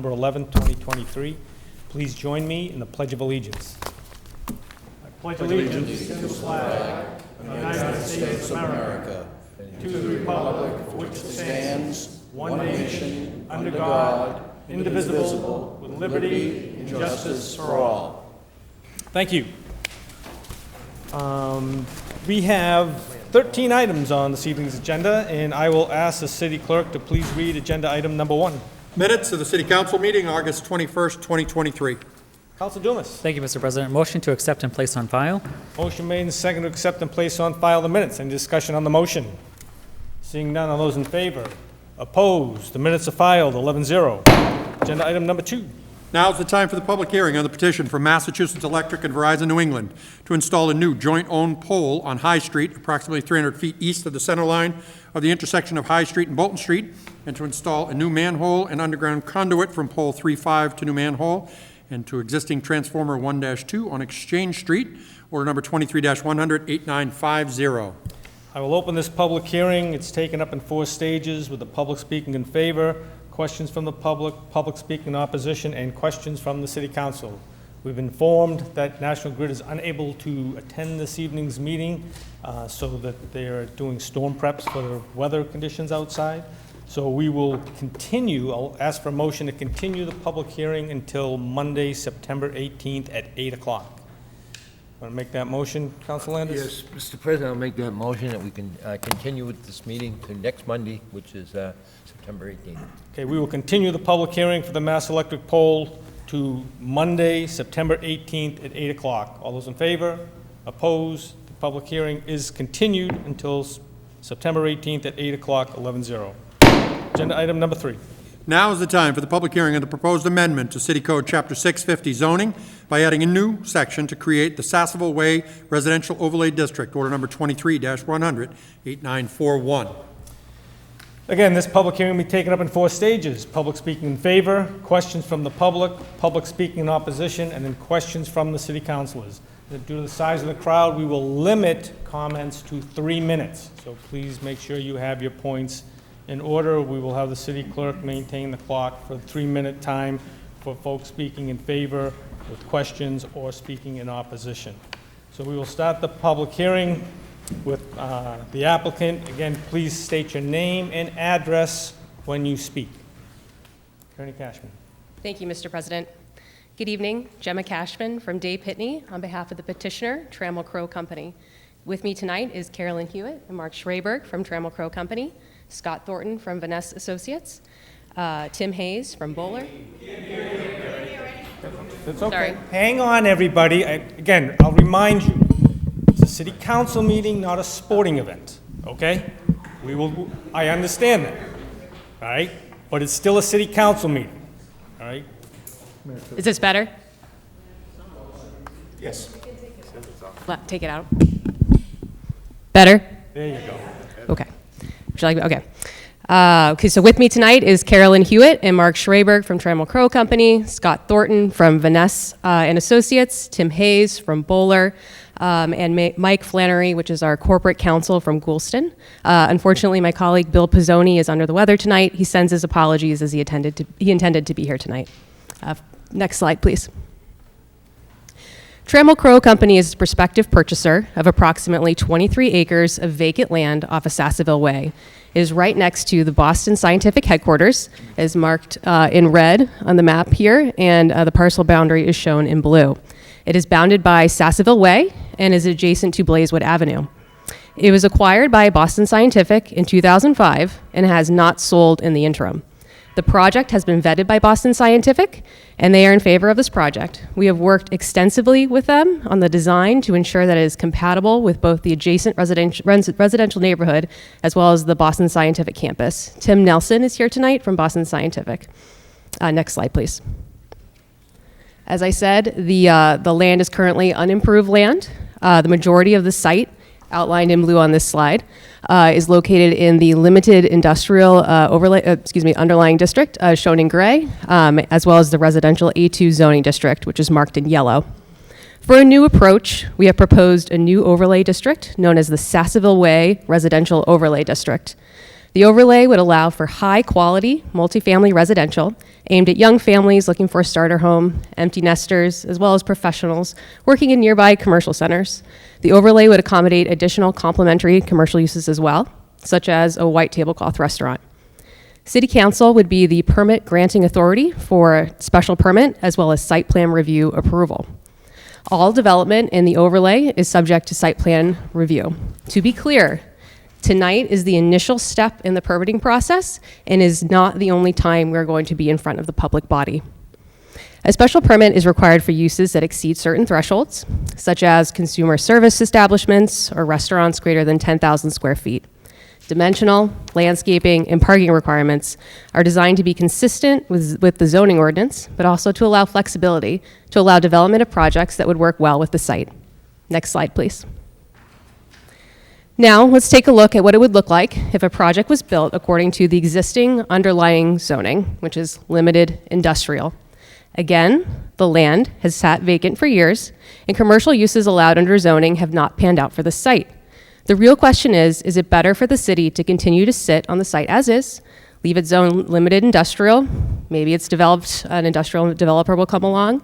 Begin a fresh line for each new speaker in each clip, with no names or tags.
September 11, 2023. Please join me in the Pledge of Allegiance. I pledge allegiance to the flag of the United States of America, to the republic for which it stands, one nation, under God, indivisible, with liberty and justice for all. Thank you. We have 13 items on this evening's agenda, and I will ask the city clerk to please read agenda item number 1.
Minutes of the City Council meeting, August 21st, 2023.
Council Dumas.
Thank you, Mr. President. Motion to accept and place on file.
Motion made and second to accept and place on file the minutes. Any discussion on the motion? Seeing none, all those in favor? Opposed? The minutes are filed, 11-0. Agenda item number 2.
Now is the time for the public hearing on the petition from Massachusetts Electric and Verizon New England to install a new joint-owned pole on High Street, approximately 300 feet east of the center line of the intersection of High Street and Bolton Street, and to install a new manhole and underground conduit from pole 3-5 to new manhole and to existing transformer 1-2 on Exchange Street, order number 23-100, 8950.
I will open this public hearing. It's taken up in 4 stages with the public speaking in favor, questions from the public speaking in opposition, and questions from the City Council. We've been informed that National Grid is unable to attend this evening's meeting so that they're doing storm preps for the weather conditions outside. So we will continue. I'll ask for a motion to continue the public hearing until Monday, September 18th at 8 o'clock. Want to make that motion, Council Landis?
Yes, Mr. President, I'll make that motion that we can continue with this meeting to next Monday, which is September 18th.
Okay, we will continue the public hearing for the Mass Electric poll to Monday, September 18th at 8 o'clock. All those in favor? Opposed? The public hearing is continued until September 18th at 8 o'clock, 11-0. Agenda item number 3.
Now is the time for the public hearing on the proposed amendment to City Code Chapter 650 zoning by adding a new section to create the Sasseville Way Residential Overlay District, order number 23-100, 8941.
Again, this public hearing will be taken up in 4 stages. Public speaking in favor, questions from the public speaking in opposition, and then questions from the city councilors. Due to the size of the crowd, we will limit comments to 3 minutes. So please make sure you have your points in order. We will have the city clerk maintain the clock for a 3-minute time for folks speaking in favor with questions or speaking in opposition. So we will start the public hearing with the applicant. Again, please state your name and address when you speak. Attorney Cashman.
Thank you, Mr. President. Good evening. Gemma Cashman from Day Pitney on behalf of the petitioner, Trammell Crow Company. With me tonight is Carolyn Hewitt and Mark Schraberg from Trammell Crow Company, Scott Thornton from Vaness Associates, Tim Hayes from Bowler.
It's okay.
Sorry.
Hang on, everybody. Again, I'll remind you, it's a city council meeting, not a sporting event, okay? I understand that, all right? But it's still a city council meeting, all right?
Is this better?
Yes.
Take it out. Better?
There you go.
Okay. Would you like, okay. Okay, so with me tonight is Carolyn Hewitt and Mark Schraberg from Trammell Crow Company, Scott Thornton from Vaness and Associates, Tim Hayes from Bowler, and Mike Flannery, which is our corporate counsel from Goulston. Unfortunately, my colleague Bill Pizzoni is under the weather tonight. He sends his apologies as he intended to be here tonight. Next slide, please. Trammell Crow Company is a prospective purchaser of approximately 23 acres of vacant land off of Sasseville Way. It is right next to the Boston Scientific headquarters, as marked in red on the map here, and the parcel boundary is shown in blue. It is bounded by Sasseville Way and is adjacent to Blazewood Avenue. It was acquired by Boston Scientific in 2005 and has not sold in the interim. The project has been vetted by Boston Scientific, and they are in favor of this project. We have worked extensively with them on the design to ensure that it is compatible with both the adjacent residential neighborhood as well as the Boston Scientific campus. Tim Nelson is here tonight from Boston Scientific. Next slide, please. As I said, the land is currently unimproved land. The majority of the site, outlined in blue on this slide, is located in the limited industrial underlying district, shown in gray, as well as the residential A2 zoning district, which is marked in yellow. For a new approach, we have proposed a new overlay district known as the Sasseville Way Residential Overlay District. The overlay would allow for high-quality multifamily residential aimed at young families looking for a starter home, empty nesters, as well as professionals working in nearby commercial centers. The overlay would accommodate additional complementary commercial uses as well, such as a white tablecloth restaurant. City Council would be the permit granting authority for a special permit as well as site plan review approval. All development in the overlay is subject to site plan review. To be clear, tonight is the initial step in the permitting process and is not the only time we're going to be in front of the public body. A special permit is required for uses that exceed certain thresholds, such as consumer service establishments or restaurants greater than 10,000 square feet. Dimensional, landscaping, and parking requirements are designed to be consistent with the zoning ordinance, but also to allow flexibility to allow development of projects that would work well with the site. Next slide, please. Now, let's take a look at what it would look like if a project was built according to the existing underlying zoning, which is limited industrial. Again, the land has sat vacant for years, and commercial uses allowed under zoning have not panned out for the site. The real question is it better for the city to continue to sit on the site as is, leave it zone limited industrial, maybe it's developed, an industrial developer will come along.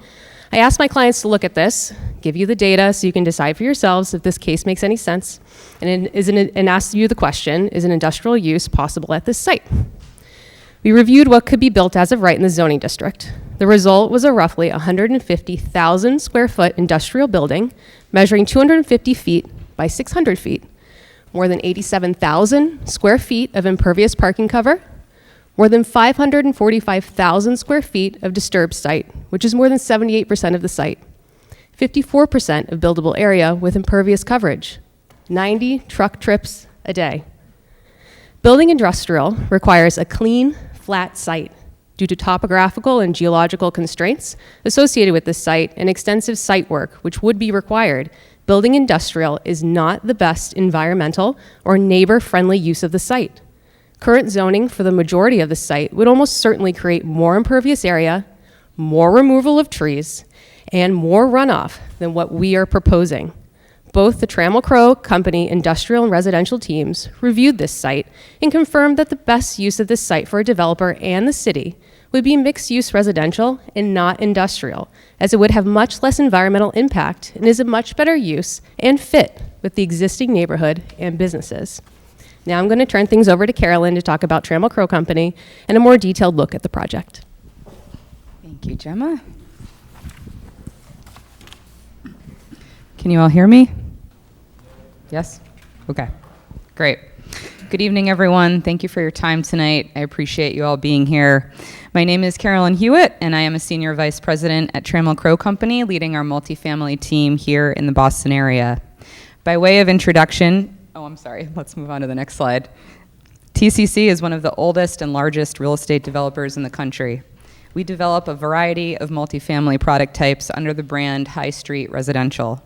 I ask my clients to look at this, give you the data so you can decide for yourselves if this case makes any sense, and ask you the question, is an industrial use possible at this site? We reviewed what could be built as of right in the zoning district. The result was a roughly 150,000 square foot industrial building measuring 250 feet by 600 feet, more than 87,000 square feet of impervious parking cover, more than 545,000 square feet of disturbed site, which is more than 78% of the site, 54% of buildable area with impervious coverage, 90 truck trips a day. Building industrial requires a clean, flat site due to topographical and geological constraints associated with this site and extensive site work, which would be required. Building industrial is not the best environmental or neighbor-friendly use of the site. Current zoning for the majority of the site would almost certainly create more impervious area, more removal of trees, and more runoff than what we are proposing. Both the Trammell Crow Company industrial and residential teams reviewed this site and confirmed that the best use of this site for a developer and the city would be mixed-use residential and not industrial, as it would have much less environmental impact and is a much better use and fit with the existing neighborhood and businesses. Now I'm going to turn things over to Carolyn to talk about Trammell Crow Company and a more detailed look at the project.
Thank you, Gemma. Can you all hear me? Yes? Okay, great. Good evening, everyone. Thank you for your time tonight. I appreciate you all being here. My name is Carolyn Hewitt, and I am a Senior Vice President at Trammell Crow Company, leading our multifamily team here in the Boston area. By way of introduction, let's move on to the next slide. TCC is one of the oldest and largest real estate developers in the country. We develop a variety of multifamily product types under the brand High Street Residential.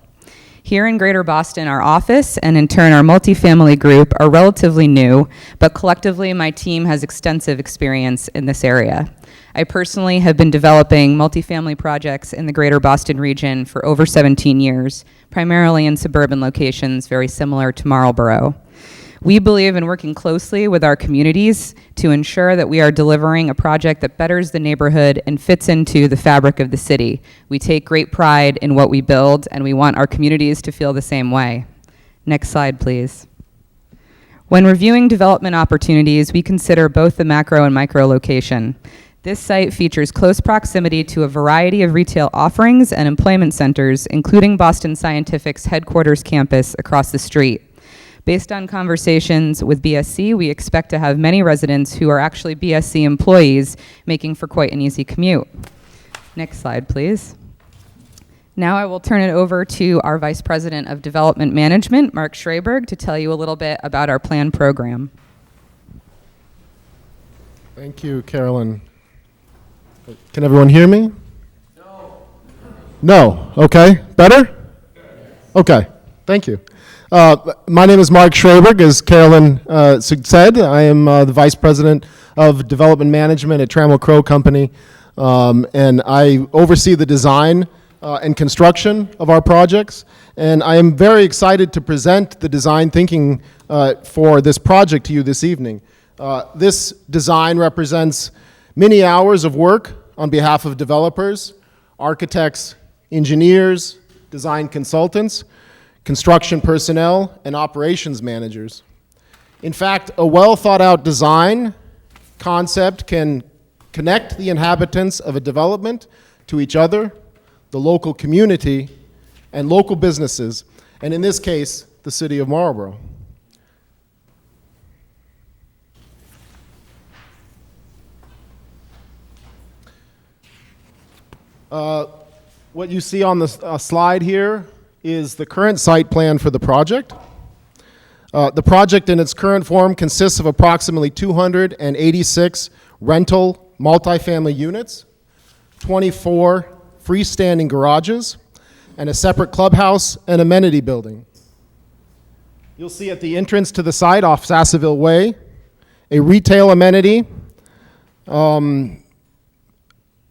Here in Greater Boston, our office and in turn our multifamily group are relatively new, but collectively my team has extensive experience in this area. I personally have been developing multifamily projects in the Greater Boston region for over 17 years, primarily in suburban locations very similar to Marlborough. We believe in working closely with our communities to ensure that we are delivering a project that betters the neighborhood and fits into the fabric of the city. We take great pride in what we build, and we want our communities to feel the same way. Next slide, please. When reviewing development opportunities, we consider both the macro and micro location. This site features close proximity to a variety of retail offerings and employment centers, including Boston Scientific's headquarters campus across the street. Based on conversations with BSC, we expect to have many residents who are actually BSC employees, making for quite an easy commute. Next slide, please. Now I will turn it over to our Vice President of Development Management, Mark Schraberg, to tell you a little bit about our plan program.
Thank you, Carolyn. Can everyone hear me? No. No, okay. Better? Okay, thank you. My name is Mark Schraberg, as Carolyn said. I am the Vice President of Development Management at Trammell Crow Company, and I oversee the design and construction of our projects. And I am very excited to present the design thinking for this project to you this evening. This design represents many hours of work on behalf of developers, architects, engineers, design consultants, construction personnel, and operations managers. In fact, a well-thought-out design concept can connect the inhabitants of a development to each other, the local community, and local businesses, and in this case, the city of Marlborough. What you see on the slide here is the current site plan for the project. The project in its current form consists of approximately 286 rental multifamily units, 24 freestanding garages, and a separate clubhouse and amenity building. You'll see at the entrance to the site off Sassaville Way, a retail amenity,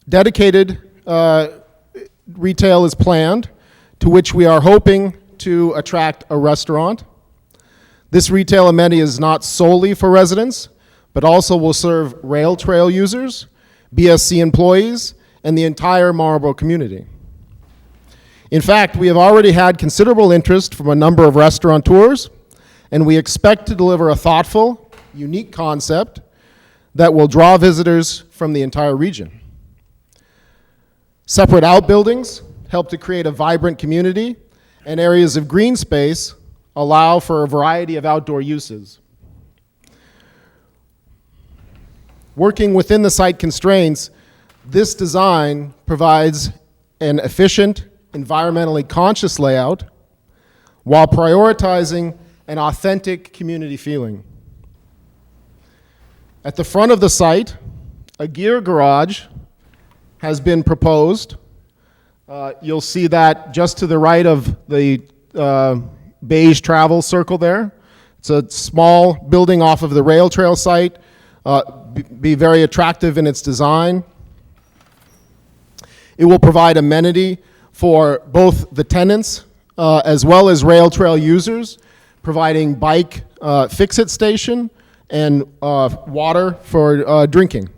dedicated retail is planned, to which we are hoping to attract a restaurant. This retail amenity is not solely for residents, but also will serve rail trail users, BSC employees, and the entire Marlborough community. In fact, we have already had considerable interest from a number of restaurateurs, and we expect to deliver a thoughtful, unique concept that will draw visitors from the entire region. Separate outbuildings help to create a vibrant community, and areas of green space allow for a variety of outdoor uses. Working within the site constraints, this design provides an efficient, environmentally conscious layout while prioritizing an authentic community feeling. At the front of the site, a gear garage has been proposed. You'll see that just to the right of the beige travel circle there. It's a small building off of the rail trail site, be very attractive in its design. It will provide amenity for both the tenants as well as rail trail users, providing bike fix-it station and water for drinking.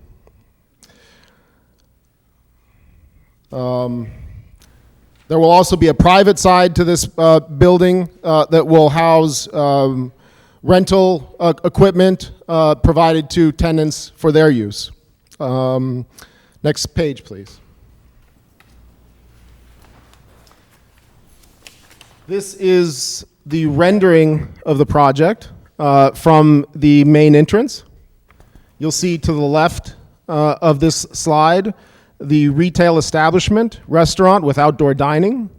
There will also be a private side to this building that will house rental equipment provided to tenants for their use. Next page, please. This is the rendering of the project from the main entrance. You'll see to the left of this slide the retail establishment, restaurant with outdoor dining,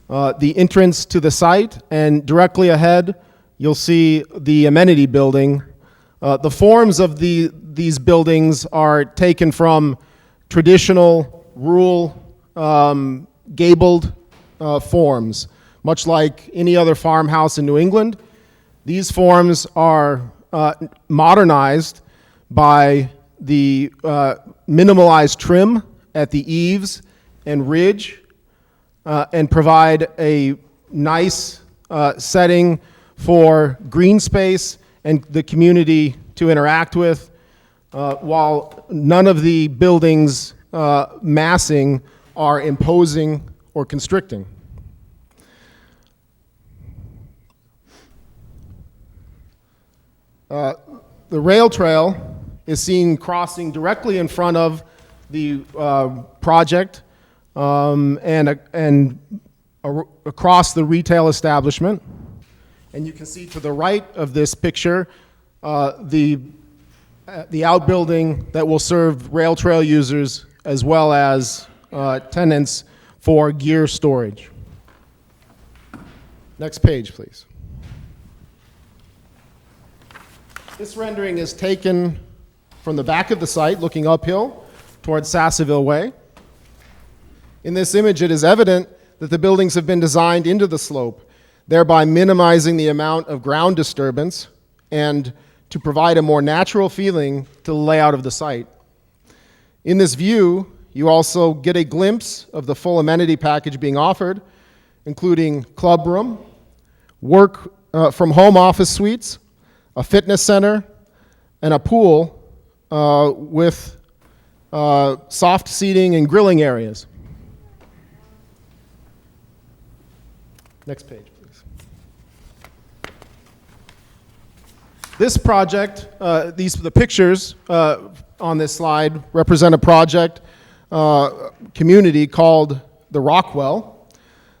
the entrance to the site, and directly ahead you'll see the amenity building. The forms of these buildings are taken from traditional rural gabled forms. Much like any other farmhouse in New England, these forms are modernized by the minimalized trim at the eaves and ridge and provide a nice setting for green space and the community to interact with, while none of the buildings massing are imposing or constricting. The rail trail is seen crossing directly in front of the project and across the retail establishment. And you can see to the right of this picture the outbuilding that will serve rail trail users as well as tenants for gear storage. Next page, please. This rendering is taken from the back of the site, looking uphill towards Sassaville Way. In this image, it is evident that the buildings have been designed into the slope, thereby minimizing the amount of ground disturbance and to provide a more natural feeling to the layout of the site. In this view, you also get a glimpse of the full amenity package being offered, including club room, work from home office suites, a fitness center, and a pool with soft seating and grilling areas. Next page, please. This project, the pictures on this slide represent a project community called the Rockwell.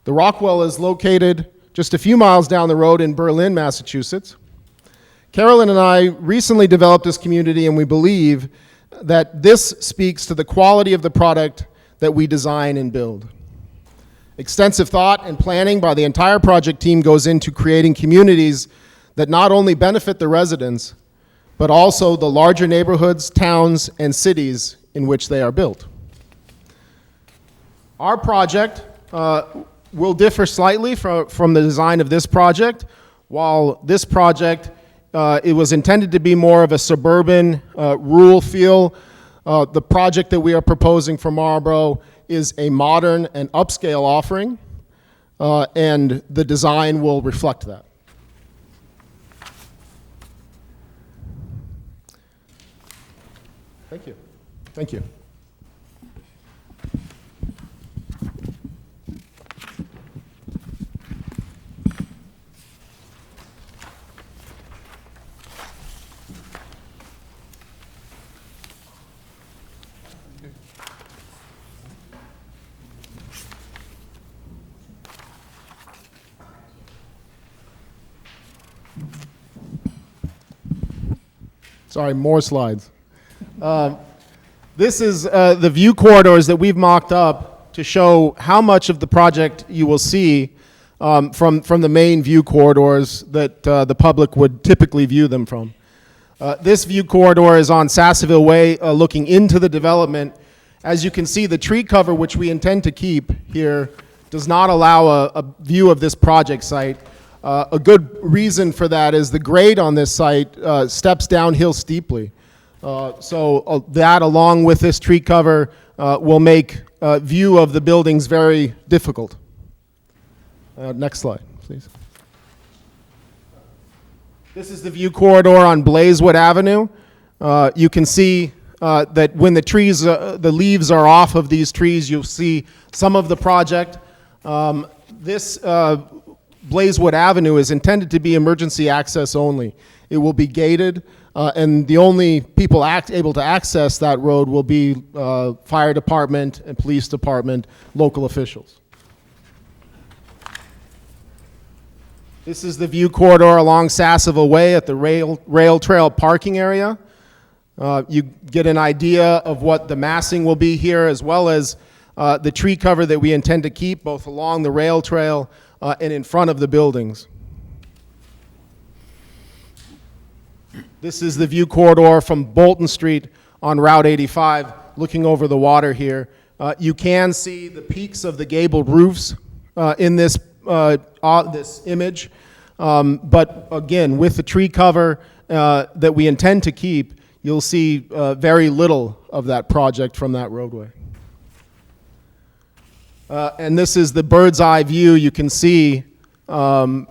The Rockwell is located just a few miles down the road in Berlin, Massachusetts. Carolyn and I recently developed this community, and we believe that this speaks to the quality of the product that we design and build. Extensive thought and planning by the entire project team goes into creating communities that not only benefit the residents, but also the larger neighborhoods, towns, and cities in which they are built. Our project will differ slightly from the design of this project. While this project, it was intended to be more of a suburban, rural feel, the project that we are proposing for Marlborough is a modern and upscale offering, and the design will reflect that. Thank you. Thank you. Sorry, more slides. This is the view corridors that we've mocked up to show how much of the project you will see from the main view corridors that the public would typically view them from. This view corridor is on Sassaville Way, looking into the development. As you can see, the tree cover, which we intend to keep here, does not allow a view of this project site. A good reason for that is the grade on this site steps downhill steeply. So that, along with this tree cover, will make view of the buildings very difficult. Next slide, please. This is the view corridor on Blazewood Avenue. You can see that when the trees, the leaves are off of these trees, you'll see some of the project. This Blazewood Avenue is intended to be emergency access only. It will be gated, and the only people able to access that road will be fire department and police department, local officials. This is the view corridor along Sassaville Way at the rail trail parking area. You get an idea of what the massing will be here, as well as the tree cover that we intend to keep both along the rail trail and in front of the buildings. This is the view corridor from Bolton Street on Route 85, looking over the water here. You can see the peaks of the gabled roofs in this image, but again, with the tree cover that we intend to keep, you'll see very little of that project from that roadway. And this is the bird's eye view you can see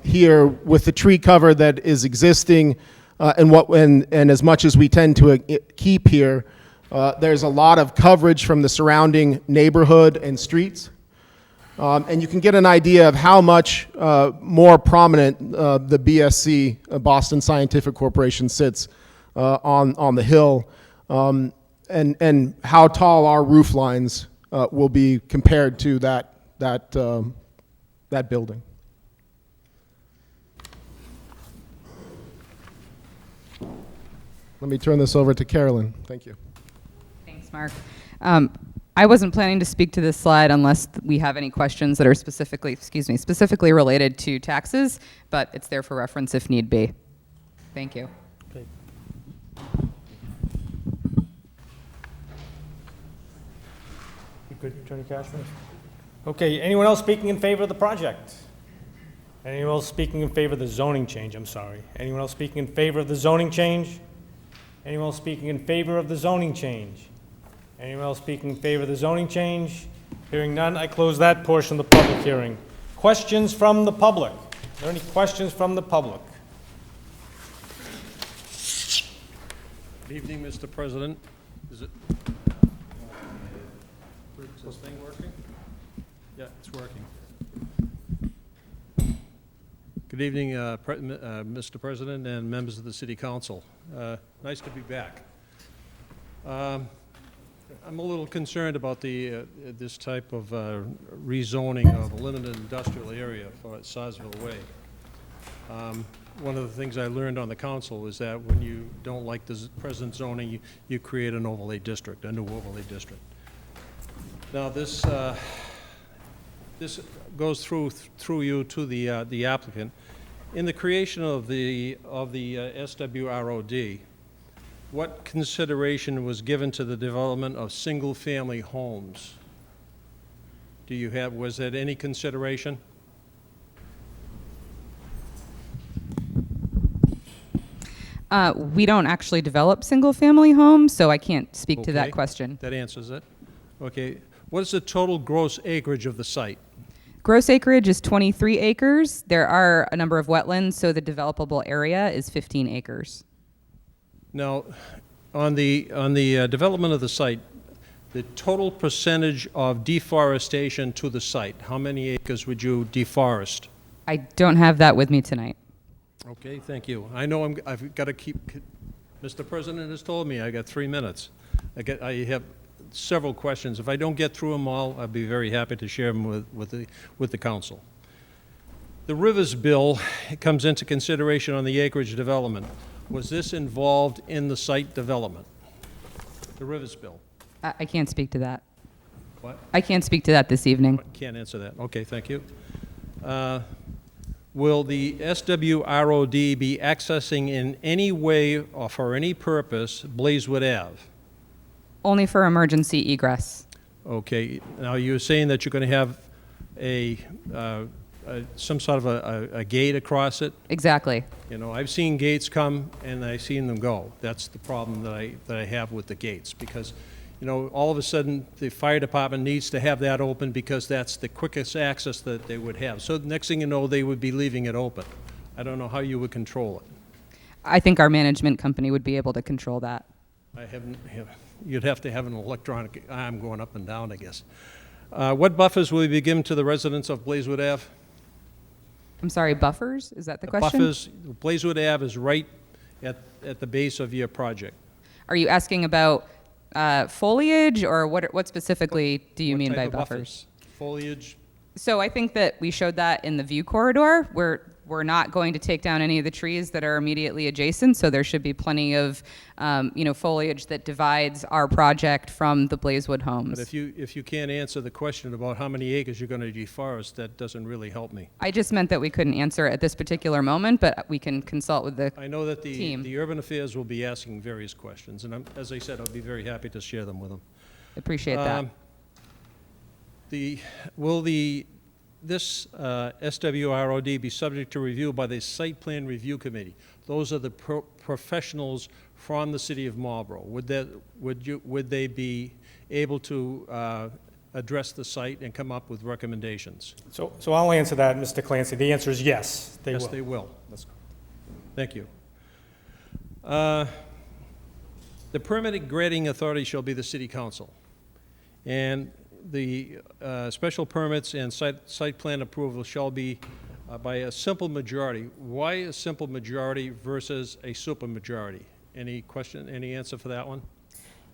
here with the tree cover that is existing, and as much as we tend to keep here, there's a lot of coverage from the surrounding neighborhood and streets. And you can get an idea of how much more prominent the BSC, Boston Scientific Corporation, sits on the hill, and how tall our roof lines will be compared to that building. Let me turn this over to Carolyn. Thank you.
Thanks, Mark. I wasn't planning to speak to this slide unless we have any questions that are specifically related to taxes, but it's there for reference if need be. Thank you.
Okay. You good, Attorney Cashman? Okay, anyone else speaking in favor of the project? Anyone else speaking in favor of the zoning change? I'm sorry. Anyone else speaking in favor of the zoning change? Anyone else speaking in favor of the zoning change? Anyone else speaking in favor of the zoning change? Hearing none, I close that portion of the public hearing. Questions from the public? Are there any questions from the public?
Good evening, Mr. President. Is it? Is this thing working? Yeah, it's working. Good evening, Mr. President and members of the City Council. Nice to be back. I'm a little concerned about this type of rezoning of a limited industrial area for Sarsville Way. One of the things I learned on the council is that when you don't like the present zoning, you create an overlay district, a new overlay district. Now this goes through you to the applicant. In the creation of the SWROD, what consideration was given to the development of single-family homes? Was that any consideration?
We don't actually develop single-family homes, so I can't speak to that
Okay,
question.
that answers it. Okay. What is the total gross acreage of the site?
Gross acreage is 23 acres. There are a number of wetlands, so the developable area is 15 acres.
Now, on the development of the site, the total percentage of deforestation to the site, how many acres would you deforest?
I don't have that with me tonight.
Okay, thank you. I know I've got to keep, Mr. President has told me I got 3 minutes. I have several questions. If I don't get through them all, I'd be very happy to share them with the council. The Rivers Bill comes into consideration on the acreage development. Was this involved in the site development? The Rivers Bill?
I can't speak to that.
What?
I can't speak to that this evening.
Can't answer that. Okay, thank you. Will the SWROD be accessing in any way or for any purpose Blazewood Ave?
Only for emergency egress.
Okay, now you're saying that you're going to have some sort of a gate across it?
Exactly.
You know, I've seen gates come and I've seen them go. That's the problem that I have with the gates, because, you know, all of a sudden the fire department needs to have that open because that's the quickest access that they would have. So the next thing you know, they would be leaving it open. I don't know how you would control it.
I think our management company would be able to control that.
You'd have to have an electronic arm going up and down, I guess. What buffers will be given to the residents of Blazewood Ave?
I'm sorry, buffers? Is that the question?
Buffers, Blazewood Ave is right at the base of your project.
Are you asking about foliage, or what specifically do you mean by
What type of
buffers?
Foliage?
So I think that we showed that in the view corridor. We're not going to take down any of the trees that are immediately adjacent, so there should be plenty of foliage that divides our project from the Blazewood homes.
But if you can't answer the question about how many acres you're going to deforest, that doesn't really help me.
I just meant that we couldn't answer at this particular moment, but we can consult with the
I know that
team.
the Urban Affairs will be asking various questions, and as I said, I'll be very happy to share them with them.
Appreciate that.
Will this SWROD be subject to review by the Site Plan Review Committee? Those are the professionals from the city of Marlborough. Would they be able to address the site and come up with recommendations?
So I'll answer that, Mr. Clancy. The answer is yes, they will.
Yes, they will.
That's correct.
Thank you. The permitting granting authority shall be the city council, and the special permits and site plan approval shall be by a simple majority. Why a simple majority versus a supermajority? Any question, any answer for that one?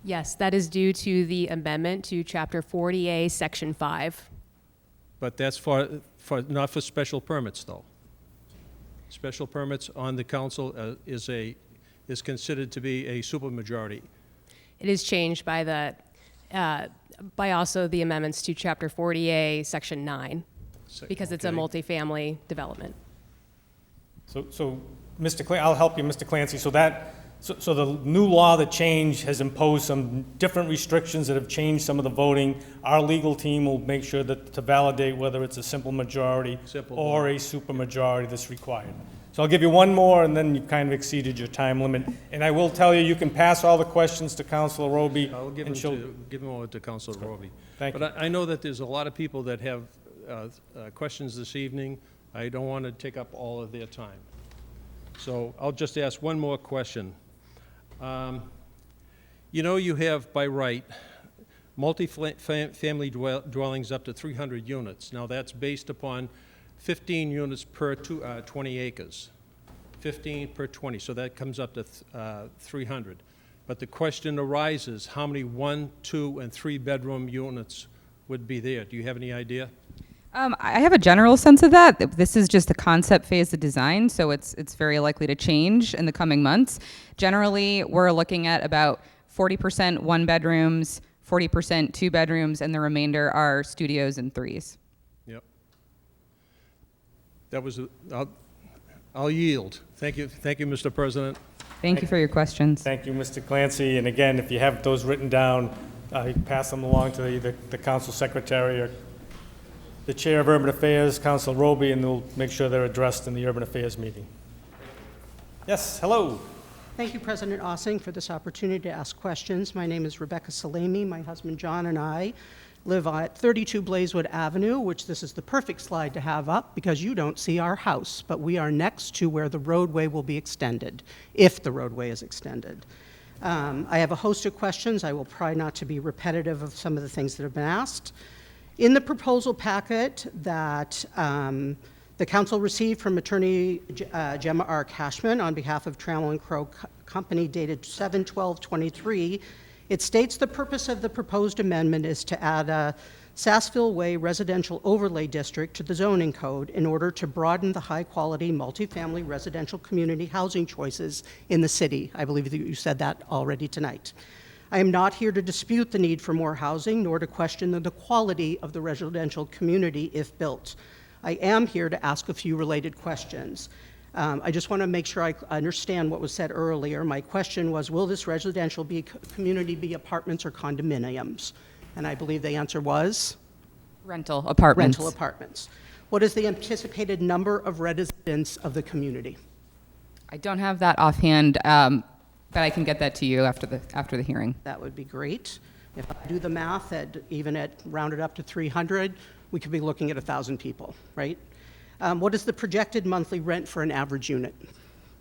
Yes, that is due to the amendment to Chapter 40A, Section 5.
But that's not for special permits, though. Special permits on the council is considered to be a supermajority.
It is changed by by also the amendments to Chapter 40A, Section 9, because it's a
Okay.
multifamily development.
So Mr. I'll help you, Mr. Clancy. So the new law that changed has imposed some different restrictions that have changed some of the voting. Our legal team will make sure that to validate whether it's a simple majority or a supermajority that's required. So I'll give you one more, and then you've kind of exceeded your time limit. And I will tell you, you can pass all the questions to Councilor Roby.
I'll give
and
them over to Councilor Roby.
Thank you.
But I know that there's a lot of people that have questions this evening. I don't want to take up all of their time. So I'll just ask one more question. You know, you have by right multi-family dwellings up to 300 units. Now, that's based upon 15 units per 20 acres. 15 per 20, so that comes up to 300. But the question arises, how many 1, 2, and 3 bedroom units would be there? Do you have any idea?
I have a general sense of that. This is just the concept phase of design, so it's very likely to change in the coming months. Generally, we're looking at about 40% 1 bedrooms, 40% 2 bedrooms, and the remainder are studios and 3s.
Yep. That was, I'll yield. Thank you, Mr. President.
Thank you for your questions.
Thank you, Mr. Clancy. And again, if you have those written down, you can pass them along to either the council secretary or the chair of urban affairs, Council Roby, and they'll make sure they're addressed in the urban affairs meeting. Yes, hello.
Thank you, President Ossing, for this opportunity to ask questions. My name is Rebecca Salemi. My husband John and I live at 32 Blazewood Avenue, which this is the perfect slide to have up because you don't see our house, but we are next to where the roadway will be extended, if the roadway is extended. I have a host of questions. I will try not to be repetitive of some of the things that have been asked. In the proposal packet that the council received from Attorney Gemma R. Cashman on behalf of Trammell and Crow Company dated 7/12/23, it states the purpose of the proposed amendment is to add a Sassville Way residential overlay district to the zoning code in order to broaden the high-quality multifamily residential community housing choices in the city. I believe that you said that already tonight. I am not here to dispute the need for more housing, nor to question the quality of the residential community if built. I am here to ask a few related questions. I just want to make sure I understand what was said earlier. My question was, will this residential community be apartments or condominiums? And I believe the answer was?
Rental apartments.
Rental apartments. What is the anticipated number of residents of the community?
I don't have that offhand, but I can get that to you after the hearing.
That would be great. If I do the math, even at rounded up to 300, we could be looking at 1,000 people, right? What is the projected monthly rent for an average unit?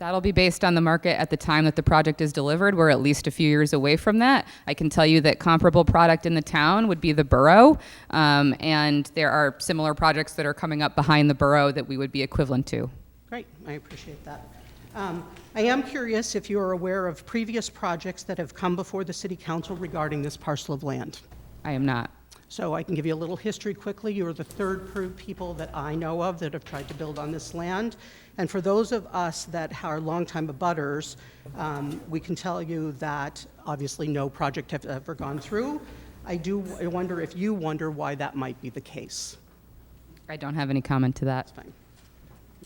That'll be based on the market at the time that the project is delivered. We're at least a few years away from that. I can tell you that comparable product in the town would be the borough, and there are similar projects that are coming up behind the borough that we would be equivalent to.
Great, I appreciate that. I am curious if you are aware of previous projects that have come before the City Council regarding this parcel of land.
I am not.
So I can give you a little history quickly. You are the third people that I know of that have tried to build on this land. And for those of us that are longtime abutters, we can tell you that obviously no project has ever gone through. I wonder if you wonder why that might be the case.
I don't have any comment to that.
That's fine.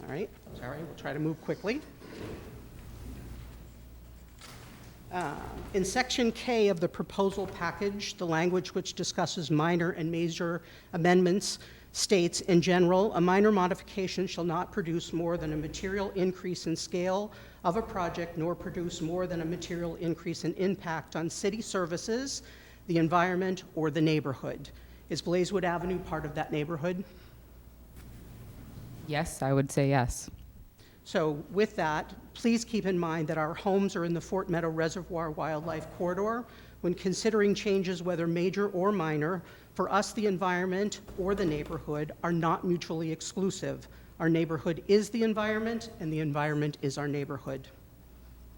All right, sorry, we'll try to move quickly. In Section K of the proposal package, the language which discusses minor and major amendments states, in general, a minor modification shall not produce more than a material increase in scale of a project, nor produce more than a material increase in impact on city services, the environment, or the neighborhood. Is Blazewood Avenue part of that neighborhood?
Yes, I would say yes.
So with that, please keep in mind that our homes are in the Fort Meadow Reservoir Wildlife Corridor. When considering changes, whether major or minor, for us, the environment or the neighborhood are not mutually exclusive. Our neighborhood is the environment, and the environment is our neighborhood.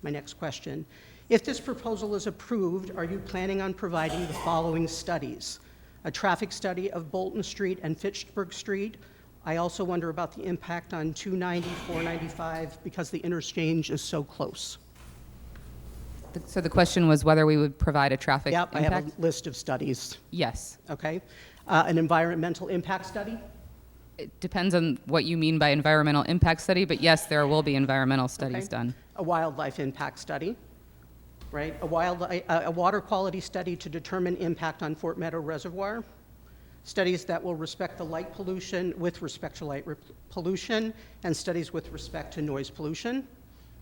My next question. If this proposal is approved, are you planning on providing the following studies? A traffic study of Bolton Street and Fitchburg Street. I also wonder about the impact on 290, 495, because the interchange is so close.
So the question was whether we would provide a traffic
Yep,
impact?
I have a list of studies,
Yes.
okay? An environmental impact study?
It depends on what you mean by environmental impact study, but yes, there will be environmental studies
Okay.
done.
A wildlife impact study, right? A water quality study to determine impact on Fort Meadow Reservoir. Studies that will respect the light pollution with respect to light pollution, and studies with respect to noise pollution.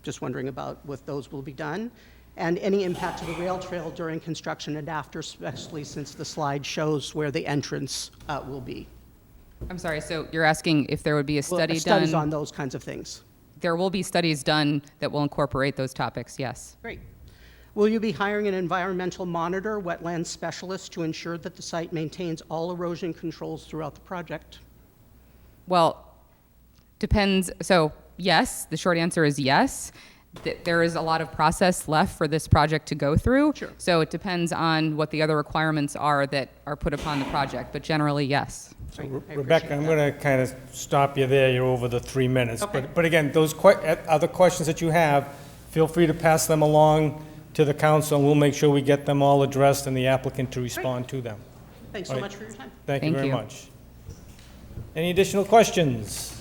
Just wondering about what those will be done. And any impact to the rail trail during construction and after, especially since the slide shows where the entrance will be.
I'm sorry, so you're asking if there would be a study done?
Studies on those kinds of things.
There will be studies done that will incorporate those topics, yes.
Great. Will you be hiring an environmental monitor, wetland specialist to ensure that the site maintains all erosion controls throughout the project?
Well, depends. So yes, the short answer is yes. There is a lot of process left for this project to go through.
Sure.
So it depends on what the other requirements are that are put upon the project, but generally, yes.
I
Rebecca,
appreciate
I'm
that.
going to kind of stop you there. You're over the 3 minutes.
Okay.
But again, those other questions that you have, feel free to pass them along to the council, and we'll make sure we get them all addressed and the applicant to respond to them.
Thanks so
Right.
much for your time.
Thank you
Thank
very
you.
much. Any additional questions?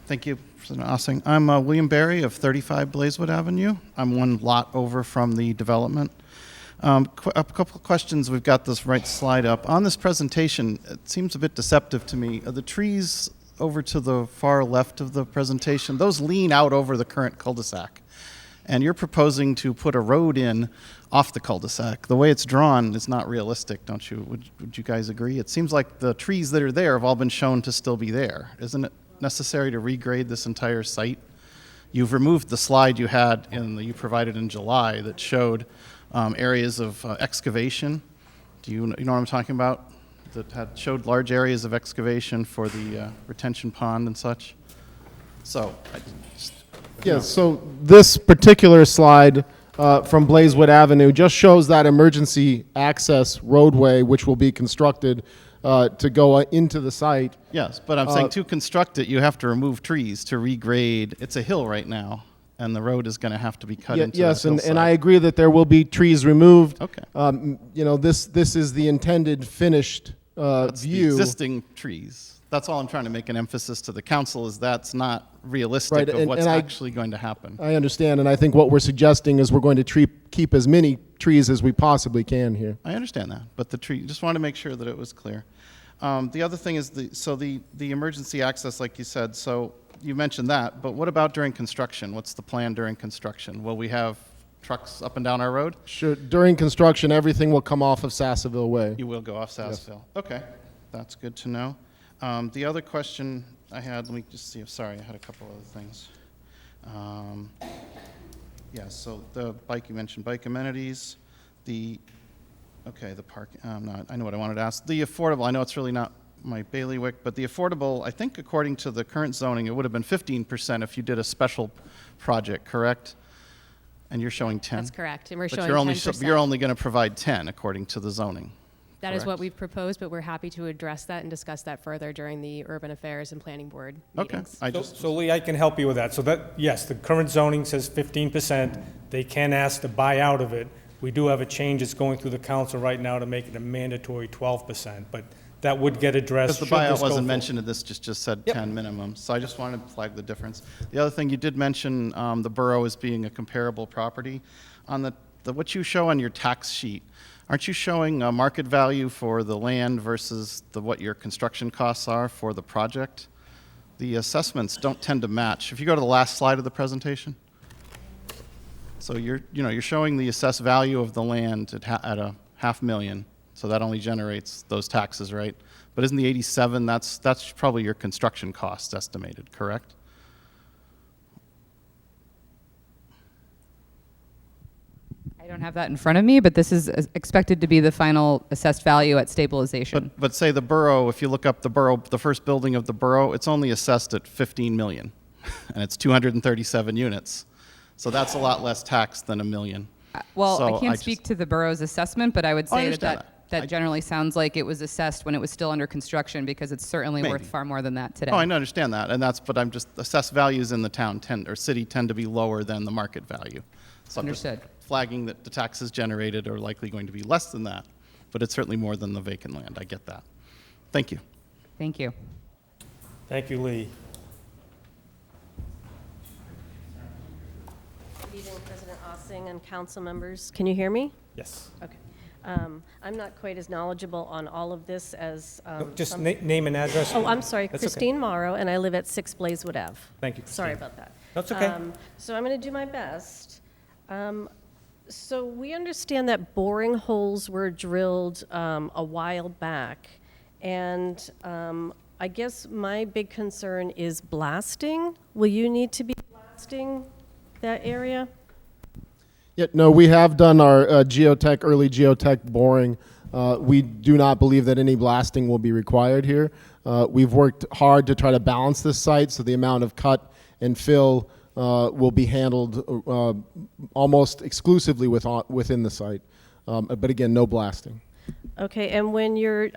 Thank you, President Ossing. I'm William Barry of 35 Blazewood Avenue. I'm one lot over from the development. A couple of questions. We've got this right slide up. On this presentation, it seems a bit deceptive to me. Are the trees over to the far left of the presentation, those lean out over the current cul-de-sac. And you're proposing to put a road in off the cul-de-sac. The way it's drawn is not realistic, don't you? Would you guys agree? It seems like the trees that are there have all been shown to still be there. Isn't it necessary to regrade this entire site? You've removed the slide you had you provided in July that showed areas of excavation. Do you know what I'm talking about? That showed large areas of excavation for the retention pond and such. So,
So this particular slide from Blazewood Avenue just shows that emergency access roadway which will be constructed to go into the site.
yes, but I'm saying to construct it, you have to remove trees to regrade. It's a hill right now, and the road is going to have to be cut into
Yes,
that
and
hillside.
I agree that there will be trees removed.
Okay.
This is the intended finished
That's the
view.
existing trees. That's all I'm trying to make an emphasis to the council is that's not realistic
Right,
of
and-
what's
and I-
actually going to happen.
I understand, and I think what we're suggesting is we're going to keep as many trees as we possibly can here.
I understand that, but the tree, just wanted to make sure that it was clear. The other thing is the emergency access, like you said, so you mentioned that, but what about during construction? What's the plan during construction? Will we have trucks up and down our road?
Sure. During construction, everything will come off of Sassaville Way.
You will go off Sassville. Okay, that's good to know. The other question I had, let me just see, sorry, I had a couple other things. Yeah, so the bike, you mentioned bike amenities, the park, I know what I wanted to ask. The affordable, I know it's really not my bailiwick, but the affordable, I think according to the current zoning, it would have been 15% if you did a special project, correct? And you're showing 10?
That's correct, and we're
But
showing
you're only,
10%.
you're only going to provide 10 according to the zoning.
That is what
correct?
we've proposed, but we're happy to address that and discuss that further during the Urban Affairs and Planning Board
Okay,
meetings.
So Lee, I can help you with that. So that, yes, the current zoning says 15%. They can ask to buy out of it. We do have a change that's going through the council right now to make it a mandatory 12%, but that would get addressed.
Because the
should this
buyout
go
wasn't
forward.
mentioned in this, just said
Yep.
10 minimum. So I just wanted to flag the difference. The other thing, you did mention the borough as being a comparable property. On what you show on your tax sheet, aren't you showing a market value for the land versus what your construction costs are for the project? The assessments don't tend to match. If you go to the last slide of the presentation. So you're showing the assessed value of the land at a $500,000. So that only generates those taxes, right? But isn't the 87, that's probably your construction cost estimated, correct?
I don't have that in front of me, but this is expected to be the final assessed value at stabilization.
But say the borough, if you look up the borough, the first building of the borough, it's only assessed at 15 million, and it's 237 units. So that's a lot less tax than $1 million.
Well,
So
I can't
just-
speak to the borough's assessment, but I would
Oh, I
say
understand
that
I-
generally sounds like it was assessed when it was still under construction because it's certainly worth
Maybe.
far more than that today.
Oh, I understand that, but I'm just, assessed values in the town or city tend to be lower than the market value. So I'm just
Understood.
flagging that the taxes generated are likely going to be less than that, but it's certainly more than the vacant land. I get that. Thank you.
Thank you.
Thank you, Lee.
Good evening, President Ossing and council members. Can you hear me?
Yes.
Okay. I'm not quite as knowledgeable on all of this as.
Just
some-
name and address.
Oh, I'm sorry,
That's okay.
Christine Morrow, and I live at 6 Blazewood Ave.
Thank you,
Sorry
Christine.
about that.
That's okay.
So I'm going to do my best. So we understand that boring holes were drilled a while back, and I guess my big concern is blasting. Will you need to be blasting blasting that area?
Yeah, no, we have done our early geotech boring. We do not believe that any blasting will be required here. We've worked hard to try to balance this site, so the amount of cut and fill will be handled almost exclusively within the site. But again, no blasting.
Okay, and when you're,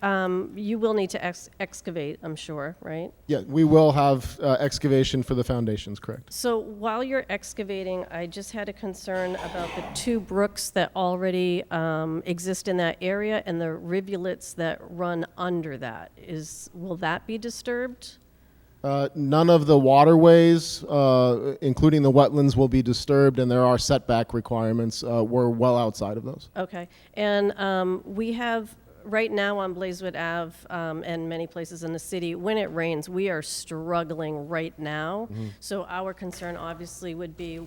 you will need to excavate, I'm sure, right?
Yeah, we will have excavation for the foundations, correct.
So while you're excavating, I just had a concern about the two brooks that already exist in that area and the rivulets that run under that. Will that be disturbed?
None of the waterways, including the wetlands, will be disturbed, and there are setback requirements. We're well outside of those.
Okay, and we have, right now on Blazewood Ave and many places in the city, when it rains, we are struggling right now. So our concern obviously would be,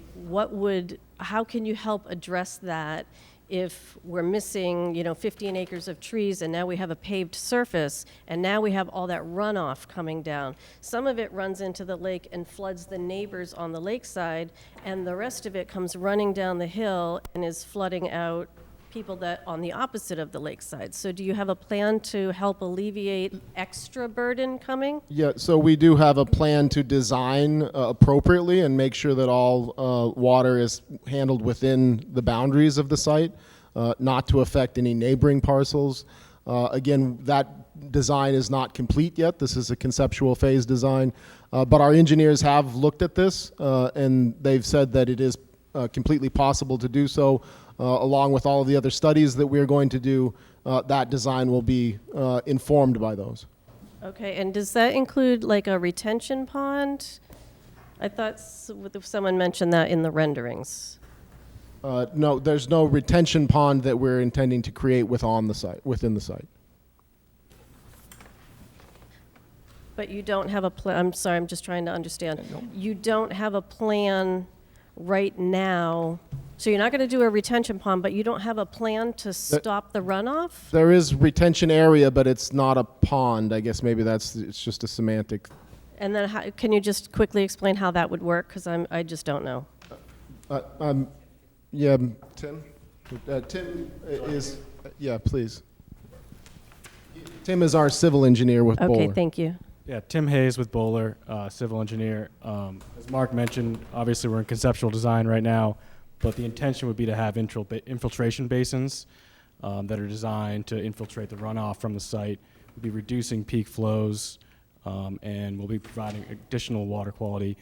how can you help address that if we're missing, 15 acres of trees and now we have a paved surface and now we have all that runoff coming down. Some of it runs into the lake and floods the neighbors on the lakeside, and the rest of it comes running down the hill and is flooding out people that on the opposite of the lakeside. So do you have a plan to help alleviate extra burden coming?
Yeah, so we do have a plan to design appropriately and make sure that all water is handled within the boundaries of the site, not to affect any neighboring parcels. Again, that design is not complete yet. This is a conceptual phase design, but our engineers have looked at this and they've said that it is completely possible to do so. Along with all of the other studies that we're going to do, that design will be informed by those.
Okay, and does that include like a retention pond? I thought someone mentioned that in the renderings.
No, there's no retention pond that we're intending to create within the site.
But you don't have a plan, I'm sorry, I'm just trying to understand. You don't have a plan right now, so you're not going to do a retention pond, but you don't have a plan to stop the runoff?
There is retention area, but it's not a pond. I guess maybe it's just a semantic.
And then can you just quickly explain how that would work? Because I just don't know.
Yeah, Tim? Tim is, yeah, please. Tim is our civil engineer with Bowler.
Okay, thank you.
Yeah, Tim Hayes with Bowler, civil engineer. As Mark mentioned, obviously we're in conceptual design right now, but the intention would be to have infiltration basins that are designed to infiltrate the runoff from the site. We'll be reducing peak flows, and we'll be providing additional water quality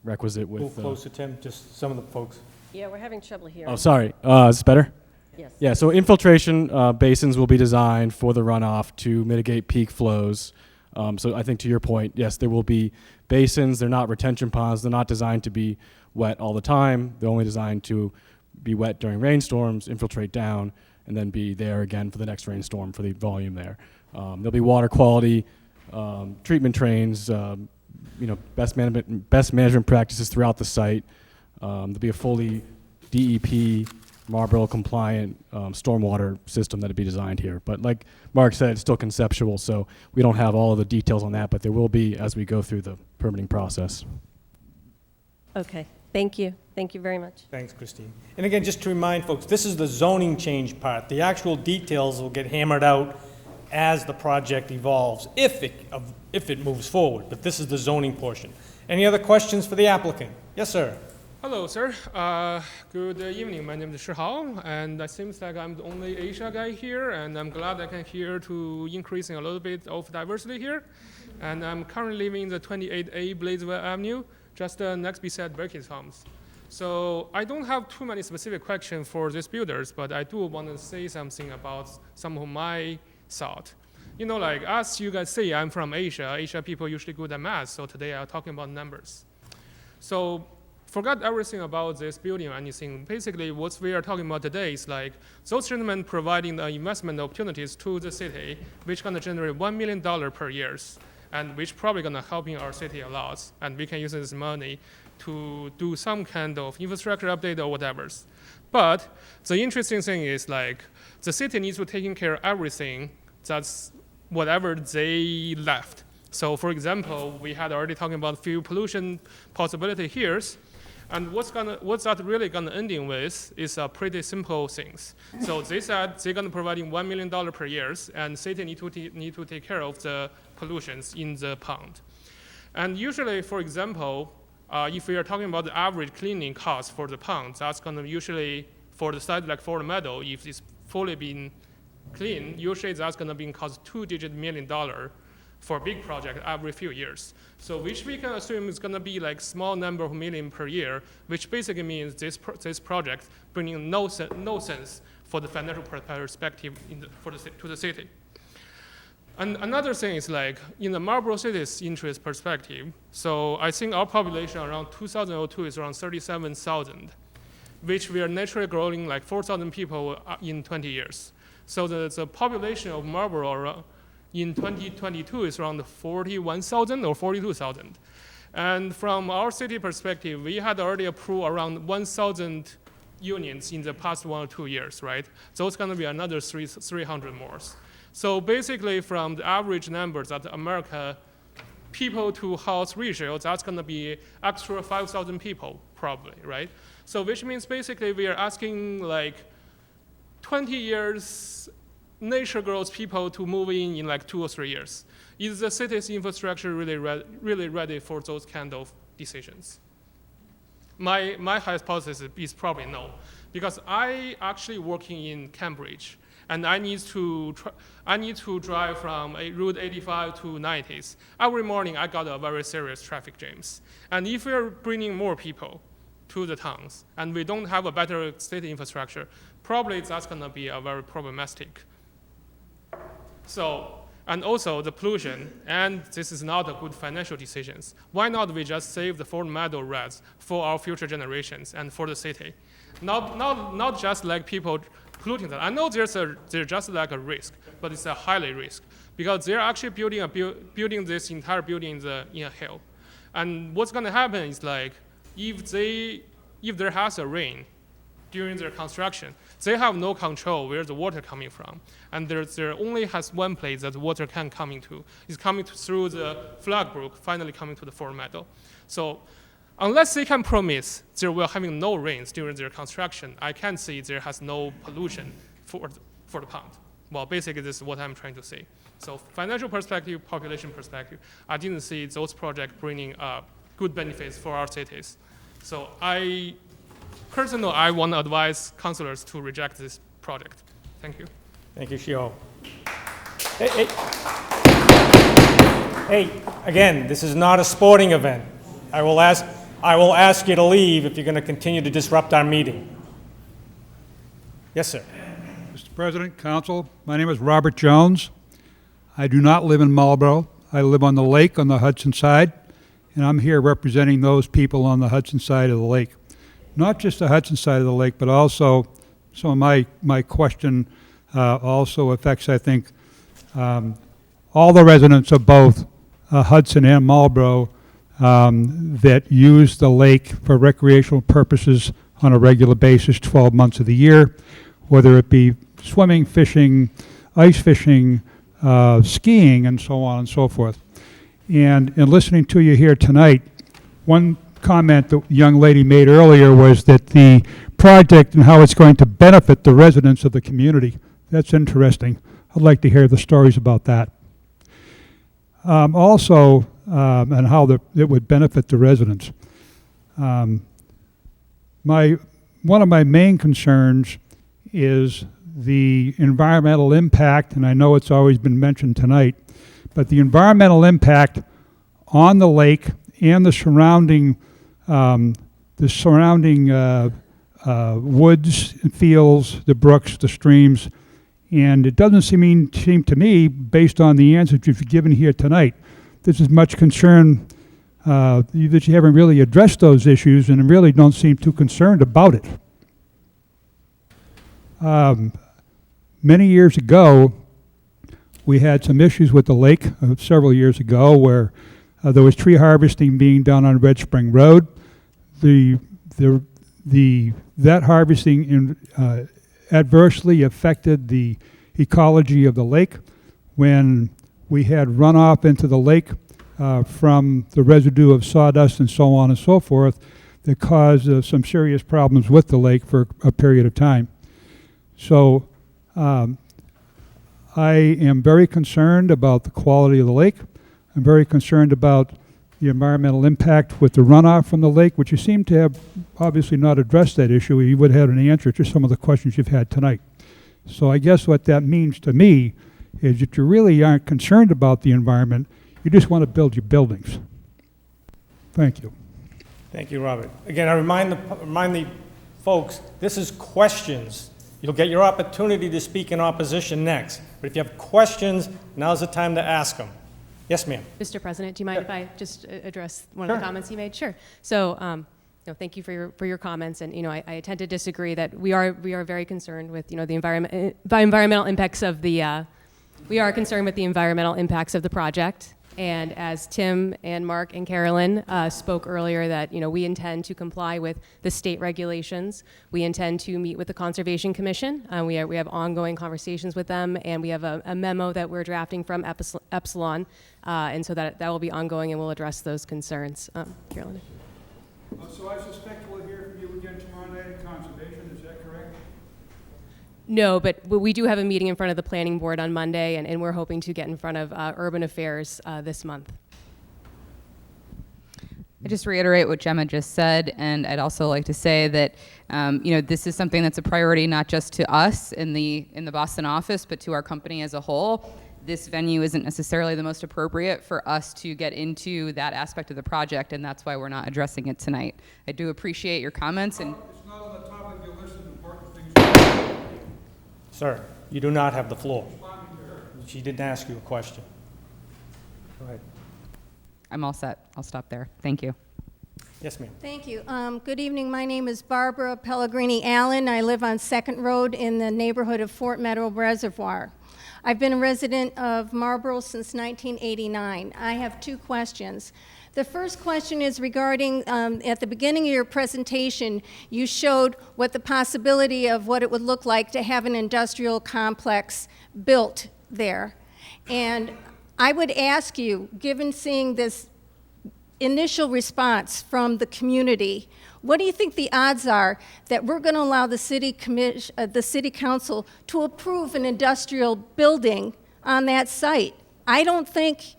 requisite with...
Move closer, Tim, just some of the folks.
Yeah, we're having trouble hearing.
Oh, sorry. Is this better?
Yes.
Yeah, so infiltration basins will be designed for the runoff to mitigate peak flows. So I think to your point, yes, there will be basins. They're not retention ponds. They're not designed to be wet all the time. They're only designed to be wet during rainstorms, infiltrate down, and then be there again for the next rainstorm for the volume there. There'll be water quality, treatment trains, best management practices throughout the site. There'll be a fully DEP Marlborough compliant stormwater system that'll be designed here. But like Mark said, it's still conceptual, so we don't have all of the details on that, but there will be as we go through the permitting process.
Okay, thank you. Thank you very much.
Thanks, Christine. And again, just to remind folks, this is the zoning change part. The actual details will get hammered out as the project evolves, if it moves forward. But this is the zoning portion. Any other questions for the applicant? Yes, sir.
Hello, sir. Good evening. My name is Shi Hao, and it seems like I'm the only Asia guy here, and I'm glad I can here to increasing a little bit of diversity here. And I'm currently living in the 28A Blazewood Avenue, just next beside Berkeley's homes. So I don't have too many specific questions for these builders, but I do want to say something about some of my thought. Like as you guys say, I'm from Asia. Asia people usually good at math, so today I'm talking about numbers. So forget everything about this building or anything. Basically, what we are talking about today is like those gentlemen providing the investment opportunities to the city, which going to generate $1 million per year, and which probably going to help in our city a lot. And we can use this money to do some kind of infrastructure update or whatever. But the interesting thing is like the city needs to take care of everything that's whatever they left. So for example, we had already talking about fuel pollution possibility here. And what's that really gonna ending with is pretty simple things. So they said they're gonna providing $1 million per year, and city need to take care of the pollutions in the pond. And usually, for example, if we are talking about the average cleaning cost for the pond, that's gonna usually, for the site like Fort Meadow, if it's fully been clean, usually that's gonna be cost $2-digit million for a big project every few years. So which we can assume is gonna be like small number of million per year, which basically means this project bringing no sense for the financial perspective to the city. And another thing is like, in the Marlborough City's interest perspective, so I think our population around 2002 is around 37,000, which we are naturally growing like 4,000 people in 20 years. So the population of Marlborough in 2022 is around 41,000 or 42,000. And from our city perspective, we had already approved around 1,000 units in the past 1 or 2 years, right? So it's gonna be another 300 more. So basically from the average numbers that America people to house ratio, that's gonna be extra 5,000 people probably, right? So which means basically we are asking like 20 years nature grows people to move in like 2 or 3 years. Is the city's infrastructure really ready for those kind of decisions? My hypothesis is probably no, because I actually working in Cambridge, and I need to drive from Route 85 to 90s. Every morning I got a very serious traffic jams. And if we're bringing more people to the towns, and we don't have a better city infrastructure, probably that's gonna be a very problematic. So, and also the pollution, and this is not a good financial decisions. Why not we just save the Fort Meadow rats for our future generations and for the city? Not just like people polluting that. I know there's just like a risk, but it's a highly risk because they're actually building this entire building in a hill. And what's gonna happen is like, if there has a rain during their construction, they have no control where the water coming from. And there only has one place that the water can come into. It's coming through the Flag Brook, finally coming to the Fort Meadow. So unless they can promise there will having no rains during their construction, I can't see there has no pollution for the pond. Well, basically this is what I'm trying to say. So financial perspective, population perspective, I didn't see those projects bringing good benefits for our cities. So personally, I want to advise councilors to reject this project. Thank you.
Thank you, Shio. Hey, again, this is not a sporting event. I will ask you to leave if you're going to continue to disrupt our meeting. Yes, sir.
Mr. President, Council, my name is Robert Jones. I do not live in Marlborough. I live on the lake on the Hudson side, and I'm here representing those people on the Hudson side of the lake. Not just the Hudson side of the lake, but also some of my question also affects, I think, all the residents of both Hudson and Marlborough that use the lake for recreational purposes on a regular basis 12 months of the year, whether it be swimming, fishing, ice fishing, skiing, and so on and so forth. And in listening to you here tonight, one comment the young lady made earlier was that the project and how it's going to benefit the residents of the community. That's interesting. I'd like to hear the stories about that. Also, and how it would benefit the residents. One of my main concerns is the environmental impact, and I know it's always been mentioned tonight, but the environmental impact on the lake and the surrounding woods, fields, the brooks, the streams, and it doesn't seem to me, based on the answers you've given here tonight, there's as much concern that you haven't really addressed those issues and really don't seem too concerned about it. Many years ago, we had some issues with the lake several years ago where there was tree harvesting being done on Red Spring Road. That harvesting adversely affected the ecology of the lake. When We had runoff into the lake from the residue of sawdust and so on and so forth that caused some serious problems with the lake for a period of time. So I am very concerned about the quality of the lake. I'm very concerned about the environmental impact with the runoff from the lake, which you seem to have obviously not addressed that issue. You would have had an answer to some of the questions you've had tonight. So I guess what that means to me is that you really aren't concerned about the environment. You just want to build your buildings. Thank you.
Thank you, Robert. Again, I remind the folks, this is questions. You'll get your opportunity to speak in opposition next. But if you have questions, now's the time to ask them. Yes, ma'am.
Mr. President, do you mind if I just address one of the comments you made? Sure. So, thank you for your comments, and I tend to disagree that we are very concerned with the environmental impacts of the. We are concerned with the environmental impacts of the project, and as Tim and Mark and Carolyn spoke earlier, that we intend to comply with the state regulations. We intend to meet with the Conservation Commission. We have ongoing conversations with them, and we have a memo that we're drafting from Epsilon, and so that will be ongoing, and we'll address those concerns. Carolyn.
So I suspect we'll hear from you again tomorrow night at Conservation. Is that correct?
No, but we do have a meeting in front of the Planning Board on Monday, and we're hoping to get in front of Urban Affairs this month.
I just reiterate what Gemma just said, and I'd also like to say that this is something that's a priority not just to us in the Boston office, but to our company as a whole. This venue isn't necessarily the most appropriate for us to get into that aspect of the project, and that's why we're not addressing it tonight. I do appreciate your comments. And
it's not on the top of your list of important things.
Sir, you do not have the floor. She didn't ask you a question. Go ahead.
I'm all set. I'll stop there. Thank you.
Yes, ma'am.
Thank you. Good evening. My name is Barbara Pellegrini Allen. I live on 2nd Road in the neighborhood of Fort Meadow Reservoir. I've been a resident of Marlborough since 1989. I have two questions. The first question is regarding, at the beginning of your presentation, you showed what the possibility of what it would look like to have an industrial complex built there. And I would ask you, given seeing this initial response from the community, what do you think the odds are that we're going to allow the city council to approve an industrial building on that site? I don't think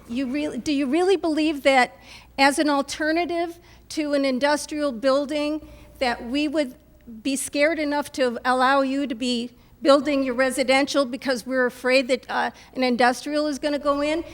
do you really believe that as an alternative to an industrial building that we would be scared enough to allow you to be building your residential because we're afraid that an industrial is going to go in?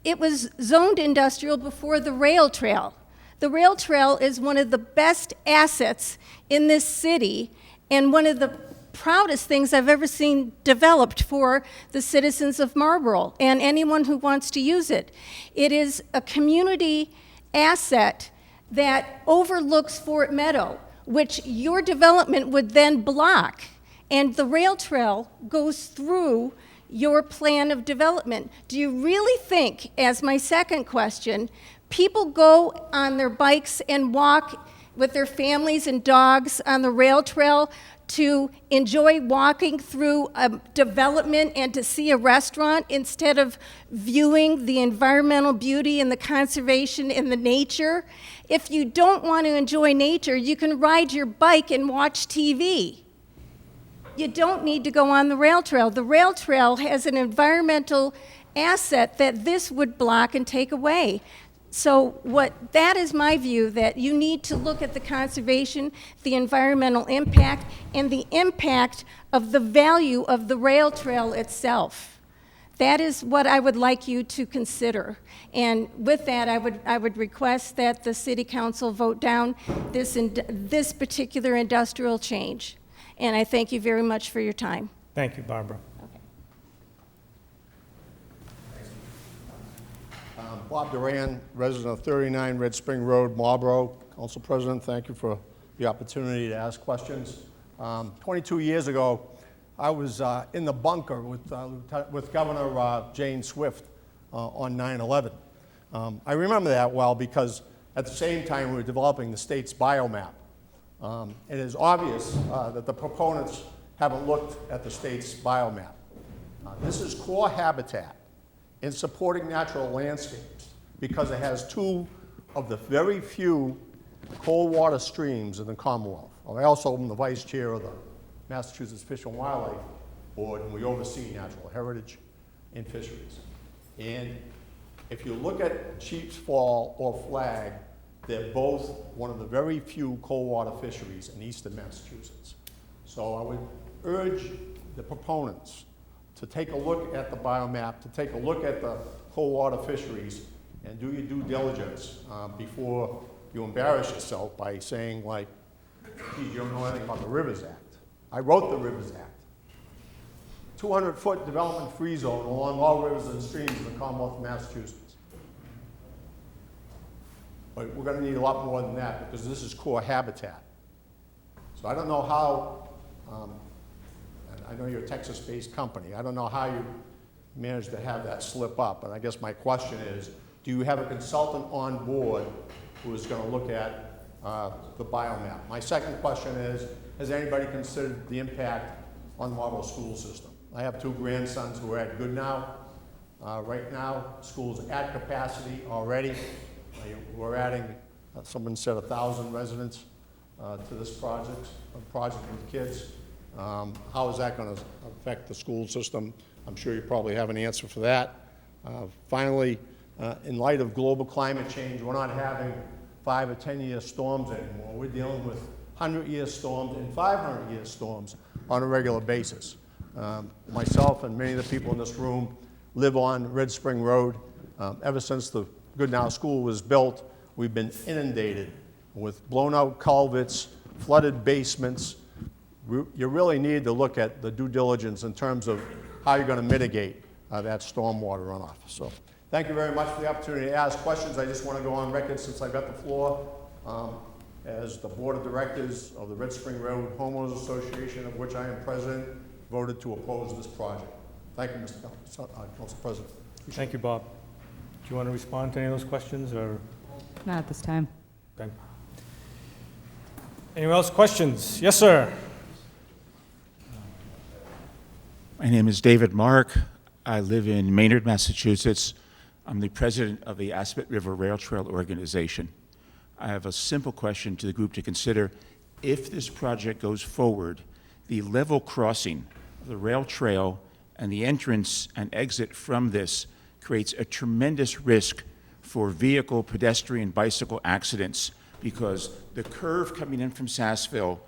It was zoned industrial before the rail trail. The rail trail is one of the best assets in this city and one of the proudest things I've ever seen developed for the citizens of Marlborough and anyone who wants to use it. It is a community asset that overlooks Fort Meadow, which your development would then block, and the rail trail goes through your plan of development. Do you really think, as my second question, people go on their bikes and walk with their families and dogs on the rail trail to enjoy walking through a development and to see a restaurant instead of viewing the environmental beauty and the conservation and the nature? If you don't want to enjoy nature, you can ride your bike and watch TV. You don't need to go on the rail trail. The rail trail has an environmental asset that this would block and take away. So that is my view, that you need to look at the conservation, the environmental impact, and the impact of the value of the rail trail itself. That is what I would like you to consider. And with that, I would request that the City Council vote down this particular industrial change. And I thank you very much for your time.
Thank you, Barbara.
Bob Duran, resident of 39 Red Spring Road, Marlborough. Council President, thank you for the opportunity to ask questions. 22 years ago, I was in the bunker with Governor Jane Swift on 9/11. I remember that well because at the same time we were developing the state's biomap. It is obvious that the proponents haven't looked at the state's biomap. This is core habitat. in supporting natural landscapes because it has two of the very few cold water streams in the Commonwealth. I also am the vice chair of the Massachusetts Fish and Wildlife Board, and we oversee natural heritage and fisheries. And if you look at Chiefs Fall or Flag, they're both one of the very few cold water fisheries in eastern Massachusetts. So I would urge the proponents to take a look at the biomap, to take a look at the cold water fisheries, and do your due diligence before you embarrass yourself by saying, like, geez, you don't know anything about the Rivers Act. I wrote the Rivers Act. 200-foot development-free zone along all rivers and streams in the Commonwealth of Massachusetts. But we're going to need a lot more than that because this is core habitat. So I don't know how, and I know you're a Texas-based company, I don't know how you managed to have that slip up. And I guess my question is, do you have a consultant on board who is going to look at the biomap? My second question is, has anybody considered the impact on the Marlborough school system? I have two grandsons who are at Goodnow. Right now, school's at capacity already. We're adding, someone said 1,000 residents to this project with kids. How is that going to affect the school system? I'm sure you probably have an answer for that. Finally, in light of global climate change, we're not having 5 or 10-year storms anymore. We're dealing with 100-year storms and 500-year storms on a regular basis. Myself and many of the people in this room live on Red Spring Road. Ever since the Goodnow School was built, we've been inundated with blown-out culverts, flooded basements. You really need to look at the due diligence in terms of how you're going to mitigate that stormwater runoff. So thank you very much for the opportunity to ask questions. I just want to go on record, since I got the floor, as the Board of Directors of the Red Spring Road Homeowners Association, of which I am president, voted to oppose this project. Thank you, Mr. Council President.
Thank you, Bob. Do you want to respond to any of those questions, or?
Not at this time.
Okay. Anyone else questions? Yes, sir.
My name is David Mark. I live in Maynard, Massachusetts. I'm the president of the Aspet River Rail Trail Organization. I have a simple question to the group to consider. If this project goes forward, the level crossing of the rail trail and the entrance and exit from this creates a tremendous risk for vehicle, pedestrian, bicycle accidents, because the curve coming in from Sassville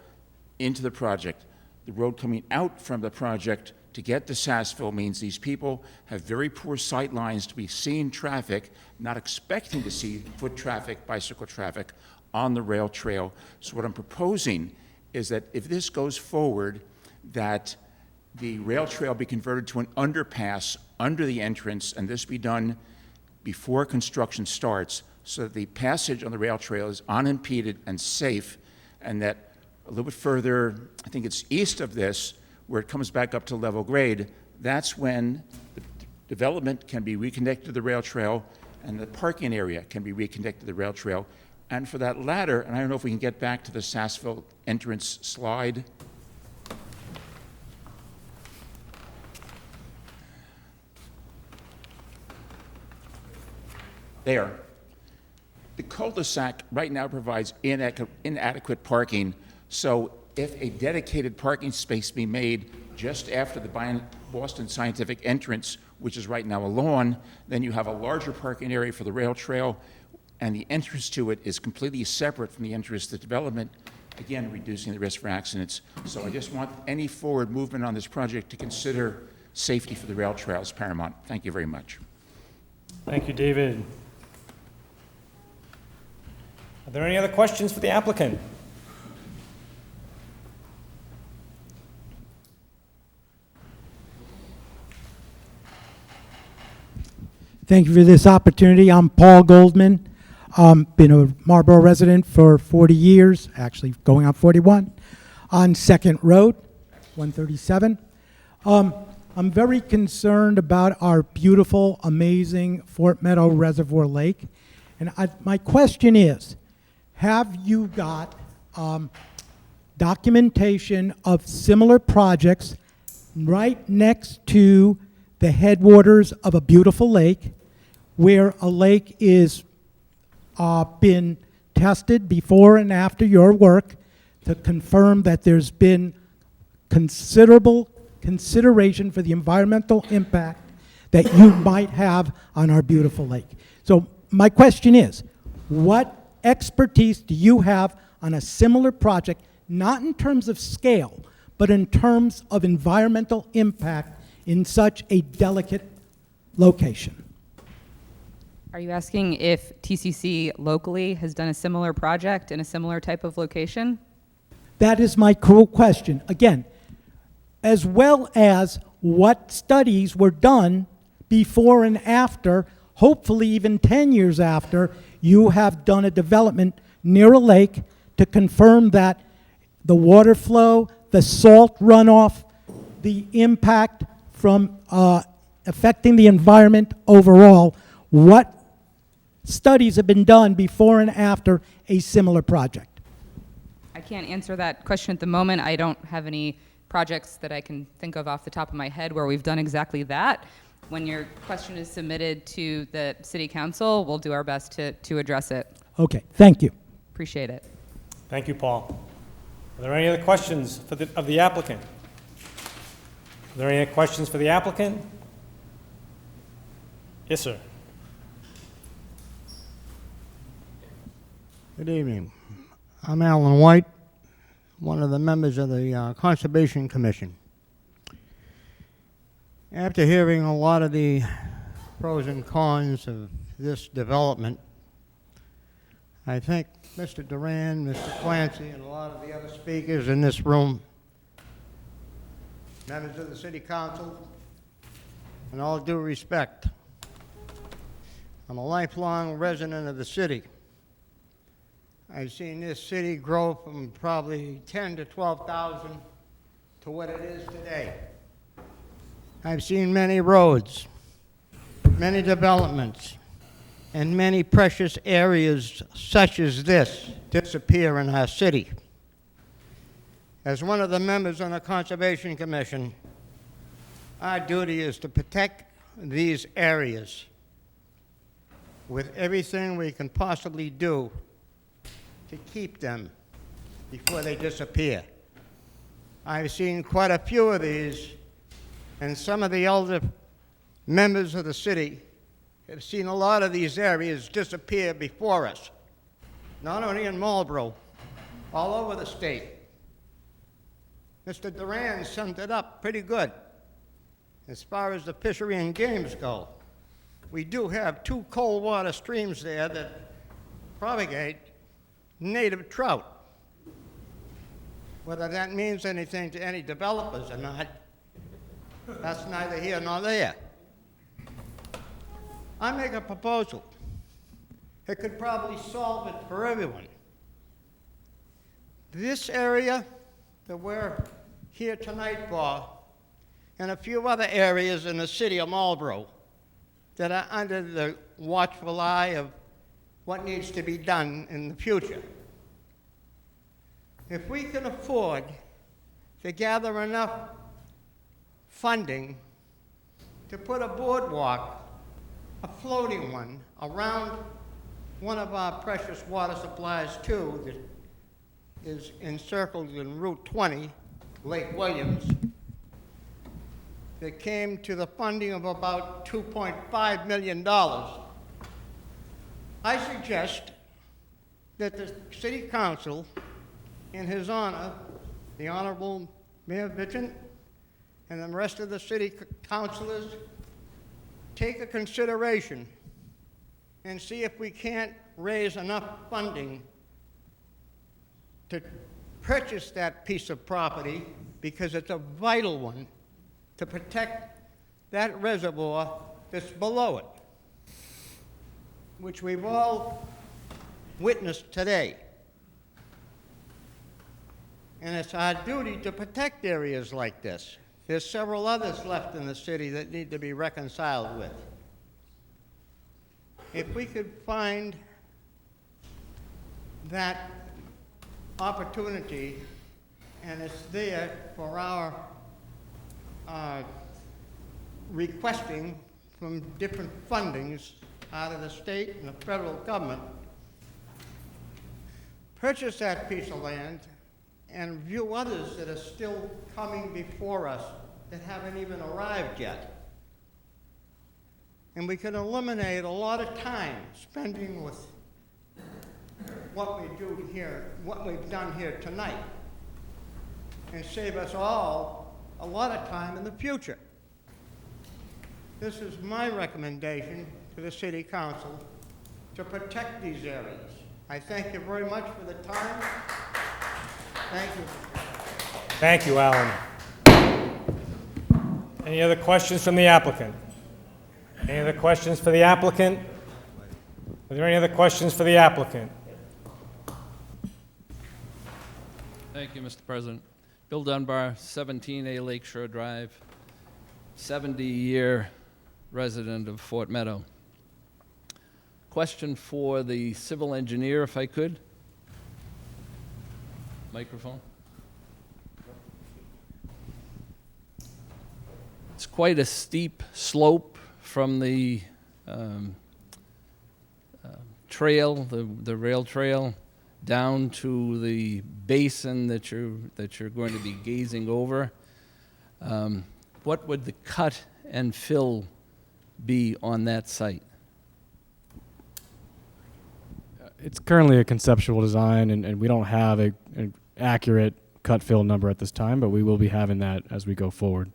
into the project, the road coming out from the project to get to Sassville means these people have very poor sight lines to be seeing traffic, not expecting to see foot traffic, bicycle traffic on the rail trail. So what I'm proposing is that if this goes forward, that the rail trail be converted to an underpass under the entrance, and this be done before construction starts, so that the passage on the rail trail is unimpeded and safe, and that a little bit further, I think it's east of this, where it comes back up to level grade, that's when the development can be reconnected to the rail trail and the parking area can be reconnected to the rail trail. And for that latter, and I don't know if we can get back to the Sassville entrance slide. There. The cul-de-sac right now provides inadequate parking, so if a dedicated parking space be made just after the Boston Scientific entrance, which is right now a lawn, then you have a larger parking area for the rail trail, and the entrance to it is completely separate from the entrance to the development, again, reducing the risk for accidents. So I just want any forward movement on this project to consider safety for the rail trails paramount. Thank you very much.
Thank you, David. Are there any other questions for the applicant?
Thank you for this opportunity. I'm Paul Goldman. Been a Marlborough resident for 40 years, actually going on 41, on 2nd Road, 137. I'm very concerned about our beautiful, amazing Fort Meadow Reservoir Lake. And my question is, have you got documentation of similar projects right next to the headwaters of a beautiful lake, where a lake is been tested before and after your work to confirm that there's been considerable consideration for the environmental impact that you might have on our beautiful lake. So my question is, what expertise do you have on a similar project, not in terms of scale, but in terms of environmental impact in such a delicate location?
Are you asking if TCC locally has done a similar project in a similar type of location?
That is my cruel question. Again, as well as what studies were done before and after, hopefully even 10 years after, you have done a development near a lake to confirm that the water flow, the salt runoff, the impact from affecting the environment overall, what studies have been done before and after a similar project?
I can't answer that question at the moment. I don't have any projects that I can think of off the top of my head where we've done exactly that. When your question is submitted to the City Council, we'll do our best to address it.
Okay, thank you.
Appreciate it.
Thank you, Paul. Are there any other questions of the applicant? Are there any questions for the applicant? Yes, sir.
Good evening. I'm Alan White, one of the members of the Conservation Commission. After hearing a lot of the pros and cons of this development, I think Mr. Duran, Mr. Clancy, and a lot of the other speakers in this room, members of the City Council, in all due respect, I'm a lifelong resident of the city. I've seen this city grow from probably 10 to 12,000 to what it is today. I've seen many roads, many developments, and many precious areas such as this disappear in our city. As one of the members on the Conservation Commission, our duty is to protect these areas with everything we can possibly do to keep them before they disappear. I've seen quite a few of these, and some of the elder members of the city have seen a lot of these areas disappear before us, not only in Marlborough, all over the state. Mr. Duran summed it up pretty good. As far as the fishery and games go, we do have 2 cold water streams there that propagate native trout. Whether that means anything to any developers or not, that's neither here nor there. I make a proposal. It could probably solve it for everyone. This area that we're here tonight for, and a few other areas in the city of Marlborough that are under the watchful eye of what needs to be done in the future. If we can afford to gather enough funding to put a boardwalk, a floating one, around one of our precious water supplies too, that is encircled in Route 20, Lake Williams, that came to the funding of about $2.5 million. I suggest that the City Council, in his honor, the Honorable Mayor Vigent, and the rest of the city councilors, take a consideration and see if we can't raise enough funding to purchase that piece of property, because it's a vital one, to protect that reservoir that's below it, which we've all witnessed today. And it's our duty to protect areas like this. There's several others left in the city that need to be reconciled with. If we could find that opportunity, and it's there for our requesting from different fundings out of the state and the federal government, purchase that piece of land and view others that are still coming before us that haven't even arrived yet. And we can eliminate a lot of time spending with what we do here, what we've done here tonight, and save us all a lot of time in the future. This is my recommendation to the City Council to protect these areas. I thank you very much for the time. Thank you.
Thank you, Alan. Any other questions from the applicant? Any other questions for the applicant? Are there any other questions for the applicant?
Thank you, Mr. President. Bill Dunbar, 17A Lakeshore Drive, 70-year resident of Fort Meadow. Question for the civil engineer, if I could. Microphone. It's quite a steep slope from the trail, the rail trail, down to the basin that you're going to be gazing over. What would the cut and fill be on that site?
It's currently a conceptual design, and we don't have an accurate cut fill number at this time, but we will be having that as we go forward.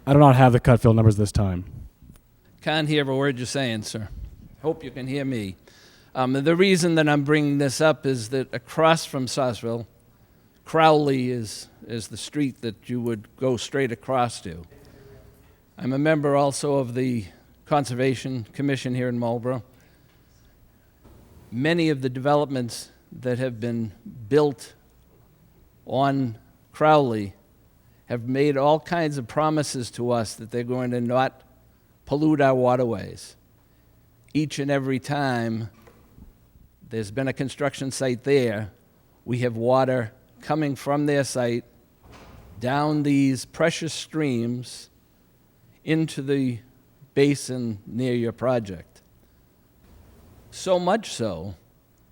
I do not have the cut fill numbers this time.
Can't hear a word you're saying, sir. Hope you can hear me. The reason that I'm bringing this up is that across from Sauceville, Crowley is the street that you would go straight across to. I'm a member also of the Conservation Commission here in Marlborough. Many of the developments that have been built on Crowley have made all kinds of promises to us that they're going to not pollute our waterways. Each and every time there's been a construction site there, we have water coming from their site down these precious streams into the basin near your project. So much so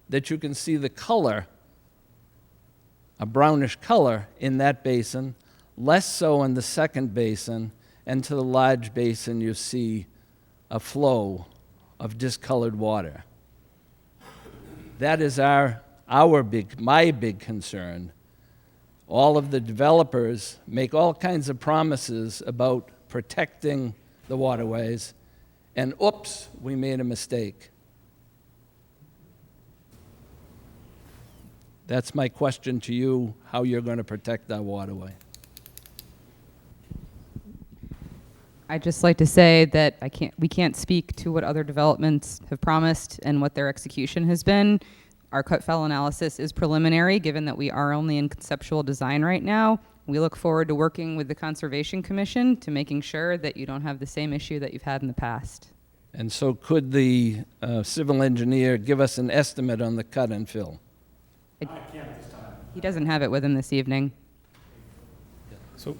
that you can see the color, a brownish color in that basin, less so in the second basin, and to the large basin you see a flow of discolored water. That is my big concern. All of the developers make all kinds of promises about protecting the waterways, and oops, we made a mistake. That's my question to you, how you're going to protect that waterway.
I'd just like to say that we can't speak to what other developments have promised and what their execution has been. Our cut fill analysis is preliminary, given that we are only in conceptual design right now. We look forward to working with the Conservation Commission to making sure that you don't have the same issue that you've had in the past.
And so could the civil engineer give us an estimate on the cut and fill?
I can't at this time. He doesn't have it with him this evening.
So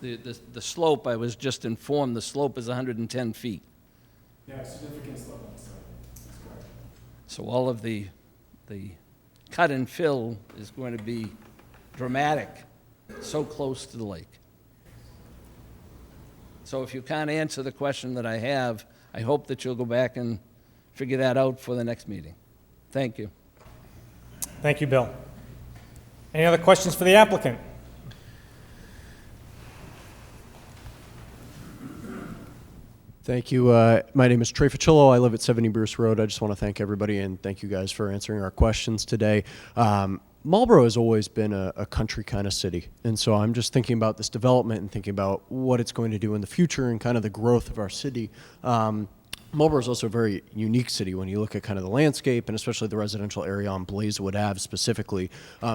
the slope, I was just informed, the slope is 110 feet.
Yeah, significant slope on the site. That's correct.
So all of the cut and fill is going to be dramatic, so close to the lake. So if you can't answer the question that I have, I hope that you'll go back and figure that out for the next meeting. Thank you.
Thank you, Bill. Any other questions for the applicant?
Thank you. My name is Trey Facillo. I live at 70 Bruce Road. I just want to thank everybody and thank you guys for answering our questions today. Marlborough has always been a country kind of city, and so I'm just thinking about this development and thinking about what it's going to do in the future and kind of the growth of our city. Marlborough is also a very unique city when you look at kind of the landscape and especially the residential area on Blazewood Ave specifically.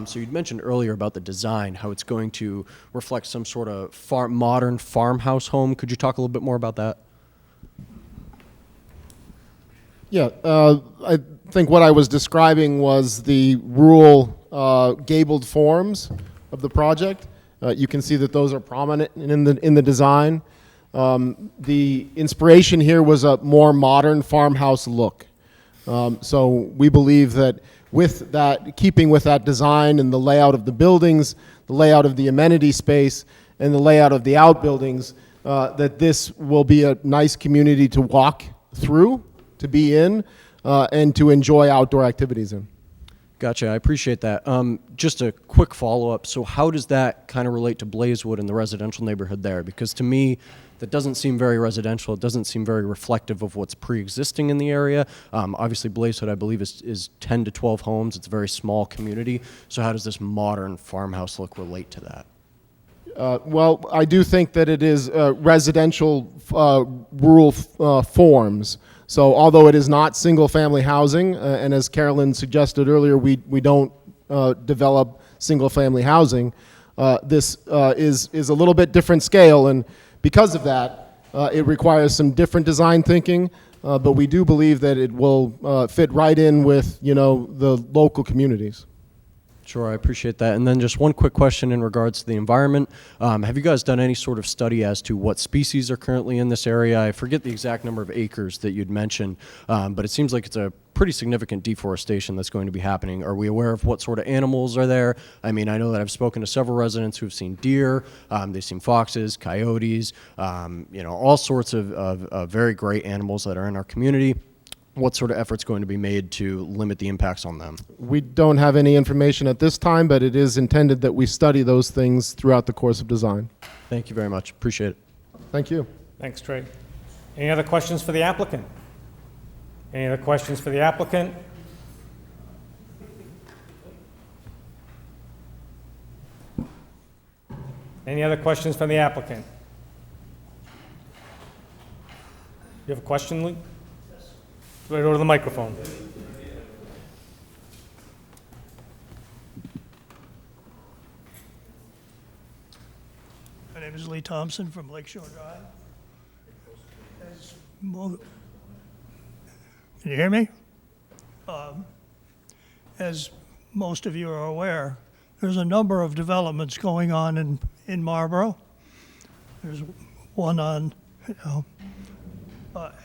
So you'd mentioned earlier about the design, how it's going to reflect some sort of modern farmhouse home. Could you talk a little bit more about that?
Yeah, I think what I was describing was the rural gabled forms of the project. You can see that those are prominent in the design. The inspiration here was a more modern farmhouse look. So we believe that with that, keeping with that design and the layout of the buildings, the layout of the amenity space, and the layout of the outbuildings, that this will be a nice community to walk through, to be in, and to enjoy outdoor activities in.
Gotcha, I appreciate that. Just a quick follow-up. So how does that kind of relate to Blazewood and the residential neighborhood there? Because to me, that doesn't seem very residential. It doesn't seem very reflective of what's pre-existing in the area. Obviously, Blazewood, I believe, is 10 to 12 homes. It's a very small community. So how does this modern farmhouse look relate to that?
Well, I do think that it is residential rural forms. So although it is not single-family housing, and as Carolyn suggested earlier, we don't develop single-family housing, this is a little bit different scale, and because of that, it requires some different design thinking, but we do believe that it will fit right in with, the local communities.
Sure, I appreciate that. And then just one quick question in regards to the environment. Have you guys done any sort of study as to what species are currently in this area? I forget the exact number of acres that you'd mentioned, but it seems like it's a pretty significant deforestation that's going to be happening. Are we aware of what sort of animals are there? I mean, I know that I've spoken to several residents who have seen deer, they've seen foxes, coyotes, all sorts of very great animals that are in our community. What sort of efforts going to be made to limit the impacts on them?
We don't have any information at this time, but it is intended that we study those things throughout the course of design.
Thank you very much. Appreciate it.
Thank you.
Thanks, Trey. Any other questions for the applicant? Any other questions for the applicant? Any other questions from the applicant? You have a question, Lee? Right over to the microphone.
My name is Lee Thompson from Lakeshore Drive. Can you hear me? As most of you are aware, there's a number of developments going on in Marlborough. There's one on,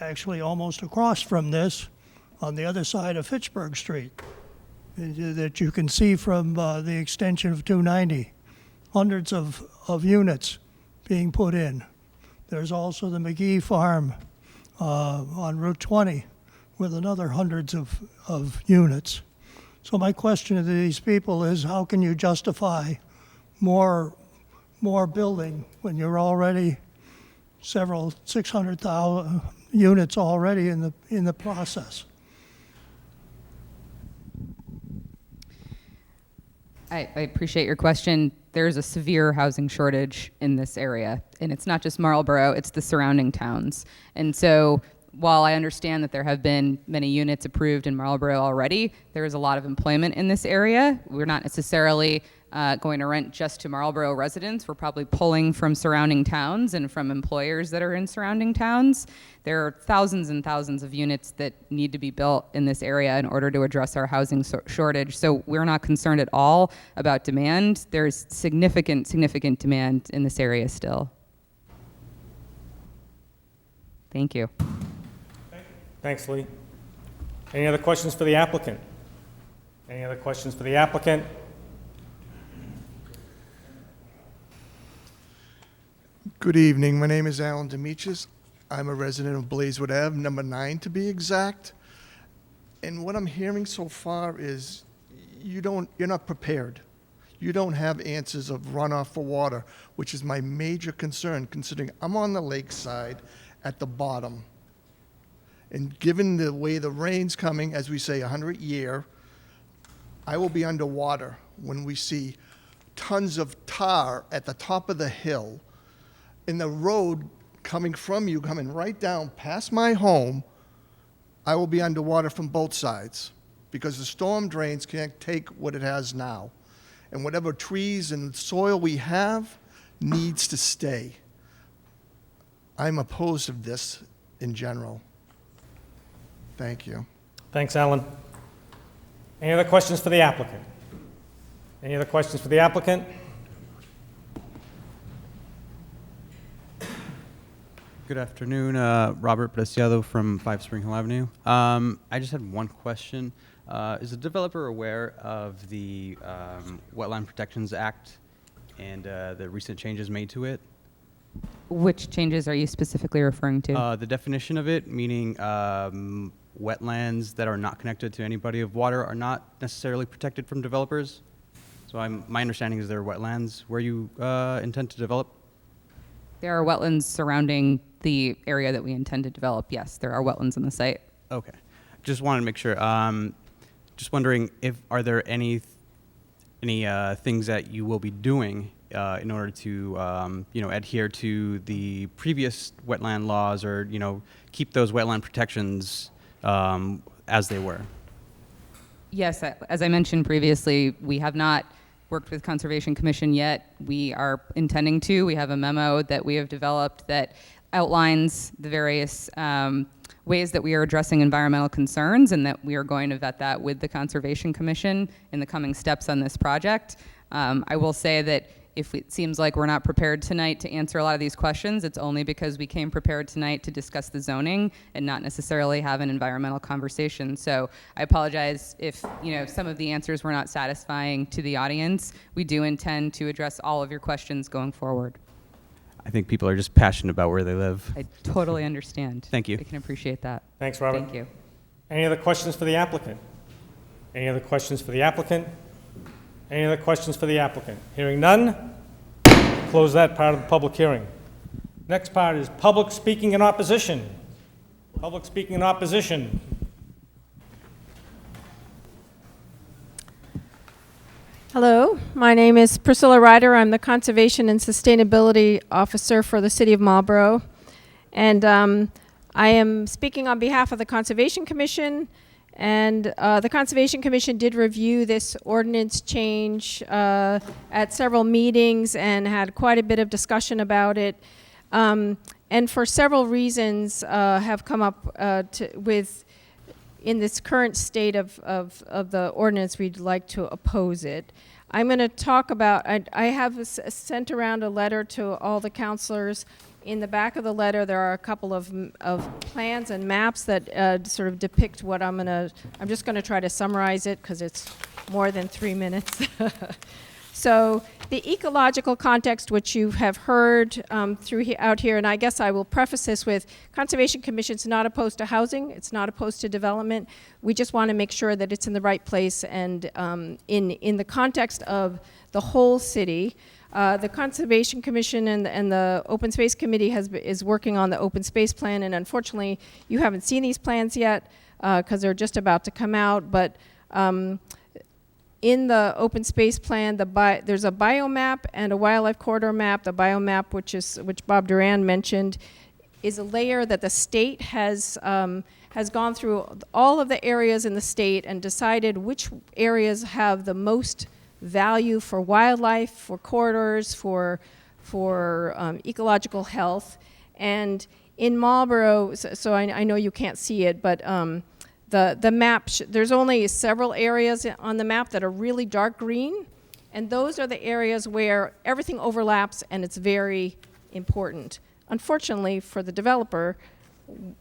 actually almost across from this, on the other side of Fitchburg Street, that you can see from the extension of 290. Hundreds of units being put in. There's also the McGee Farm on Route 20 with another hundreds of units. So my question to these people is, how can you justify more building when you're already several 600,000 units already in the process?
I appreciate your question. There's a severe housing shortage in this area, and it's not just Marlborough, it's the surrounding towns. And so while I understand that there have been many units approved in Marlborough already, there is a lot of employment in this area. We're not necessarily going to rent just to Marlborough residents. We're probably pulling from surrounding towns and from employers that are in surrounding towns. There are thousands and thousands of units that need to be built in this area in order to address our housing shortage. So we're not concerned at all about demand. There's significant demand in this area still. Thank you.
Thanks, Lee. Any other questions for the applicant? Any other questions for the applicant?
Good evening. My name is Alan Demetrius. I'm a resident of Blazewood Ave, number 9 to be exact. And what I'm hearing so far is you're not prepared. You don't have answers of runoff for water, which is my major concern, considering I'm on the lakeside at the bottom. And given the way the rain's coming, as we say, 100 a year, I will be underwater when we see tons of tar at the top of the hill. In the road coming from you, coming right down past my home, I will be underwater from both sides because the storm drains can't take what it has now. And whatever trees and soil we have needs to stay. I'm opposed to this in general. Thank you.
Thanks, Alan. Any other questions for the applicant? Any other questions for the applicant?
Good afternoon, Robert Preciado from 5 Spring Hill Avenue. I just had one question. Is the developer aware of the Wetland Protections Act and the recent changes made to it?
Which changes are you specifically referring to?
The definition of it, meaning wetlands that are not connected to any body of water are not necessarily protected from developers. So my understanding is there are wetlands where you intend to develop.
There are wetlands surrounding the area that we intend to develop. Yes, there are wetlands on the site.
Okay. Just wanted to make sure. Just wondering if are there any things that you will be doing in order to adhere to the previous wetland laws, or keep those wetland protections as they were.
Yes, as I mentioned previously, we have not worked with Conservation Commission yet. We are intending to. We have a memo that we have developed that outlines the various ways that we are addressing environmental concerns, and that we are going to vet that with the Conservation Commission in the coming steps on this project. I will say that if it seems like we're not prepared tonight to answer a lot of these questions, it's only because we came prepared tonight to discuss the zoning and not necessarily have an environmental conversation. So I apologize if some of the answers were not satisfying to the audience. We do intend to address all of your questions going forward.
I think people are just passionate about where they live.
I totally understand.
Thank you.
I can appreciate that.
Thanks, Robert.
Thank you.
Any other questions for the applicant? Any other questions for the applicant? Any other questions for the applicant? Hearing none, close that part of the public hearing. Next part is public speaking in opposition. Public speaking in opposition.
Hello, my name is Priscilla Ryder. I'm the Conservation and Sustainability Officer for the City of Marlborough. And I am speaking on behalf of the Conservation Commission. And the Conservation Commission did review this ordinance change at several meetings and had quite a bit of discussion about it. And for several reasons have come up in this current state of the ordinance, we'd like to oppose it. I'm going to talk about, I have sent around a letter to all the councilors. In the back of the letter, there are a couple of plans and maps that sort of depict what I'm just going to try to summarize it because it's more than 3 minutes. So the ecological context, which you have heard out here, and I guess I will preface this with Conservation Commission's not opposed to housing, it's not opposed to development. We just want to make sure that it's in the right place and in the context of the whole city. The Conservation Commission and the Open Space Committee is working on the open space plan, and unfortunately you haven't seen these plans yet because they're just about to come out, but in the open space plan, there's a biomap and a wildlife corridor map. The biomap, which Bob Duran mentioned, is a layer that the state has gone through all of the areas in the state and decided which areas have the most value for wildlife, for corridors, for ecological health. And in Marlborough, so I know you can't see it, but the map, there's only several areas on the map that are really dark green, and those are the areas where everything overlaps and it's very important. Unfortunately for the developer,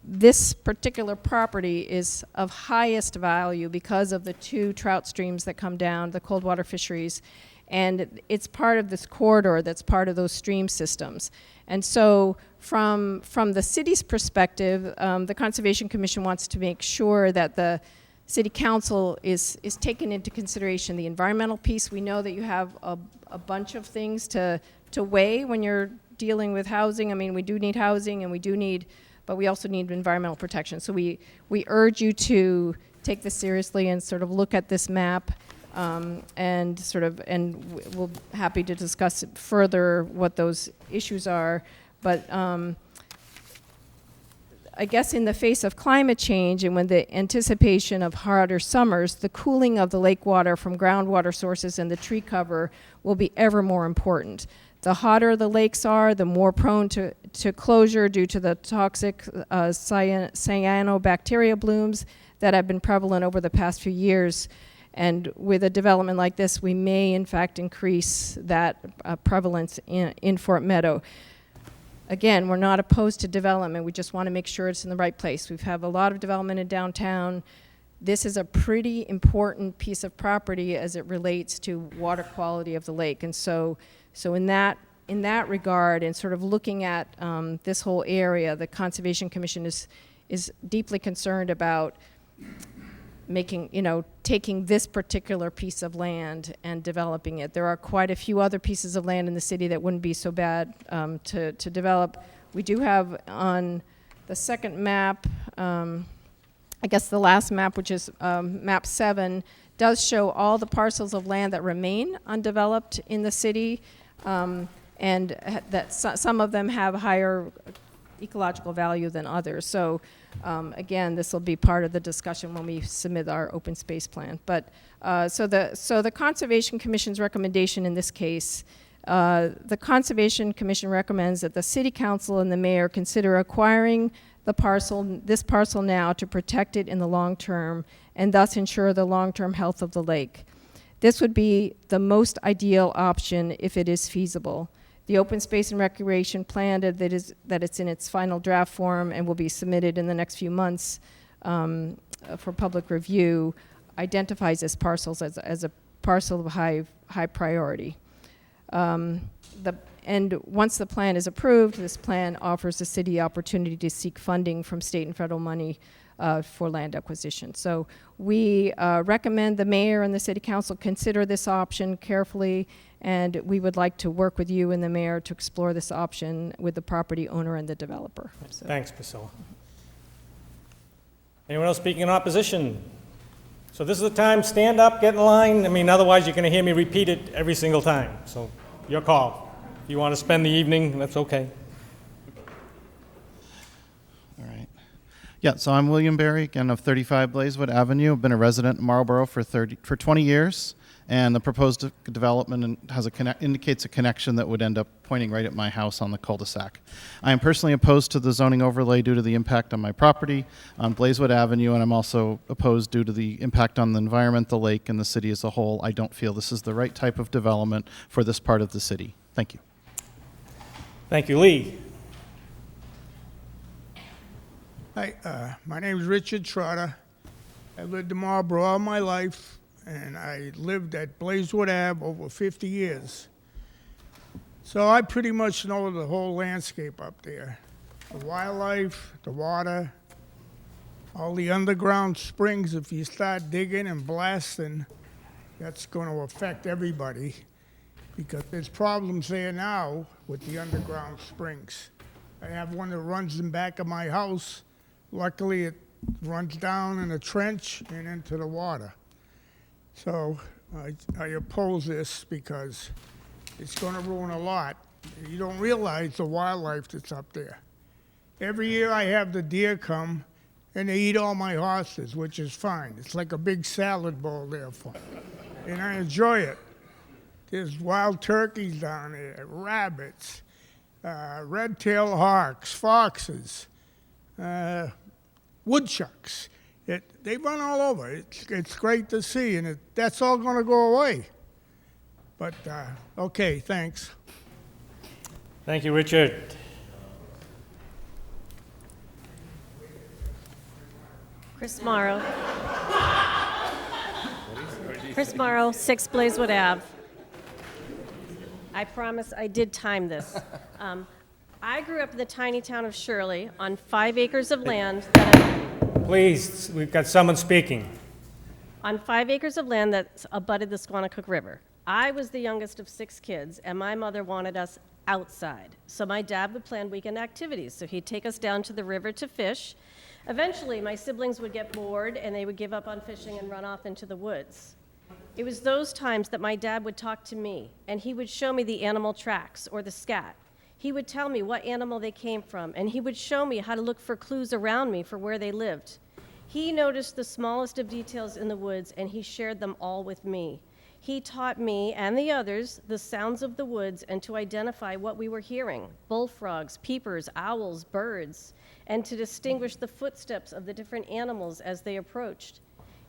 this particular property is of highest value because of the 2 trout streams that come down, the cold water fisheries, and it's part of this corridor that's part of those stream systems. And so from the city's perspective, the Conservation Commission wants to make sure that the City Council is taking into consideration the environmental piece. We know that you have a bunch of things to weigh when you're dealing with housing. I mean, we do need housing, and but we also need environmental protection. So we urge you to take this seriously and sort of look at this map and we'll be happy to discuss further what those issues are. But I guess in the face of climate change and when the anticipation of harder summers, the cooling of the lake water from groundwater sources and the tree cover will be ever more important. The hotter the lakes are, the more prone to closure due to the toxic cyanobacteria blooms that have been prevalent over the past few years. And with a development like this, we may in fact increase that prevalence in Fort Meadow. again, we're not opposed to development. We just want to make sure it's in the right place. We've had a lot of development in downtown. This is a pretty important piece of property as it relates to water quality of the lake. And so in that regard, and sort of looking at this whole area, the Conservation Commission is deeply concerned about making, taking this particular piece of land and developing it. There are quite a few other pieces of land in the city that wouldn't be so bad to develop. We do have on the second map, I guess the last map, which is map 7, does show all the parcels of land that remain undeveloped in the city, and that some of them have higher ecological value than others. So again, this will be part of the discussion when we submit our open space plan. But so the Conservation Commission's recommendation in this case, the Conservation Commission recommends that the City Council and the Mayor consider acquiring this parcel now to protect it in the long term and thus ensure the long-term health of the lake. This would be the most ideal option if it is feasible. The open space and recreation plan that it's in its final draft form and will be submitted in the next few months for public review identifies this parcels as a parcel of high priority. And once the plan is approved, this plan offers the city opportunity to seek funding from state and federal money for land acquisition. So we recommend the mayor and the city council consider this option carefully, and we would like to work with you and the mayor to explore this option with the property owner and the developer. So.
Thanks, Priscilla. Anyone else speaking in opposition? So this is the time, stand up, get in line. I mean, otherwise you're going to hear me repeat it every single time. So your call. If you want to spend the evening, that's okay.
All right. Yeah, so I'm William Berry, again, of 35 Blazewood Avenue. I've been a resident in Marlborough for 20 years, and the proposed development indicates a connection that would end up pointing right at my house on the cul-de-sac. I am personally opposed to the zoning overlay due to the impact on my property on Blazewood Avenue, and I'm also opposed due to the impact on the environment, the lake, and the city as a whole. I don't feel this is the right type of development for this part of the city. Thank you.
Thank you. Lee.
Hi, my name is Richard Trotter. I lived in Marlborough all my life, and I lived at Blazewood Ave over 50 years. So I pretty much know the whole landscape up there. The wildlife, the water, all the underground springs. If you start digging and blasting, that's going to affect everybody, because there's problems there now with the underground springs. I have one that runs in back of my house. Luckily, it runs down in a trench and into the water. So I oppose this because it's going to ruin a lot. You don't realize the wildlife that's up there. Every year I have the deer come, and they eat all my horses, which is fine. It's like a big salad bowl there for me, and I enjoy it. There's wild turkeys down there, rabbits, red-tailed hawks, foxes, woodchucks. They run all over. It's great to see, and that's all going to go away. But, okay, thanks.
Thank you, Richard.
Chris Morrow. Chris Morrow, 6 Blazewood Ave. I promise I did time this. I grew up in the tiny town of Shirley on 5 acres of land
Please, we've got someone speaking.
On 5 acres of land that abutted the Squannacook River. I was the youngest of 6 kids, and my mother wanted us outside. So my dad would plan weekend activities. So he'd take us down to the river to fish. Eventually, my siblings would get bored, and they would give up on fishing and run off into the woods. It was those times that my dad would talk to me, and he would show me the animal tracks or the scat. He would tell me what animal they came from, and he would show me how to look for clues around me for where they lived. He noticed the smallest of details in the woods, and he shared them all with me. He taught me and the others the sounds of the woods and to identify what we were hearing: bullfrogs, peepers, owls, birds, and to distinguish the footsteps of the different animals as they approached.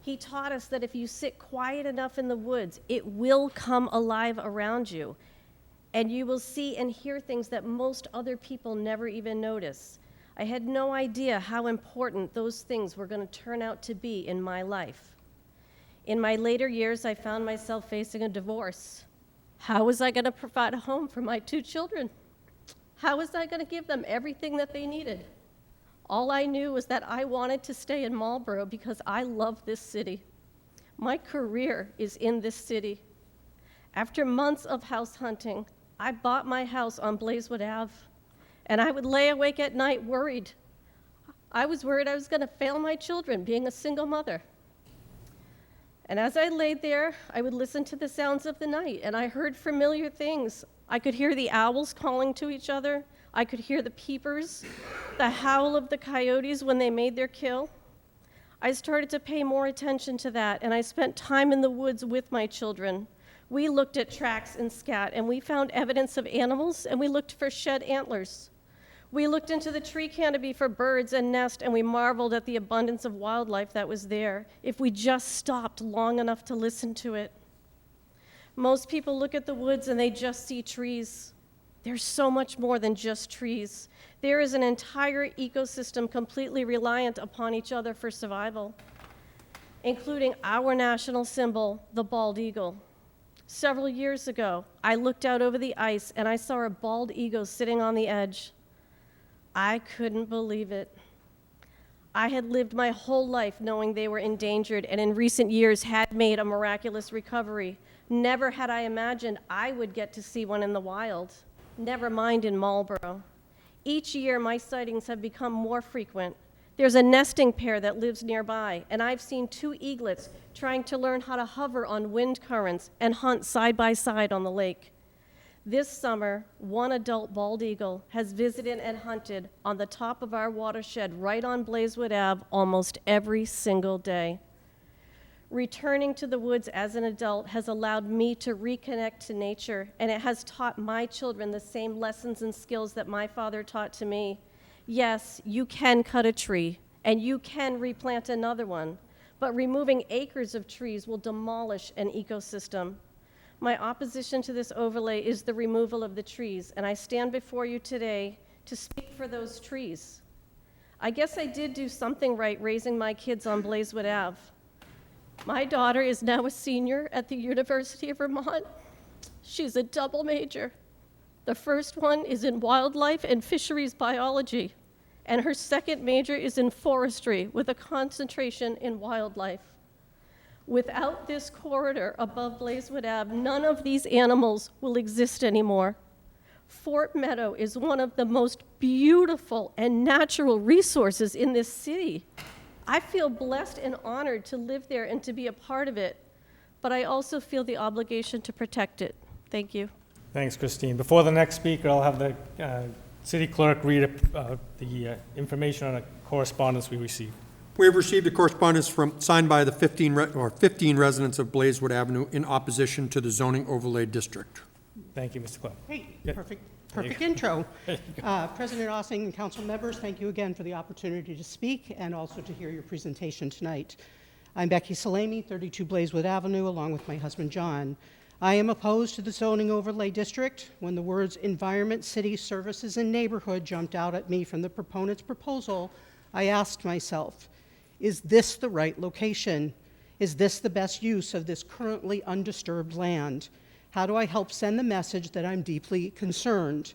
He taught us that if you sit quiet enough in the woods, it will come alive around you. and you will see and hear things that most other people never even notice. I had no idea how important those things were going to turn out to be in my life. In my later years, I found myself facing a divorce. How was I going to provide a home for my 2 children? How was I going to give them everything that they needed? All I knew was that I wanted to stay in Marlborough because I love this city. My career is in this city. After months of house hunting, I bought my house on Blazewood Ave, and I would lay awake at night worried. I was worried I was going to fail my children, being a single mother. And as I laid there, I would listen to the sounds of the night, and I heard familiar things. I could hear the owls calling to each other. I could hear the peepers, the howl of the coyotes when they made their kill. I started to pay more attention to that, and I spent time in the woods with my children. We looked at tracks and scat, and we found evidence of animals, and we looked for shed antlers. We looked into the tree canopy for birds and nests, and we marveled at the abundance of wildlife that was there if we just stopped long enough to listen to it. Most people look at the woods and they just see trees. There's so much more than just trees. There is an entire ecosystem completely reliant upon each other for survival, including our national symbol, the bald eagle. Several years ago, I looked out over the ice and I saw a bald eagle sitting on the edge. I couldn't believe it. I had lived my whole life knowing they were endangered, and in recent years had made a miraculous recovery. Never had I imagined I would get to see one in the wild, never mind in Marlborough. Each year, my sightings have become more frequent. There's a nesting pair that lives nearby, and I've seen 2 eaglets trying to learn how to hover on wind currents and hunt side by side on the lake. This summer, 1 adult bald eagle has visited and hunted on the top of our watershed right on Blazewood Ave almost every single day. Returning to the woods as an adult has allowed me to reconnect to nature, and it has taught my children the same lessons and skills that my father taught to me. Yes, you can cut a tree, and you can replant another one, but removing acres of trees will demolish an ecosystem. My opposition to this overlay is the removal of the trees, and I stand before you today to speak for those trees. I guess I did do something right raising my kids on Blazewood Ave. My daughter is now a senior at the University of Vermont. She's a double major. The first one is in wildlife and fisheries biology, and her second major is in forestry with a concentration in wildlife. Without this corridor above Blazewood Ave, none of these animals will exist anymore. Fort Meadow is one of the most beautiful and natural resources in this city. I feel blessed and honored to live there and to be a part of it, but I also feel the obligation to protect it. Thank you.
Thanks, Christine. Before the next speaker, I'll have the city clerk read the information on a correspondence we received.
We have received a correspondence signed by the 15 residents of Blazewood Avenue in opposition to the zoning overlay district.
Thank you, Mr. Clerk.
Hey,
Yeah.
perfect intro. President Ossing and council members, thank you again for the opportunity to speak and also to hear your presentation tonight. I'm Becky Salami, 32 Blazewood Avenue, along with my husband John. I am opposed to the zoning overlay district. When the words environment, city, services, and neighborhood jumped out at me from the proponent's proposal, I asked myself, is this the right location? Is this the best use of this currently undisturbed land? How do I help send the message that I'm deeply concerned?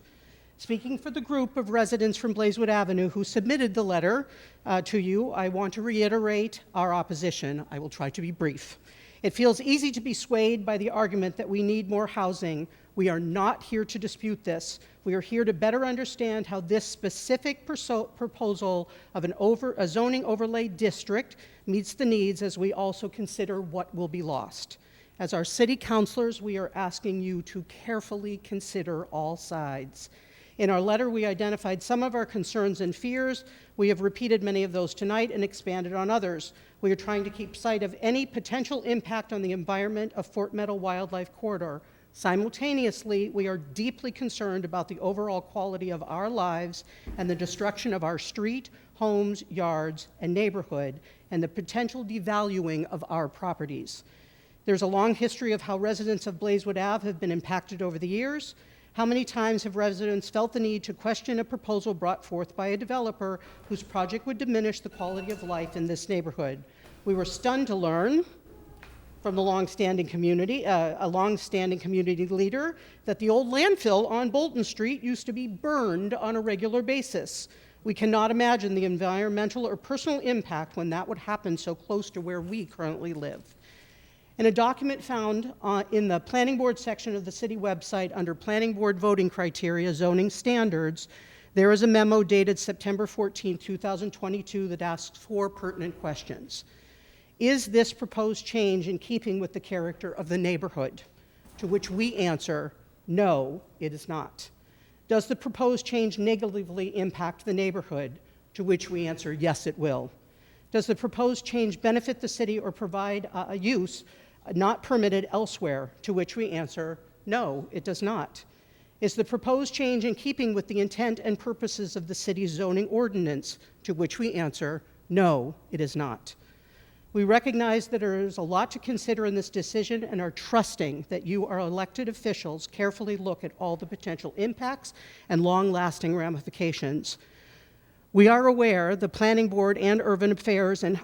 Speaking for the group of residents from Blazewood Avenue who submitted the letter to you, I want to reiterate our opposition. I will try to be brief. It feels easy to be swayed by the argument that we need more housing. We are not here to dispute this. We are here to better understand how this specific proposal of a zoning overlay district meets the needs as we also consider what will be lost. As our city councilors, we are asking you to carefully consider all sides. In our letter, we identified some of our concerns and fears. We have repeated many of those tonight and expanded on others. We are trying to keep sight of any potential impact on the environment of Fort Meadow Wildlife Corridor. Simultaneously, we are deeply concerned about the overall quality of our lives and the destruction of our street, homes, yards, and neighborhood, and the potential devaluing of our properties. There's a long history of how residents of Blazewood Ave have been impacted over the years. How many times have residents felt the need to question a proposal brought forth by a developer whose project would diminish the quality of life in this neighborhood? We were stunned to learn from the longstanding community, a longstanding community leader, that the old landfill on Bolton Street used to be burned on a regular basis. We cannot imagine the environmental or personal impact when that would happen so close to where we currently live. In a document found in the Planning Board section of the city website under Planning Board voting criteria, zoning standards, there is a memo dated September 14, 2022 that asks 4 pertinent questions. Is this proposed change in keeping with the character of the neighborhood? To which we answer, no, it is not. Does the proposed change negatively impact the neighborhood? To which we answer, yes, it will. Does the proposed change benefit the city or provide a use not permitted elsewhere? To which we answer, no, it does not. Is the proposed change in keeping with the intent and purposes of the city's zoning ordinance? To which we answer, no, it is not. We recognize that there is a lot to consider in this decision and are trusting that you, our elected officials, carefully look at all the potential impacts and long-lasting ramifications. We are aware the Planning Board and Urban Affairs and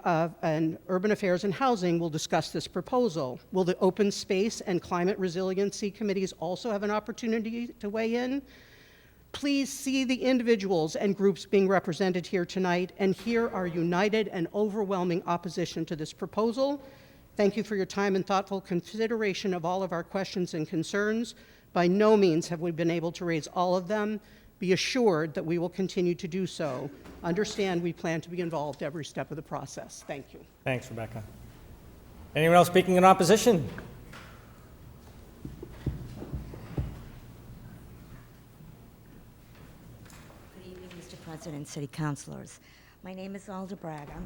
Housing will discuss this proposal. Will the Open Space and Climate Resiliency Committees also have an opportunity to weigh in? Please see the individuals and groups being represented here tonight and hear our united and overwhelming opposition to this proposal. Thank you for your time and thoughtful consideration of all of our questions and concerns. By no means have we been able to raise all of them. Be assured that we will continue to do so. Understand we plan to be involved every step of the process. Thank you.
Thanks, Rebecca. Anyone else speaking in opposition?
Good evening, Mr. President, City Councilors. My name is Alda Braga.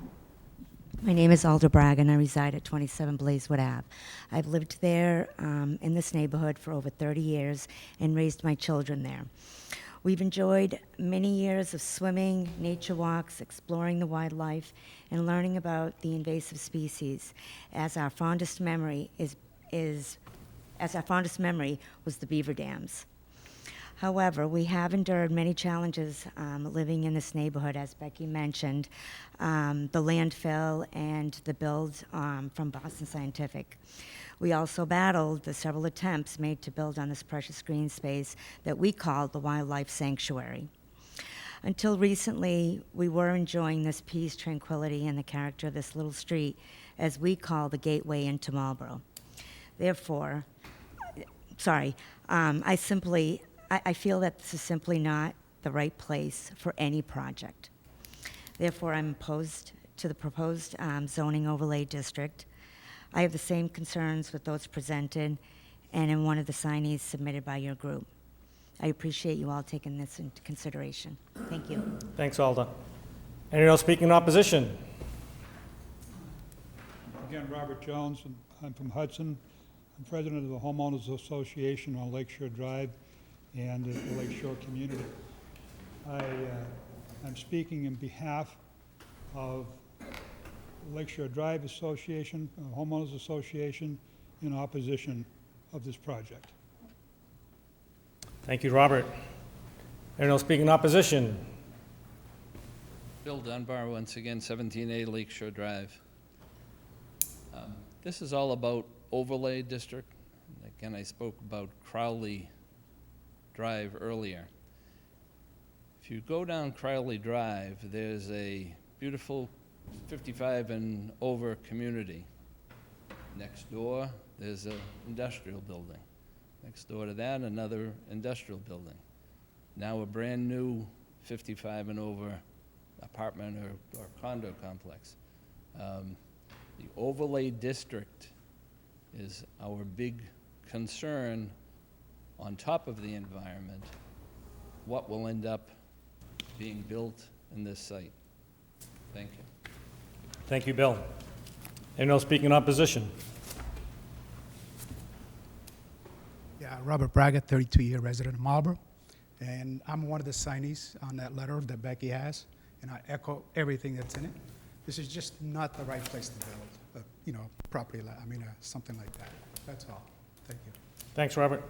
And I reside at 27 Blazewood Ave. I've lived there in this neighborhood for over 30 years and raised my children there. We've enjoyed many years of swimming, nature walks, exploring the wildlife, and learning about the invasive species, as our fondest memory was the beaver dams. However, we have endured many challenges living in this neighborhood, as Becky mentioned, the landfill and the build from Boston Scientific. We also battled the several attempts made to build on this precious green space that we called the Wildlife Sanctuary. Until recently, we were enjoying this peace, tranquility, and the character of this little street, as we call the gateway into Marlborough. Therefore, I feel that this is simply not the right place for any project. Therefore, I'm opposed to the proposed zoning overlay district. I have the same concerns with those presented and in one of the signees submitted by your group. I appreciate you all taking this into consideration. Thank you.
Thanks, Alda. Anyone else speaking in opposition?
Again, Robert Jones. I'm from Hudson. I'm president of the Homeowners Association on Lakeshore Drive and the Lakeshore community. I'm speaking in behalf of Lakeshore Drive Association, Homeowners Association, in opposition of this project.
Thank you, Robert. Anyone else speaking in opposition?
Bill Dunbar, once again, 17A Lakeshore Drive. This is all about overlay district. Again, I spoke about Crowley Drive earlier. If you go down Crowley Drive, there's a beautiful 55 and over community. Next door, there's an industrial building. Next door to that, another industrial building. Now a brand new 55 and over apartment or condo complex. The overlay district is our big concern on top of the environment. What will end up being built in this site? Thank you.
Thank you, Bill. Anyone else speaking in opposition?
Yeah, Robert Braga, 32-year resident of Marlborough, and I'm one of the signees on that letter that Becky has, and I echo everything that's in it. This is just not the right place to build, property, something like that. That's all. Thank you.
Thanks, Robert.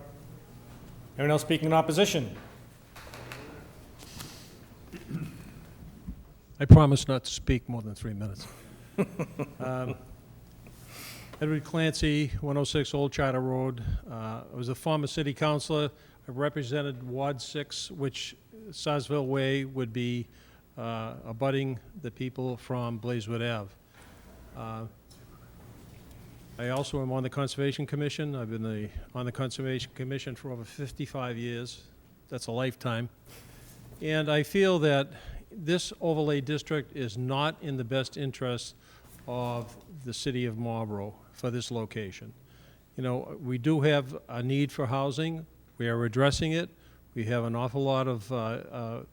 Anyone else speaking in opposition?
I promise not to speak more than 3 minutes. Edward Clancy, 106 Old Charter Road. I was a former city councilor. I represented Ward 6, which Sarsville Way would be abutting the people from Blazewood Ave. I also am on the Conservation Commission. I've been on the Conservation Commission for over 55 years. That's a lifetime. And I feel that this overlay district is not in the best interest of the city of Marlborough for this location. You know, we do have a need for housing. We are addressing it. We have an awful lot of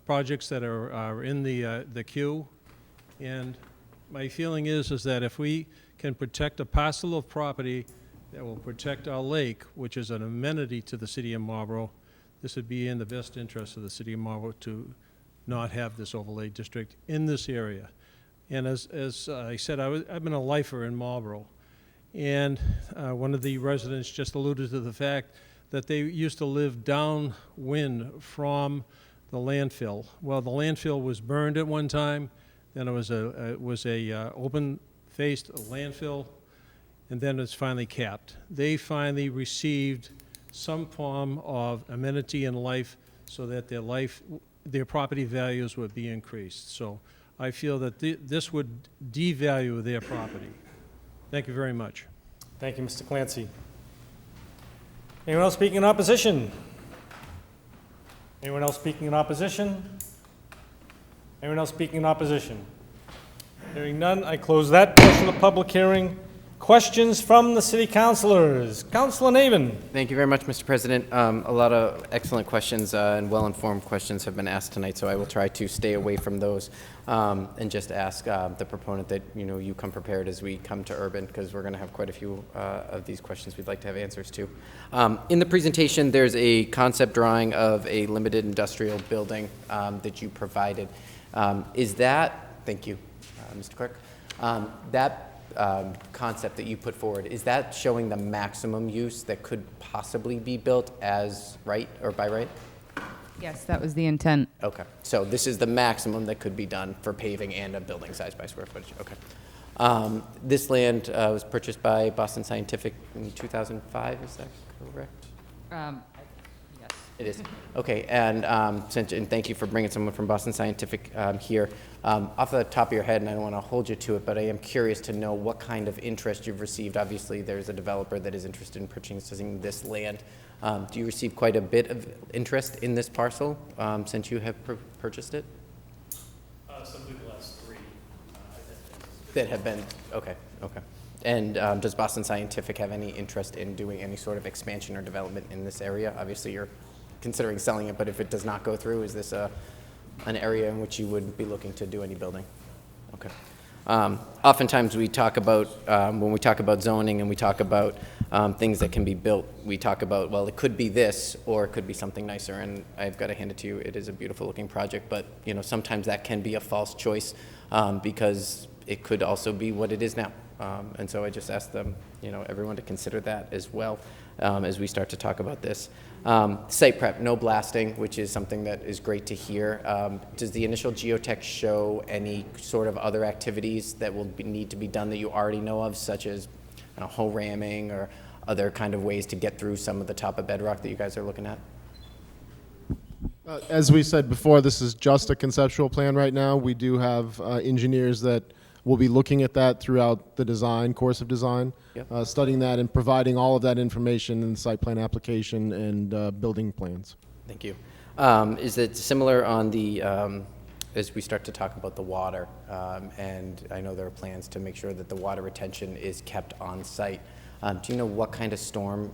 projects that are in the queue. And my feeling is that if we can protect a parcel of property that will protect our lake, which is an amenity to the city of Marlborough, this would be in the best interest of the city of Marlborough to not have this overlay district in this area. And as I said, I've been a lifer in Marlborough. And one of the residents just alluded to the fact that they used to live downwind from the landfill. Well, the landfill was burned at one time, then it was a open-faced landfill, and then it's finally capped. They finally received some form of amenity in life so that their property values would be increased. So I feel that this would devalue their property. Thank you very much.
Thank you, Mr. Clancy. Anyone else speaking in opposition? Anyone else speaking in opposition? Anyone else speaking in opposition? Hearing none, I close that portion of the public hearing. Questions from the city councilors. Councilor Navin.
Thank you very much, Mr. President. A lot of excellent questions and well-informed questions have been asked tonight, so I will try to stay away from those and just ask the proponent that you come prepared as we come to urban, because we're going to have quite a few of these questions we'd like to have answers to. In the presentation, there's a concept drawing of a limited industrial building that you provided. Is that, thank you, Mr. Clerk, that concept that you put forward, is that showing the maximum use that could possibly be built as right or by right?
Yes, that was the intent.
Okay, so this is the maximum that could be done for paving and a building size by square footage. Okay. This land was purchased by Boston Scientific in 2005, is that correct?
Yes.
It is. Okay, and thank you for bringing someone from Boston Scientific here. Off the top of your head, and I don't want to hold you to it, but I am curious to know what kind of interest you've received. Obviously, there's a developer that is interested in purchasing this land. Do you receive quite a bit of interest in this parcel since you have purchased it?
Simply the last 3.
That have been, okay. And does Boston Scientific have any interest in doing any sort of expansion or development in this area? Obviously, you're considering selling it, but if it does not go through, is this an area in which you would be looking to do any building? Okay. Oftentimes we talk about, when we talk about zoning and we talk about things that can be built, we talk about, well, it could be this or it could be something nicer, and I've got to hand it to you. It is a beautiful looking project, but sometimes that can be a false choice because it could also be what it is now. And so I just ask them, everyone to consider that as well as we start to talk about this. Site prep, no blasting, which is something that is great to hear. Does the initial geotech show any sort of other activities that will need to be done that you already know of, such as hole ramming or other kind of ways to get through some of the top of bedrock that you guys are looking at?
As we said before, this is just a conceptual plan right now. We do have engineers that will be looking at that throughout the course of design, studying that and providing all of that information in the site plan application and building plans.
Thank you. Is it similar on the, as we start to talk about the water, and I know there are plans to make sure that the water retention is kept on site. Do you know what kind of storm,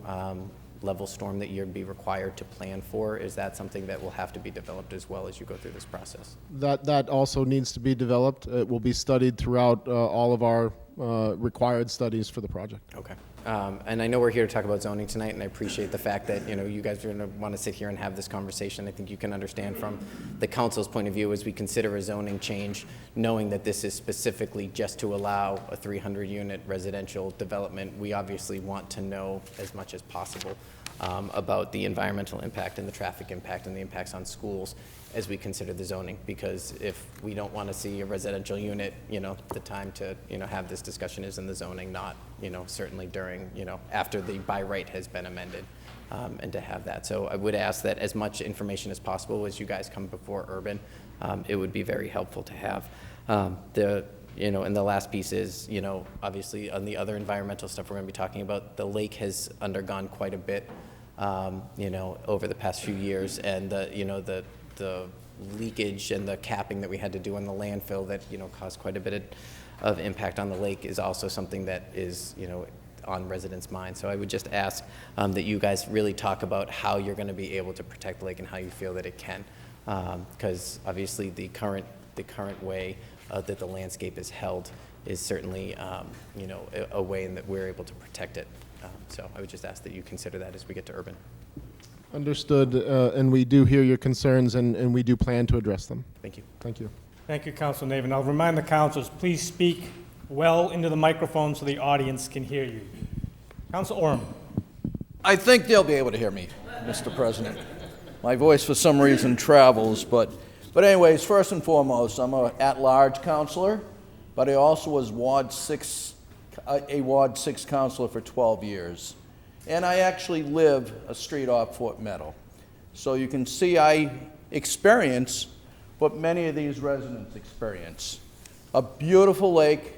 level storm that you'd be required to plan for? Is that something that will have to be developed as well as you go through this process?
That also needs to be developed. It will be studied throughout all of our required studies for the project.
Okay. And I know we're here to talk about zoning tonight, and I appreciate the fact that you guys are going to want to sit here and have this conversation. I think you can understand from the council's point of view as we consider a zoning change, knowing that this is specifically just to allow a 300-unit residential development. We obviously want to know as much as possible about the environmental impact and the traffic impact and the impacts on schools as we consider the zoning, because if we don't want to see a residential unit, the time to, have this discussion is in the zoning, not, certainly during, after the by right has been amended, and to have that. So I would ask that as much information as possible as you guys come before urban, it would be very helpful to have. And the last piece is, obviously on the other environmental stuff we're going to be talking about, the lake has undergone quite a bit, over the past few years, and the leakage and the capping that we had to do on the landfill that, caused quite a bit of impact on the lake is also something that is, on residents' minds. So I would just ask that you guys really talk about how you're going to be able to protect the lake and how you feel that it can, because obviously the current way that the landscape is held is certainly, a way in that we're able to protect it. So I would just ask that you consider that as we get to urban.
Understood, and we do hear your concerns, and we do plan to address them.
Thank you.
Thank you.
Thank you, Council Navin. I'll remind the councilors, please speak well into the microphone so the audience can hear you. Council Orem.
I think they'll be able to hear me, Mr. President. My voice for some reason travels, but anyways, first and foremost, I'm an at-large councilor, but I also was a Ward 6 councilor for 12 years. And I actually live a street off Fort Meadow. So you can see I experience what many of these residents experience. A beautiful lake,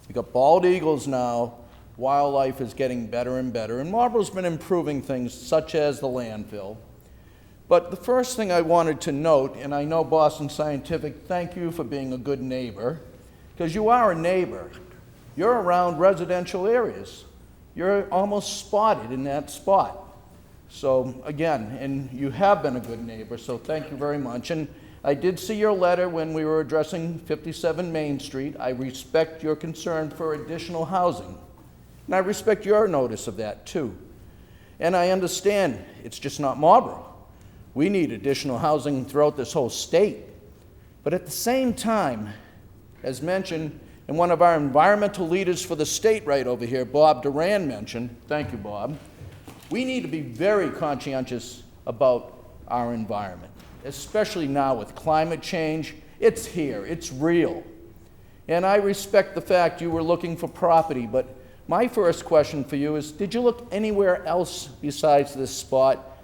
we got bald eagles now, wildlife is getting better and better, and Marlborough's been improving things such as the landfill. But the first thing I wanted to note, and I know Boston Scientific, thank you for being a good neighbor, because you are a neighbor. You're around residential areas. You're almost spotted in that spot. So again, and you have been a good neighbor, so thank you very much. And I did see your letter when we were addressing 57 Main Street. I respect your concern for additional housing. And I respect your notice of that too. And I understand it's just not Marlborough. We need additional housing throughout this whole state. But at the same time, as mentioned, and one of our environmental leaders for the state right over here, Bob Duran, mentioned, thank you, Bob, we need to be very conscientious about our environment, especially now with climate change. It's here, it's real. And I respect the fact you were looking for property, but my first question for you is, did you look anywhere else besides this spot,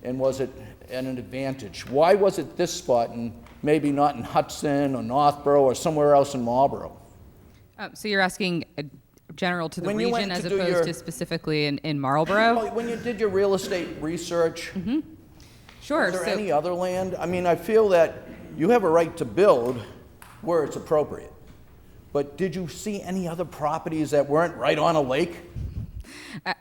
and was it at an advantage? Why was it this spot and maybe not in Hudson or Northborough or somewhere else in Marlborough?
So you're asking general to the
When you went
region as
to do
opposed
your-
to specifically in Marlborough?
When you did your real estate research,
Sure.
was there
so-
any other land? I mean, I feel that you have a right to build where it's appropriate. But did you see any other properties that weren't right on a lake?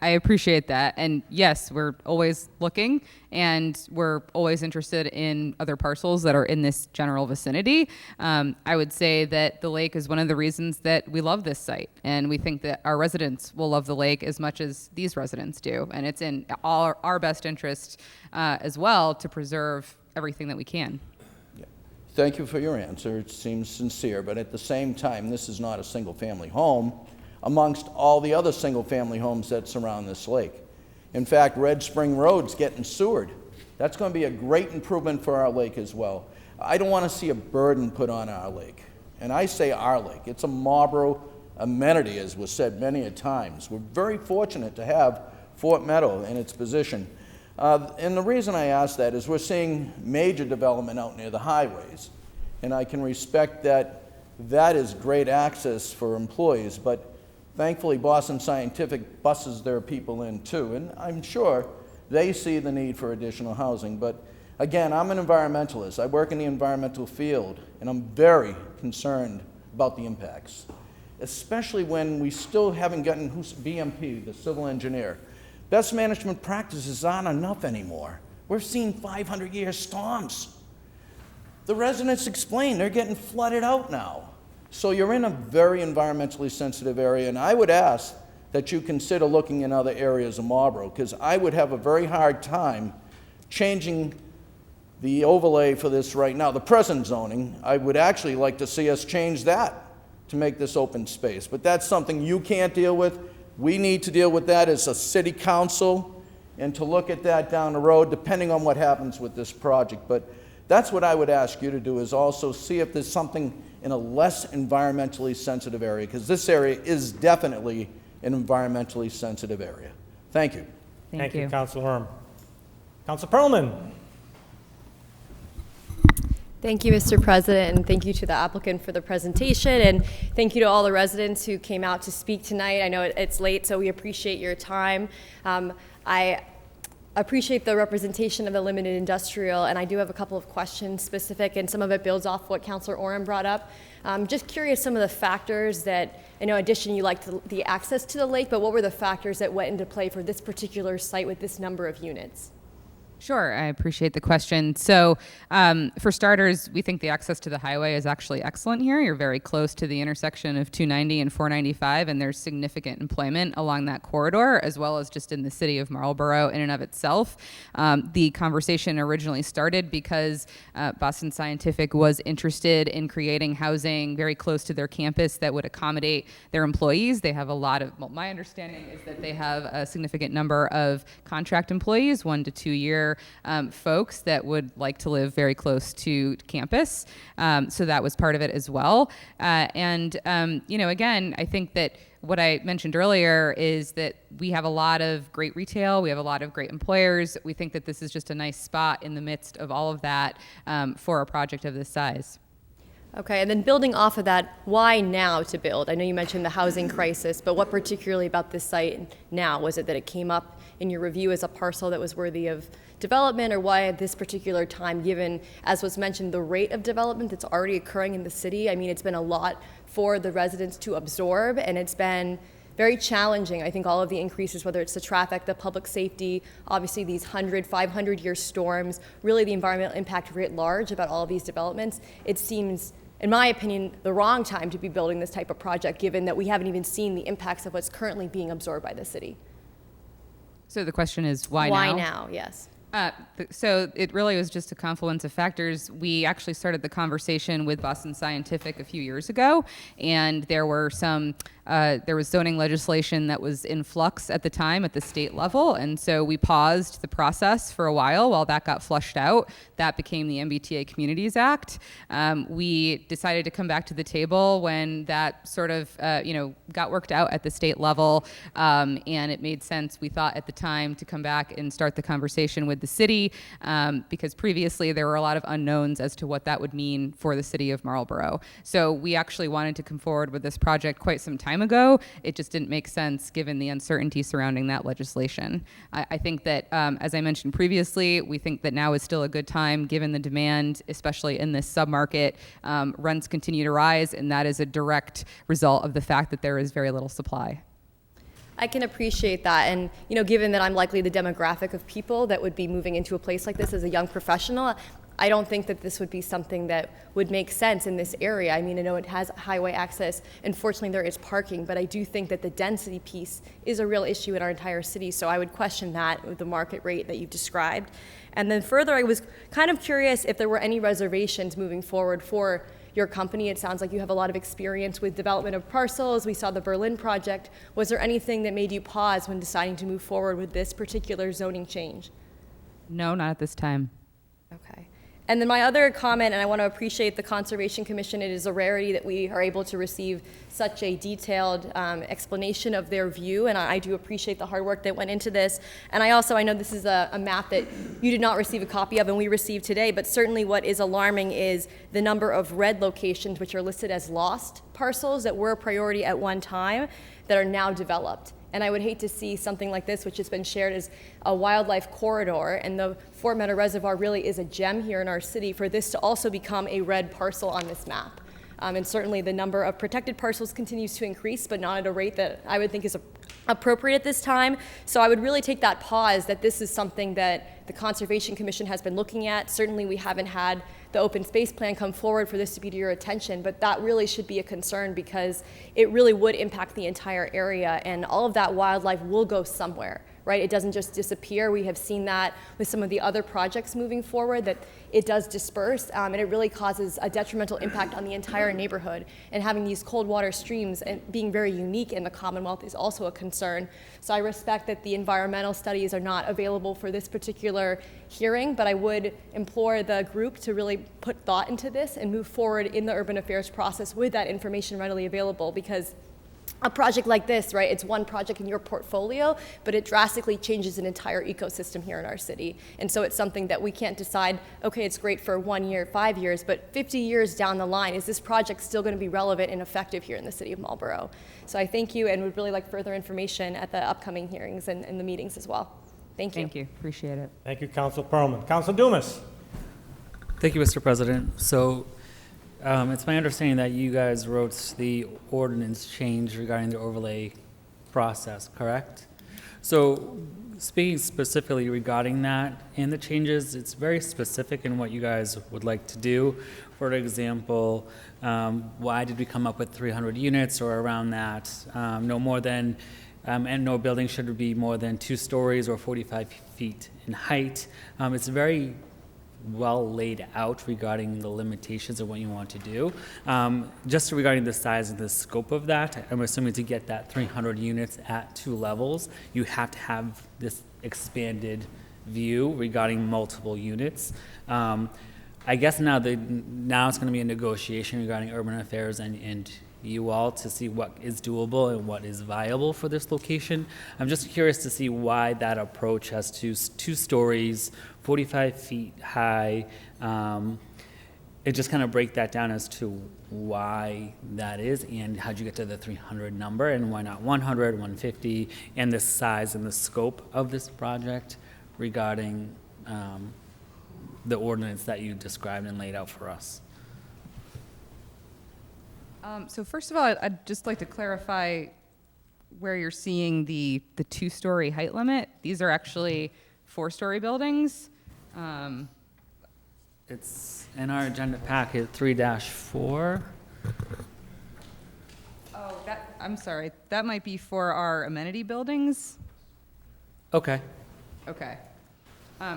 I appreciate that. And yes, we're always looking, and we're always interested in other parcels that are in this general vicinity. I would say that the lake is one of the reasons that we love this site, and we think that our residents will love the lake as much as these residents do. And it's in all our best interest as well to preserve everything that we can.
Thank you for your answer. It seems sincere, but at the same time, this is not a single-family home amongst all the other single-family homes that surround this lake. In fact, Red Spring Road's getting sewered. That's going to be a great improvement for our lake as well. I don't want to see a burden put on our lake. And I say our lake. It's a Marlborough amenity, as was said many a times. We're very fortunate to have Fort Meadow in its position. And the reason I ask that is we're seeing major development out near the highways. And I can respect that that is great access for employees, but thankfully Boston Scientific buses their people in too. And I'm sure they see the need for additional housing. But again, I'm an environmentalist. I work in the environmental field, and I'm very concerned about the impacts, especially when we still haven't gotten who's BMP, the civil engineer. Best management practices aren't enough anymore. We're seeing 500-year storms. The residents explain they're getting flooded out now. So you're in a very environmentally sensitive area, and I would ask that you consider looking in other areas of Marlborough, because I would have a very hard time changing the overlay for this right now. The present zoning, I would actually like to see us change that to make this open space. But that's something you can't deal with. We need to deal with that as a city council and to look at that down the road, depending on what happens with this project. But that's what I would ask you to do, is also see if there's something in a less environmentally sensitive area, because this area is definitely an environmentally sensitive area. Thank you.
Thank you, Councilor Herm. Councilor Perlman.
Thank you, Mr. President, and thank you to the applicant for the presentation, and thank you to all the residents who came out to speak tonight. I know it's late, so we appreciate your time. I appreciate the representation of the limited industrial, and I do have a couple of questions specific, and some of it builds off what Councilor Oram brought up. Just curious, some of the factors that, I know in addition you liked the access to the lake, but what were the factors that went into play for this particular site with this number of units?
Sure, I appreciate the question. So for starters, we think the access to the highway is actually excellent here. You're very close to the intersection of 290 and 495, and there's significant employment along that corridor, as well as just in the city of Marlborough in and of itself. The conversation originally started because Boston Scientific was interested in creating housing very close to their campus that would accommodate their employees. They have a lot of, well, my understanding is that they have a significant number of contract employees, 1 to 2 year folks that would like to live very close to campus. So that was part of it as well. You know, again, I think that what I mentioned earlier is that we have a lot of great retail, we have a lot of great employers. We think that this is just a nice spot in the midst of all of that for a project of this size.
Okay, and then building off of that, why now to build? I know you mentioned the housing crisis, but what particularly about this site now? Was it that it came up in your review as a parcel that was worthy of development, or why at this particular time, given, as was mentioned, the rate of development that's already occurring in the city? I mean, it's been a lot for the residents to absorb, and it's been very challenging. I think all of the increases, whether it's the traffic, the public safety, obviously these 100, 500-year storms, really the environmental impact writ large about all of these developments, it seems, in my opinion, the wrong time to be building this type of project, given that we haven't even seen the impacts of what's currently being absorbed by the city.
So the question is, why now?
Why now, yes.
So it really was just a confluence of factors. We actually started the conversation with Boston Scientific a few years ago, and there were there was zoning legislation that was in flux at the time at the state level, and so we paused the process for a while that got flushed out. That became the MBTA Communities Act. We decided to come back to the table when that sort of got worked out at the state level, and it made sense, we thought at the time, to come back and start the conversation with the city, because previously there were a lot of unknowns as to what that would mean for the city of Marlborough. So we actually wanted to come forward with this project quite some time ago. It just didn't make sense given the uncertainty surrounding that legislation. I think that, as I mentioned previously, we think that now is still a good time given the demand, especially in this submarket. Rents continue to rise, and that is a direct result of the fact that there is very little supply.
I can appreciate that, and given that I'm likely the demographic of people that would be moving into a place like this as a young professional, I don't think that this would be something that would make sense in this area. I mean, I know it has highway access, and fortunately there is parking, but I do think that the density piece is a real issue in our entire city, so I would question that with the market rate that you've described. And then further, I was kind of curious if there were any reservations moving forward for your company. It sounds like you have a lot of experience with development of parcels. We saw the Berlin project. Was there anything that made you pause when deciding to move forward with this particular zoning change?
No, not at this time.
Okay. And then my other comment, and I want to appreciate the Conservation Commission, it is a rarity that we are able to receive such a detailed explanation of their view, and I do appreciate the hard work that went into this. And I know this is a map that you did not receive a copy of and we received today, but certainly what is alarming is the number of red locations which are listed as lost parcels that were a priority at one time that are now developed. And I would hate to see something like this, which has been shared as a wildlife corridor, and the Fort Meadow Reservoir really is a gem here in our city, for this to also become a red parcel on this map. And certainly the number of protected parcels continues to increase, but not at a rate that I would think is appropriate at this time. So I would really take that pause that this is something that the Conservation Commission has been looking at. Certainly we haven't had the open space plan come forward for this to be to your attention, but that really should be a concern because it really would impact the entire area, and all of that wildlife will go somewhere, right? It doesn't just disappear. We have seen that with some of the other projects moving forward, that it does disperse, and it really causes a detrimental impact on the entire neighborhood. And having these cold water streams and being very unique in the Commonwealth is also a concern. So I respect that the environmental studies are not available for this particular hearing, but I would implore the group to really put thought into this and move forward in the urban affairs process with that information readily available, because a project like this, right, it's one project in your portfolio, but it drastically changes an entire ecosystem here in our city. And so it's something that we can't decide, okay, it's great for 1 year, 5 years, but 50 years down the line, is this project still going to be relevant and effective here in the city of Marlborough? So I thank you and would really like further information at the upcoming hearings and the meetings as well. Thank you.
Thank you. Appreciate it.
Thank you, Council Perlman. Council Dumas.
Thank you, Mr. President. So it's my understanding that you guys wrote the ordinance change regarding the overlay process, correct? So speaking specifically regarding that and the changes, it's very specific in what you guys would like to do. For example, why did we come up with 300 units or around that? No more than, and no building should be more than 2 stories or 45 feet in height. It's very well laid out regarding the limitations of what you want to do. Just regarding the size and the scope of that, I'm assuming to get that 300 units at 2 levels, you have to have this expanded view regarding multiple units. I guess now it's going to be a negotiation regarding urban affairs and you all to see what is doable and what is viable for this location. I'm just curious to see why that approach has 2 stories, 45 feet high. It just kind of break that down as to why that is and how'd you get to the 300 number and why not 100, 150, and the size and the scope of this project regarding the ordinance that you described and laid out for us.
So first of all, I'd just like to clarify where you're seeing the 2-story height limit. These are actually 4-story buildings.
It's in our agenda packet 3-4.
Oh, I'm sorry. That might be for our amenity buildings.
Okay.
Okay.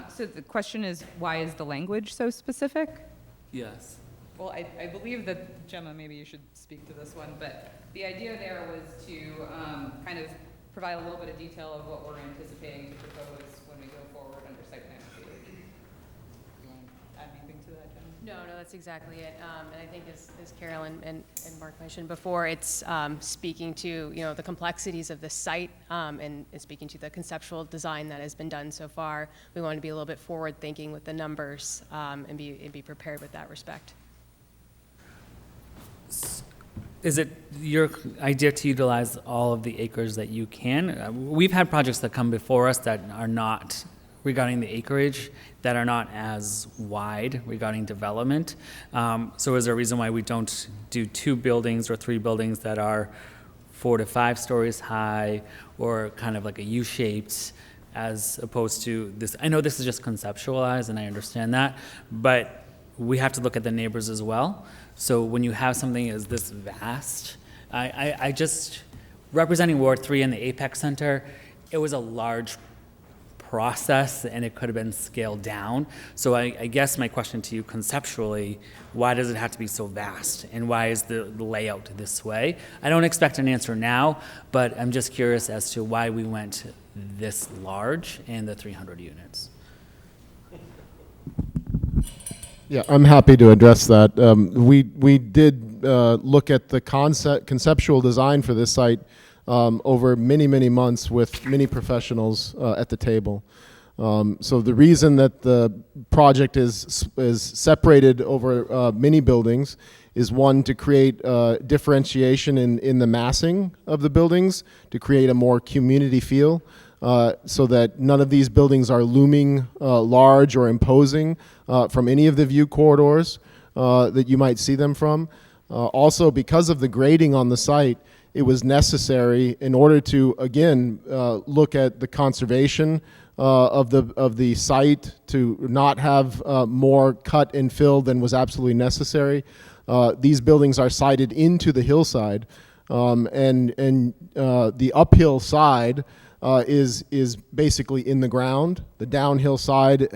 So the question is, why is the language so specific?
Yes.
Well, I believe that, Gemma, maybe you should speak to this one, but the idea there was to kind of provide a little bit of detail of what we're anticipating to propose when we go forward under site plan review. You want to add anything to that, Gemma?
No, that's exactly it. And I think as Carol and Mark mentioned before, it's speaking to, the complexities of the site and speaking to the conceptual design that has been done so far. We want to be a little bit forward thinking with the numbers and be prepared with that respect.
Is it your idea to utilize all of the acres that you can? We've had projects that come before us that are not, regarding the acreage, that are not as wide regarding development. So is there a reason why we don't do 2 buildings or 3 buildings that are 4 to 5 stories high or kind of like a U-shaped as opposed to this? I know this is just conceptualized and I understand that, but we have to look at the neighbors as well. So when you have something as this vast, I just, representing Ward 3 and the Apex Center, it was a large process and it could have been scaled down. So I guess my question to you conceptually, why does it have to be so vast? And why is the layout this way? I don't expect an answer now, but I'm just curious as to why we went this large and the 300 units.
Yeah, I'm happy to address that. We did look at the conceptual design for this site over many, many months with many professionals at the table. So the reason that the project is separated over many buildings is, one, to create differentiation in the massing of the buildings, to create a more community feel. So that none of these buildings are looming large or imposing from any of the view corridors that you might see them from. Also, because of the grading on the site, it was necessary in order to, again, look at the conservation of the site, to not have more cut and fill than was absolutely necessary. These buildings are sited into the hillside, and the uphill side is basically in the ground. The downhill side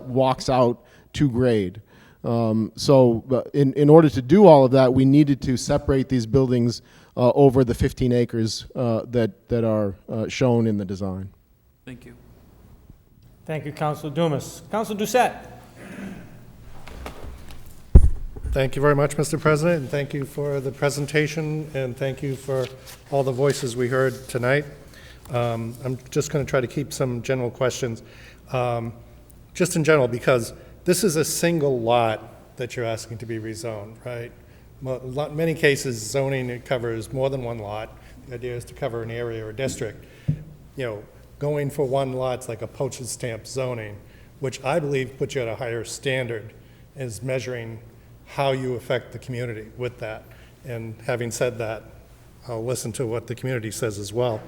walks out to grade. So in order to do all of that, we needed to separate these buildings over the 15 acres that are shown in the design.
Thank you.
Thank you, Councilor Dumas. Councilor Doucette.
Thank you very much, Mr. President, and thank you for the presentation, and thank you for all the voices we heard tonight. I'm just going to try to keep some general questions, just in general, because this is a single lot that you're asking to be rezoned, right? Many cases, zoning, it covers more than one lot. The idea is to cover an area or district. You know, going for one lot's like a postage stamp zoning, which I believe puts you at a higher standard as measuring how you affect the community with that. And having said that, I'll listen to what the community says as well.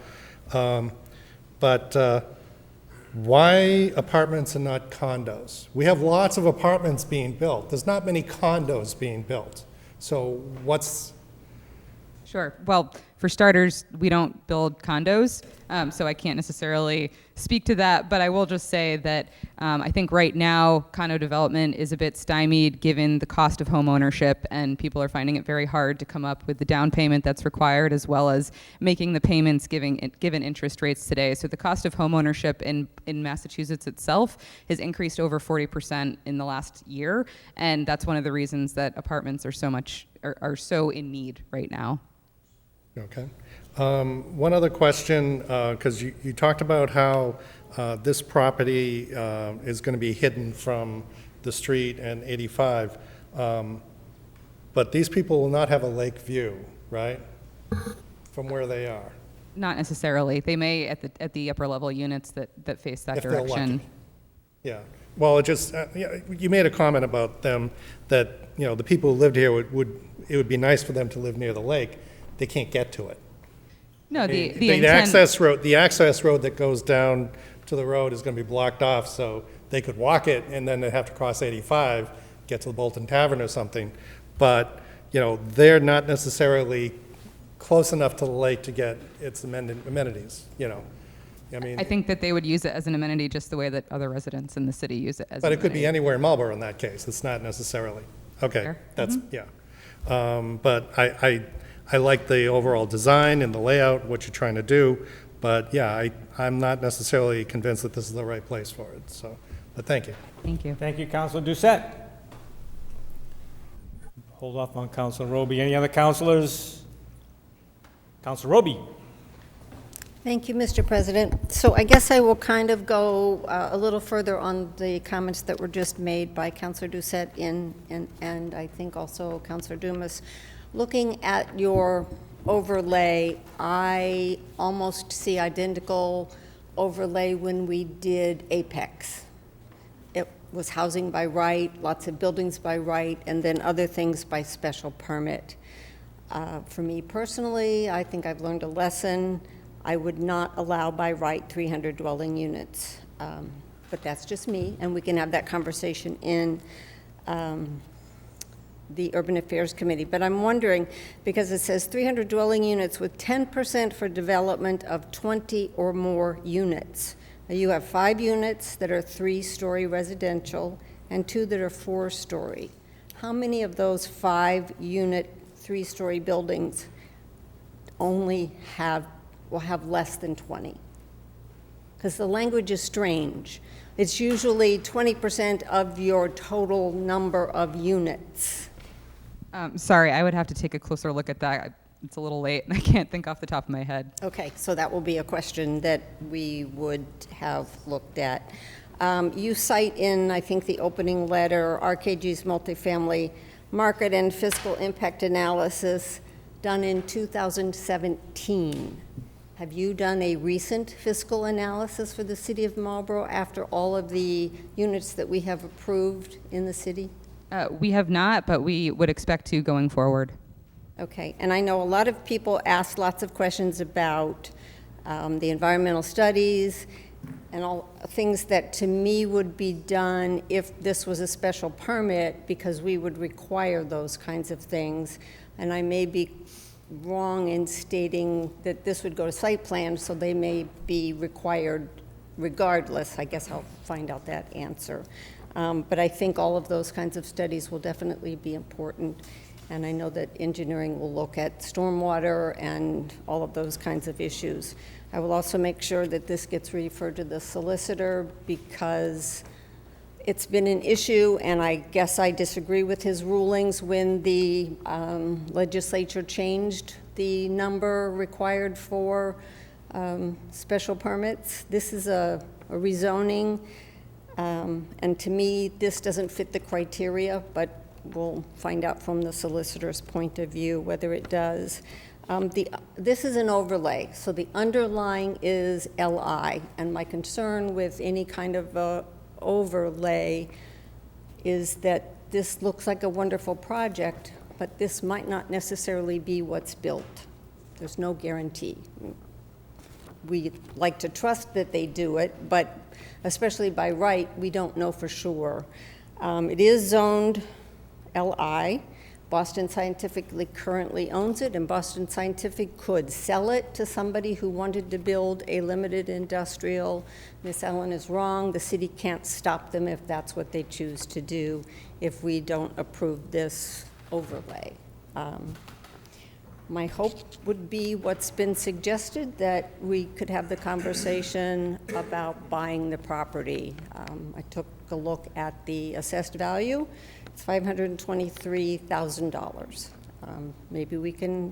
Why apartments and not condos? We have lots of apartments being built. There's not many condos being built. So what's...
Sure. Well, for starters, we don't build condos, so I can't necessarily speak to that, but I will just say that I think right now condo development is a bit stymied given the cost of home ownership, and people are finding it very hard to come up with the down payment that's required, as well as making the payments given interest rates today. So the cost of home ownership in Massachusetts itself has increased over 40% in the last year, and that's one of the reasons that apartments are so in need right now.
Okay. One other question, because you talked about how this property is going to be hidden from the street and 85, but these people will not have a lake view, right, from where they are?
Not necessarily. They may at the upper level units that face that
if
direction.
They're lucky. Yeah. Well, it just you made a comment about them that the people who lived here it would be nice for them to live near the lake. They can't get to it.
No,
the access road that goes down to the road is going to be blocked off, so they could walk it, and then they'd have to cross 85, get to the Bolton Tavern or something. But they're not necessarily close enough to the lake to get its amenities.
I think that they would use it as an amenity just the way that other residents in the city use it as.
But
an
it could be
amenity.
anywhere in Marlborough in that case. It's not necessarily. Okay,
Fair.
that's yeah. But I like the overall design and the layout, what you're trying to do, but yeah, I'm not necessarily convinced that this is the right place for it, so, but thank you.
Thank you.
Thank you, Councilor Doucette. Hold off on Councilor Roby. Any other councilors? Councilor Roby.
Thank you, Mr. President. So I guess I will kind of go a little further on the comments that were just made by Councilor Doucette and I think also Councilor Dumas. Looking at your overlay, I almost see identical overlay when we did Apex. It was housing by right, lots of buildings by right, and then other things by special permit. For me personally, I think I've learned a lesson. I would not allow by right 300 dwelling units, but that's just me, and we can have that conversation in the Urban Affairs Committee. But I'm wondering, because it says 300 dwelling units with 10% for development of 20 or more units. Now you have 5 units that are 3-story residential and 2 that are 4-story. How many of those 5-unit 3-story buildings will have less than 20? Because the language is strange. It's usually 20% of your total number of units.
Sorry, I would have to take a closer look at that. It's a little late, and I can't think off the top of my head.
Okay, so that will be a question that we would have looked at. You cite in, I think, the opening letter, RKG's multifamily market and fiscal impact analysis done in 2017. Have you done a recent fiscal analysis for the city of Marlborough after all of the units that we have approved in the city?
We have not, but we would expect to going forward.
Okay, and I know a lot of people ask lots of questions about the environmental studies and all things that to me would be done if this was a special permit, because we would require those kinds of things. And I may be wrong in stating that this would go to site plan, so they may be required regardless. I guess I'll find out that answer. But I think all of those kinds of studies will definitely be important. And I know that engineering will look at stormwater and all of those kinds of issues. I will also make sure that this gets referred to the solicitor because it's been an issue, and I guess I disagree with his rulings when the legislature changed the number required for special permits. This is a rezoning, and to me, this doesn't fit the criteria, but we'll find out from the solicitor's point of view whether it does. This is an overlay, so the underlying is LI, and my concern with any kind of overlay is that this looks like a wonderful project, but this might not necessarily be what's built. There's no guarantee. We like to trust that they do it, but especially by right, we don't know for sure. It is zoned LI. Boston Scientific currently owns it, and Boston Scientific could sell it to somebody who wanted to build a limited industrial. Ms. Ellen is wrong. The city can't stop them if that's what they choose to do if we don't approve this overlay. My hope would be what's been suggested, that we could have the conversation about buying the property. I took a look at the assessed value. It's $523,000. Maybe we can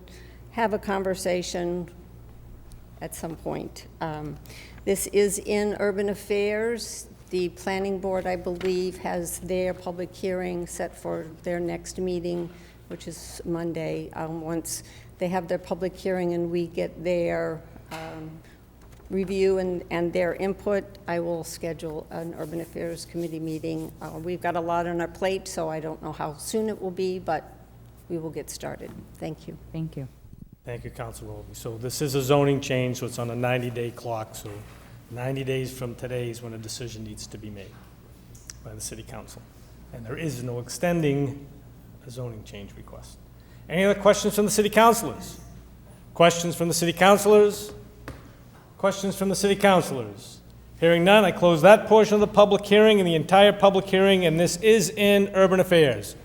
have a conversation at some point. This is in Urban Affairs. The Planning Board, I believe, has their public hearing set for their next meeting, which is Monday. Once they have their public hearing and we get their review and their input, I will schedule an Urban Affairs Committee meeting. We've got a lot on our plate, so I don't know how soon it will be, but we will get started. Thank you.
Thank you.
Thank you, Councilor Willoughby. So this is a zoning change, so it's on a 90-day clock, so 90 days from today is when a decision needs to be made by the City Council. And there is no extending a zoning change request. Any other questions from the City Councilors? Questions from the City Councilors? Questions from the City Councilors? Hearing none, I close that portion of the public hearing and the entire public hearing, and this is in Urban Affairs.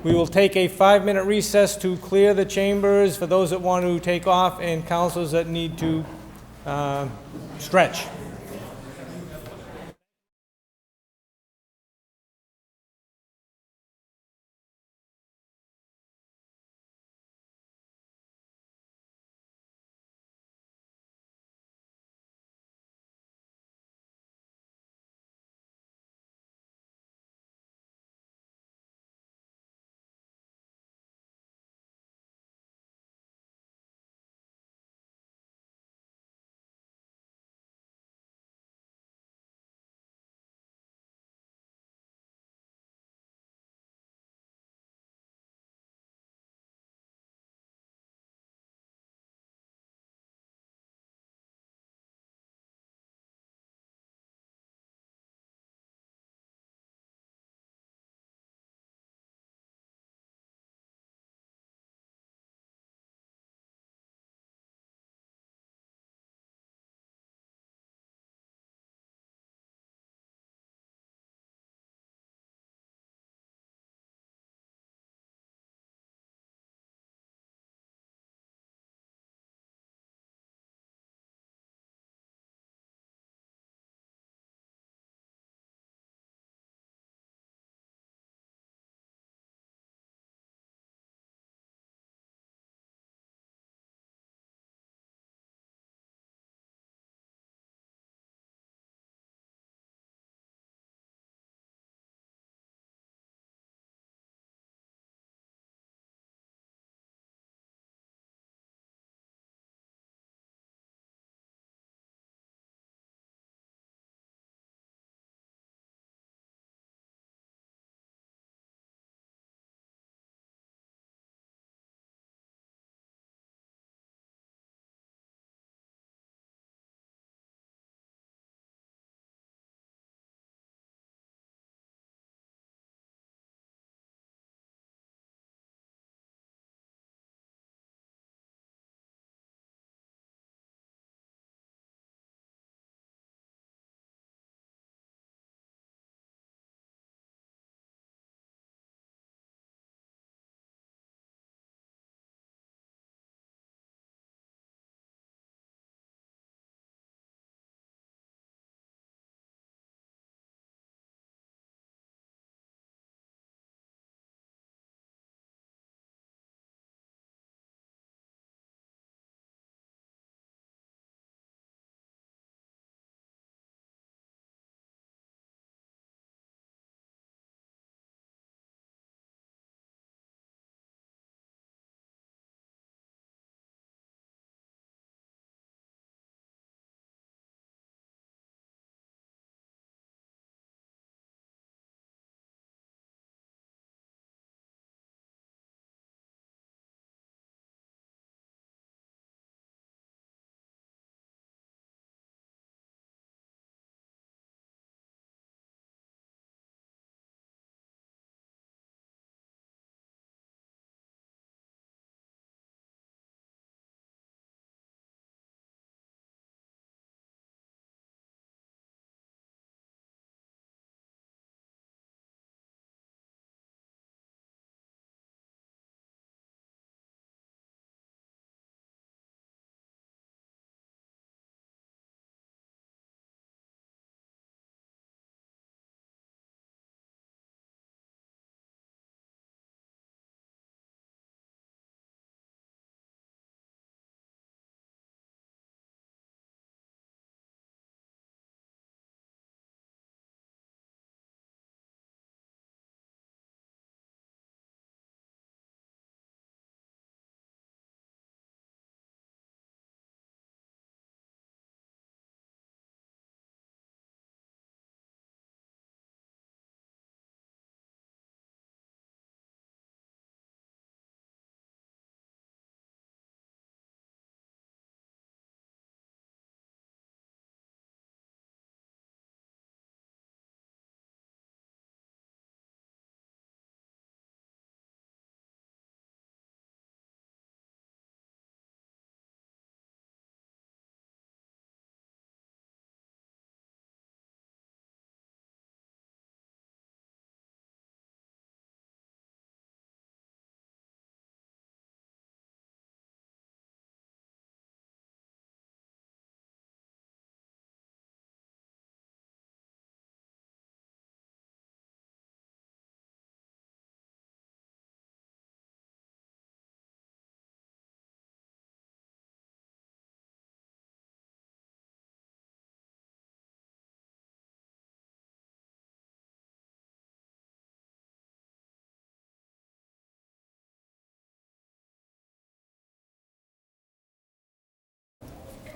We will take a 5-minute recess to clear the chambers for those that want to take off and councilors that need to stretch.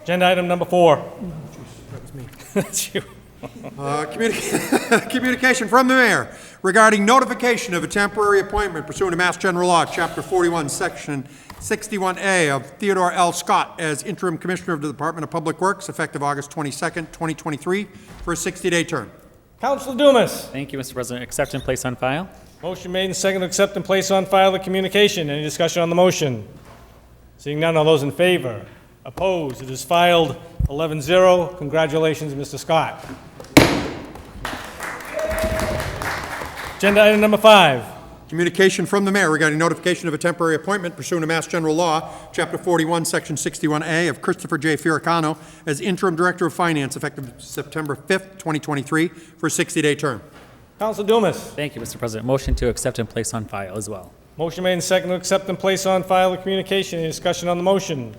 Agenda item number 4. That was me. That's you.
Communication from the mayor regarding notification of a temporary appointment pursuant to Mass General Law, Chapter 41, Section 61A of Theodore L. Scott as interim commissioner of the Department of Public Works, effective August 22nd, 2023, for a 60-day term.
Councilor Dumas.
Thank you, Mr. President. Accept and place on file.
Motion made and seconded to accept and place on file the communication. Any discussion on the motion? Seeing none, all those in favor? Opposed? It is filed 11-0. Congratulations, Mr. Scott. Agenda item number 5.
Communication from the mayor regarding notification of a temporary appointment pursuant to Mass General Law, Chapter 41, Section 61A of Christopher J. Fioricano as interim director of finance effective September 5th, 2023, for a 60-day term.
Councilor Dumas.
Thank you, Mr. President. Motion to accept and place on file as well.
Motion made and seconded to accept and place on file the communication. Any discussion on the motion?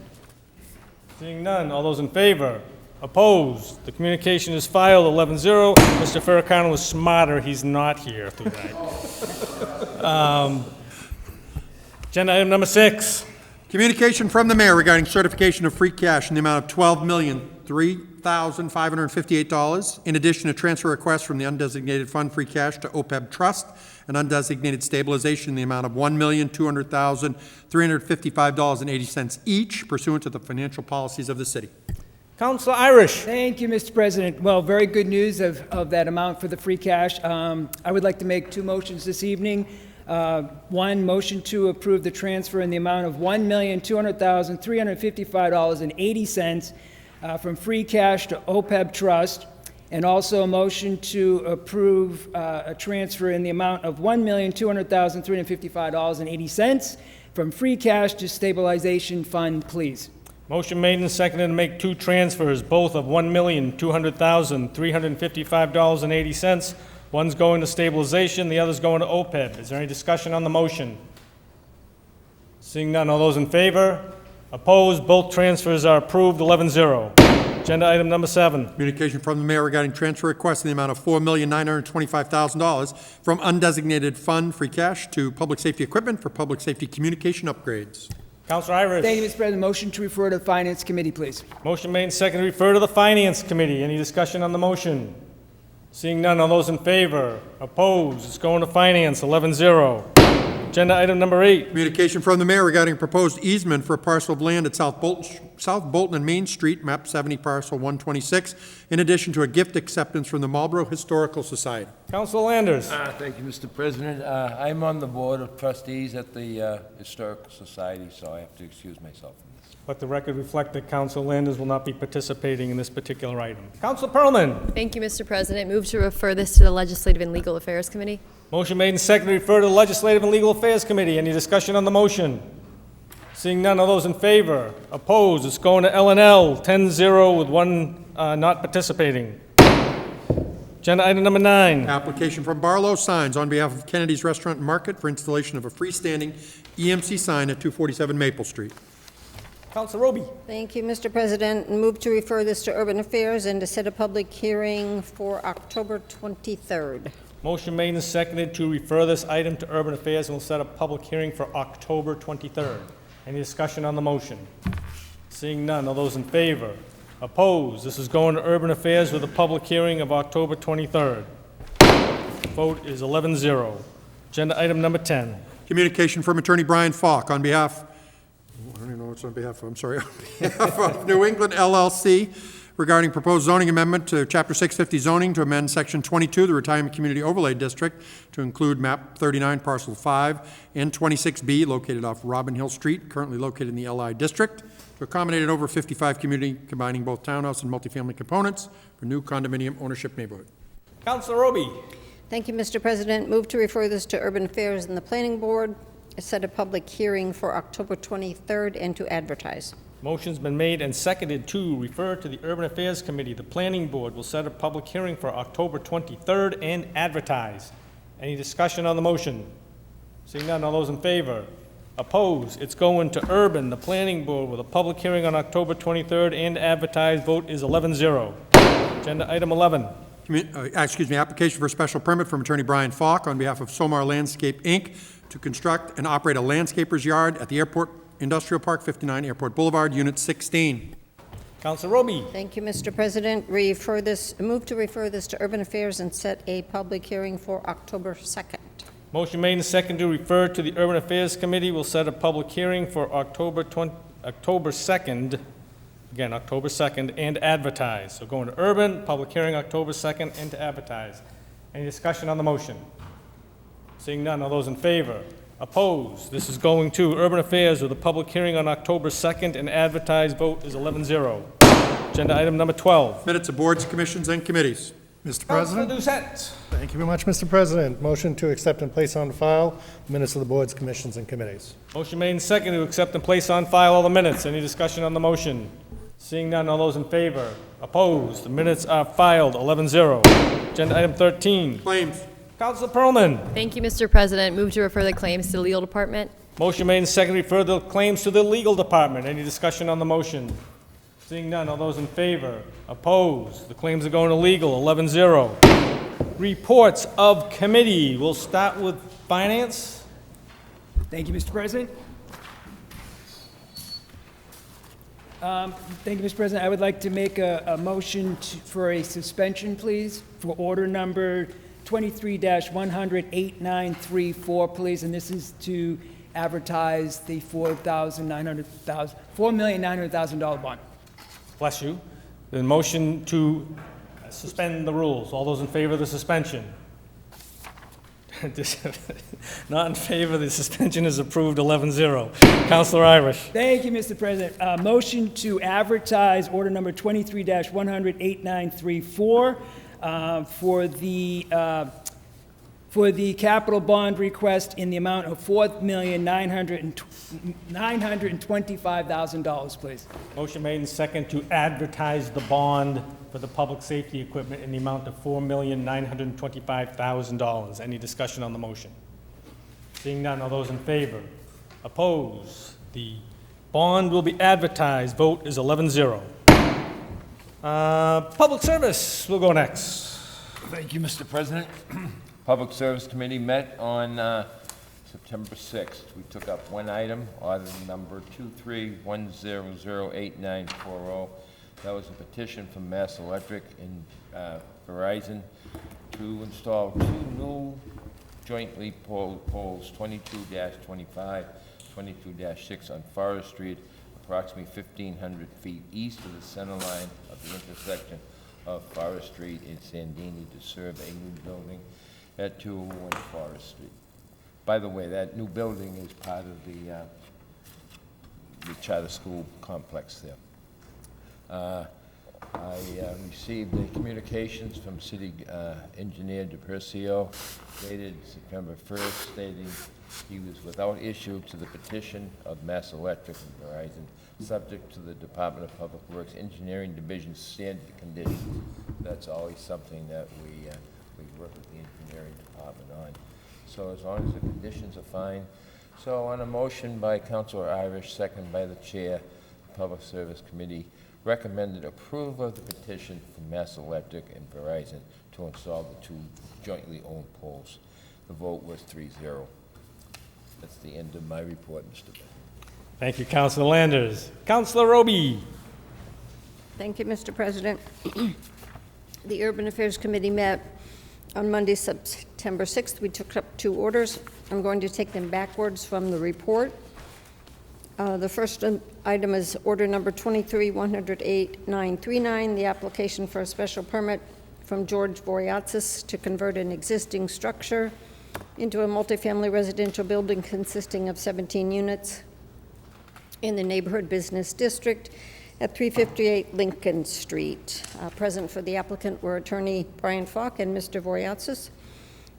Seeing none, all those in favor? Opposed? The communication is filed 11-0. Mr. Fioricano was smarter. He's not here tonight. Agenda item number 6.
Communication from the mayor regarding certification of free cash in the amount of $12,003,558. In addition, a transfer request from the undesignated fund free cash to OPEB Trust and undesignated stabilization in the amount of $1,200,355.80 each, pursuant to the financial policies of the city.
Councilor Irish.
Thank you, Mr. President. Well, very good news of that amount for the free cash. I would like to make 2 motions this evening. One, motion to approve the transfer in the amount of $1,200,355.80 from free cash to OPEB Trust, and also a motion to approve a transfer in the amount of $1,200,355.80 from free cash to stabilization fund, please.
Motion made and seconded to make 2 transfers, both of $1,200,355.80. One's going to stabilization, the other's going to OPEB. Is there any discussion on the motion? Seeing none, all those in favor? Opposed? Both transfers are approved, 11-0. Agenda item number 7.
Communication from the mayor regarding transfer request in the amount of $4,925,000 from undesignated fund free cash to public safety equipment for public safety communication upgrades.
Councilor Irish.
Thank you, Mr. President. Motion to refer to the Finance Committee, please.
Motion made and seconded to refer to the Finance Committee. Any discussion on the motion? Seeing none, all those in favor? Opposed? It's going to Finance, 11-0. Agenda item number 8.
Communication from the mayor regarding proposed easement for a parcel of land at South Bolton and Main Street, map 70, parcel 126, in addition to a gift acceptance from the Marlborough Historical Society.
Councilor Landers.
Thank you, Mr. President. I'm on the board of trustees at the Historical Society, so I have to excuse myself from this.
Let the record reflect that Councilor Landers will not be participating in this particular item. Councilor Perlman.
Thank you, Mr. President. Move to refer this to the Legislative and Legal Affairs Committee.
Motion made and seconded to refer to the Legislative and Legal Affairs Committee. Any discussion on the motion? Seeing none, all those in favor? Opposed? It's going to L&L, 10-0 with 1 not participating. Agenda item number 9.
Application from Barlow Signs on behalf of Kennedy's Restaurant and Market for installation of a freestanding EMC sign at 247 Maple Street.
Councilor Roby.
Thank you, Mr. President. Move to refer this to Urban Affairs and to set a public hearing for October 23rd.
Motion made and seconded to refer this item to Urban Affairs and will set a public hearing for October 23rd. Any discussion on the motion? Seeing none, all those in favor? Opposed? This is going to Urban Affairs with a public hearing of October 23rd. Vote is 11-0. Agenda item number 10.
Communication from Attorney Brian Falk on behalf, I don't even know what's on behalf of, I'm sorry, on behalf of New England LLC regarding proposed zoning amendment to Chapter 650 zoning to amend Section 22, the Retirement Community Overlay District, to include map 39, parcel 5, and 26B, located off Robin Hill Street, currently located in the LI District, to accommodate an over 55 community combining both townhouse and multifamily components for new condominium ownership neighborhood.
Councilor Roby.
Thank you, Mr. President. Move to refer this to Urban Affairs and the Planning Board, set a public hearing for October 23rd, and to advertise.
Motion's been made and seconded to refer to the Urban Affairs Committee. The Planning Board will set a public hearing for October 23rd and advertise. Any discussion on the motion? Seeing none, all those in favor? Opposed? It's going to Urban, the Planning Board, with a public hearing on October 23rd and advertised. Vote is 11-0. Agenda item 11.
Application for a special permit from Attorney Brian Falk on behalf of Somar Landscape, Inc. to construct and operate a landscaper's yard at the Airport Industrial Park, 59 Airport Boulevard, Unit 16.
Councilor Roby.
Thank you, Mr. President. Move to refer this to Urban Affairs and set a public hearing for October 2nd.
Motion made and seconded to refer to the Urban Affairs Committee. We'll set a public hearing for October 2nd, again, October 2nd, and advertise. So going to Urban, public hearing October 2nd, and to advertise. Any discussion on the motion? Seeing none, all those in favor? Opposed? This is going to Urban Affairs with a public hearing on October 2nd, and advertised. Vote is 11-0. Agenda item number 12.
Minutes of boards, commissions, and committees.
Mr. President?
Councilor Doucette.
Thank you very much, Mr. President. Motion to accept and place on file minutes of the boards, commissions, and committees.
Motion made and seconded to accept and place on file all the minutes. Any discussion on the motion? Seeing none, all those in favor? Opposed? The minutes are filed, 11-0. Agenda item 13.
Claims.
Councilor Pearlman.
Thank you, Mr. President. Move to refer the claims to the legal department.
Motion made and seconded to refer the claims to the legal department. Any discussion on the motion? Seeing none, all those in favor? Opposed? The claims are going to legal, 11-0. Reports of committee. We'll start with finance.
Thank you, Mr. President. Thank you, Mr. President. I would like to make a motion for a suspension, please, for order number 23-100-8934, please, and this is to advertise the $4,900,000 bond.
Bless you. The motion to suspend the rules. All those in favor of the suspension? Not in favor. The suspension is approved, 11-0. Councilor Irish.
Thank you, Mr. President. Motion to advertise order number 23-100-8934 for the capital bond request in the amount of $4,925,000, please.
Motion made and second to advertise the bond for the public safety equipment in the amount of $4,925,000. Any discussion on the motion? Seeing none, all those in favor? Opposed? The bond will be advertised. Vote is 11-0. Public service will go next.
Thank you, Mr. President. Public Service Committee met on September 6th. We took up one item, order number 23-100-8940. That was a petition from Mass Electric and Verizon to install two new jointly poles, 22-25, 22-6 on Forest Street, approximately 1,500 feet east of the center line of the intersection of Forest Street and Sandini to serve a new building at 201 Forest Street. By the way, that new building is part of the charter school complex there. I received the communications from City Engineer DePercio dated September 1st stating he was without issue to the petition of Mass Electric and Verizon, subject to the Department of Public Works Engineering Division standard conditions. That's always something that we work with the engineering department on. So as long as the conditions are fine. So on a motion by Councilor Irish, second by the Chair, the Public Service Committee recommended approval of the petition from Mass Electric and Verizon to install the two jointly owned poles. The vote was 3-0. That's the end of my report, Mr. President.
Thank you, Councilor Landers. Councilor Roby.
Thank you, Mr. President. The Urban Affairs Committee met on Monday, September 6th. We took up two orders. I'm going to take them backwards from the report. The first item is order number 23-100-8939, the application for a special permit from George Voriatsis to convert an existing structure into a multifamily residential building consisting of 17 units in the neighborhood business district at 358 Lincoln Street. Present for the applicant were attorney Brian Falk and Mr. Voriatsis.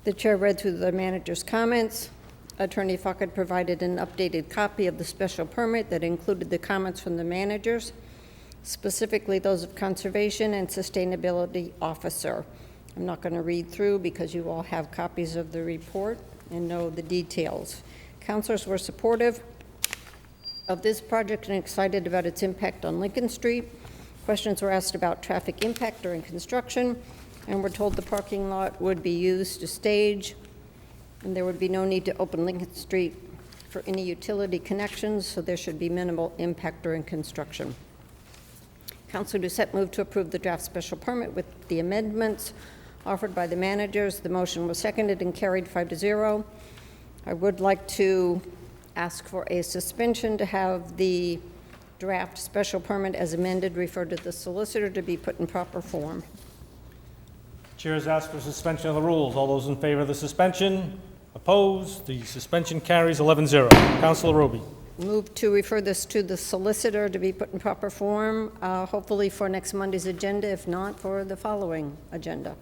The chair read through the manager's comments. Attorney Falk had provided an updated copy of the special permit that included the comments from the managers, specifically those of Conservation and Sustainability Officer. I'm not going to read through because you all have copies of the report and know the details. Councilors were supportive of this project and excited about its impact on Lincoln Street. Questions were asked about traffic impact during construction, and we're told the parking lot would be used to stage, and there would be no need to open Lincoln Street for any utility connections, so there should be minimal impact during construction. Councilor Doucette moved to approve the draft special permit with the amendments offered by the managers. The motion was seconded and carried 5-0. I would like to ask for a suspension to have the draft special permit as amended referred to the solicitor to be put in proper form.
Chair has asked for suspension of the rules. All those in favor of the suspension? Opposed? The suspension carries 11-0. Councilor Roby.
Move to refer this to the solicitor to be put in proper form, hopefully for next Monday's agenda, if not for the following agenda.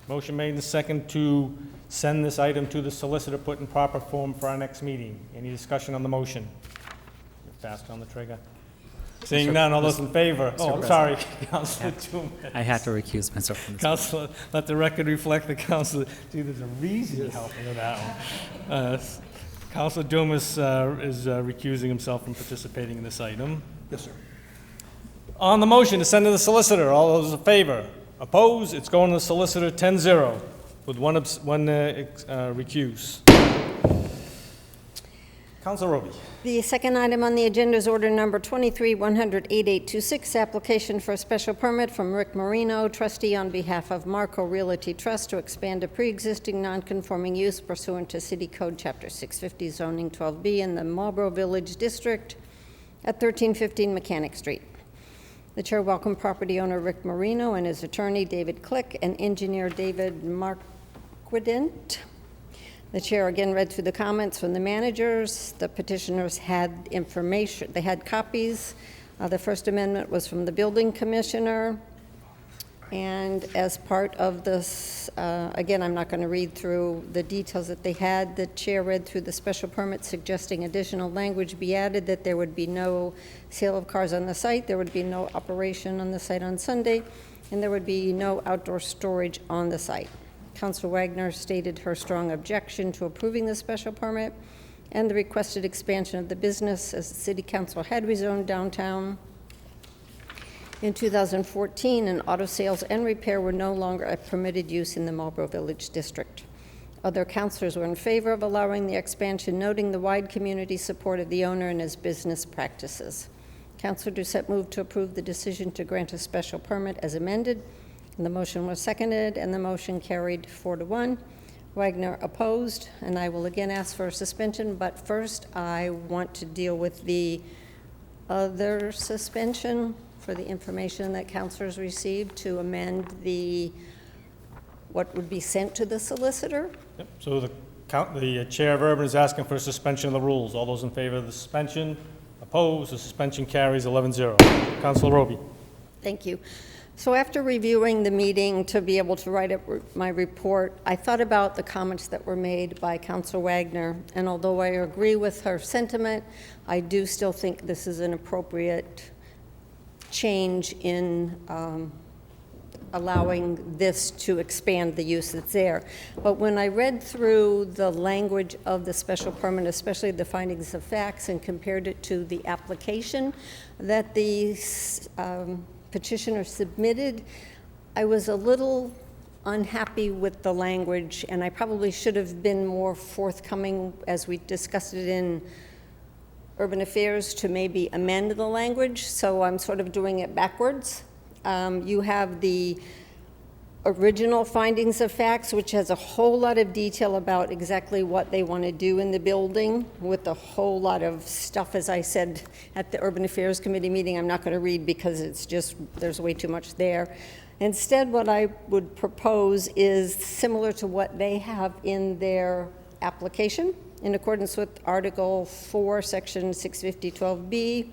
Motion made and second to send this item to the solicitor, put in proper form for our next meeting. Any discussion on the motion? You're fast on the trigger. Seeing none, all those in favor? Oh, I'm sorry, Councilor Dumas.
I had to recuse myself from this.
Councilor, let the record reflect the councilor. Gee, there's a reason helping with that one. Councilor Dumas is recusing himself from participating in this item.
Yes, sir.
On the motion to send to the solicitor, all those in favor? Opposed? It's going to the solicitor 10-0 with one recuse. Councilor Roby.
The second item on the agenda is order number 23-100-8826, application for a special permit from Rick Marino, trustee on behalf of Marco Realty Trust to expand a pre-existing non-conforming use pursuant to City Code Chapter 650 Zoning 12B in the Marlborough Village District at 1315 Mechanic Street. The chair welcomed property owner Rick Marino and his attorney David Click and engineer David Marquident. The chair again read through the comments from the managers. The petitioners had information. They had copies. The First Amendment was from the building commissioner. And as part of this, again, I'm not going to read through the details that they had. The chair read through the special permit suggesting additional language be added, that there would be no sale of cars on the site, there would be no operation on the site on Sunday, and there would be no outdoor storage on the site. Councilor Wagner stated her strong objection to approving the special permit and the requested expansion of the business, as the City Council had rezoned downtown. In 2014, an auto sales and repair were no longer a permitted use in the Marlborough Village District. Other councilors were in favor of allowing the expansion, noting the wide community support of the owner and his business practices. Councilor Doucette moved to approve the decision to grant a special permit as amended. And the motion was seconded, and the motion carried 4-1. Wagner opposed, and I will again ask for a suspension, but first I want to deal with the other suspension for the information that councilors received to amend what would be sent to the solicitor.
Yep. So the chair of Urban is asking for a suspension of the rules. All those in favor of the suspension? Opposed? The suspension carries 11-0. Councilor Roby.
Thank you. So after reviewing the meeting to be able to write up my report, I thought about the comments that were made by Councilor Wagner, and although I agree with her sentiment, I do still think this is an appropriate change in allowing this to expand the use that's there. But when I read through the language of the special permit, especially the findings of facts, and compared it to the application that the petitioner submitted, I was a little unhappy with the language, and I probably should have been more forthcoming as we discussed it in Urban Affairs to maybe amend the language, so I'm sort of doing it backwards. You have the original findings of facts, which has a whole lot of detail about exactly what they want to do in the building, with a whole lot of stuff, as I said at the Urban Affairs Committee meeting. I'm not going to read because it's just, there's way too much there. Instead, what I would propose is similar to what they have in their application. In accordance with Article 4, Section 650-12B,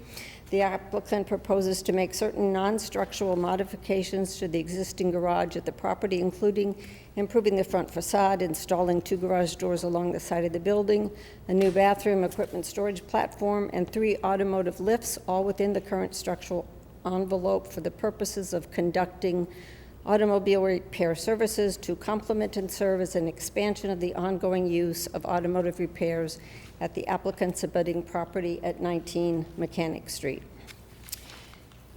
the applicant proposes to make certain non-structural modifications to the existing garage at the property, including improving the front facade, installing 2 garage doors along the side of the building, a new bathroom, equipment storage platform, and 3 automotive lifts, all within the current structural envelope for the purposes of conducting automobile repair services to complement and serve as an expansion of the ongoing use of automotive repairs at the applicant's abutting property at 19 Mechanic Street.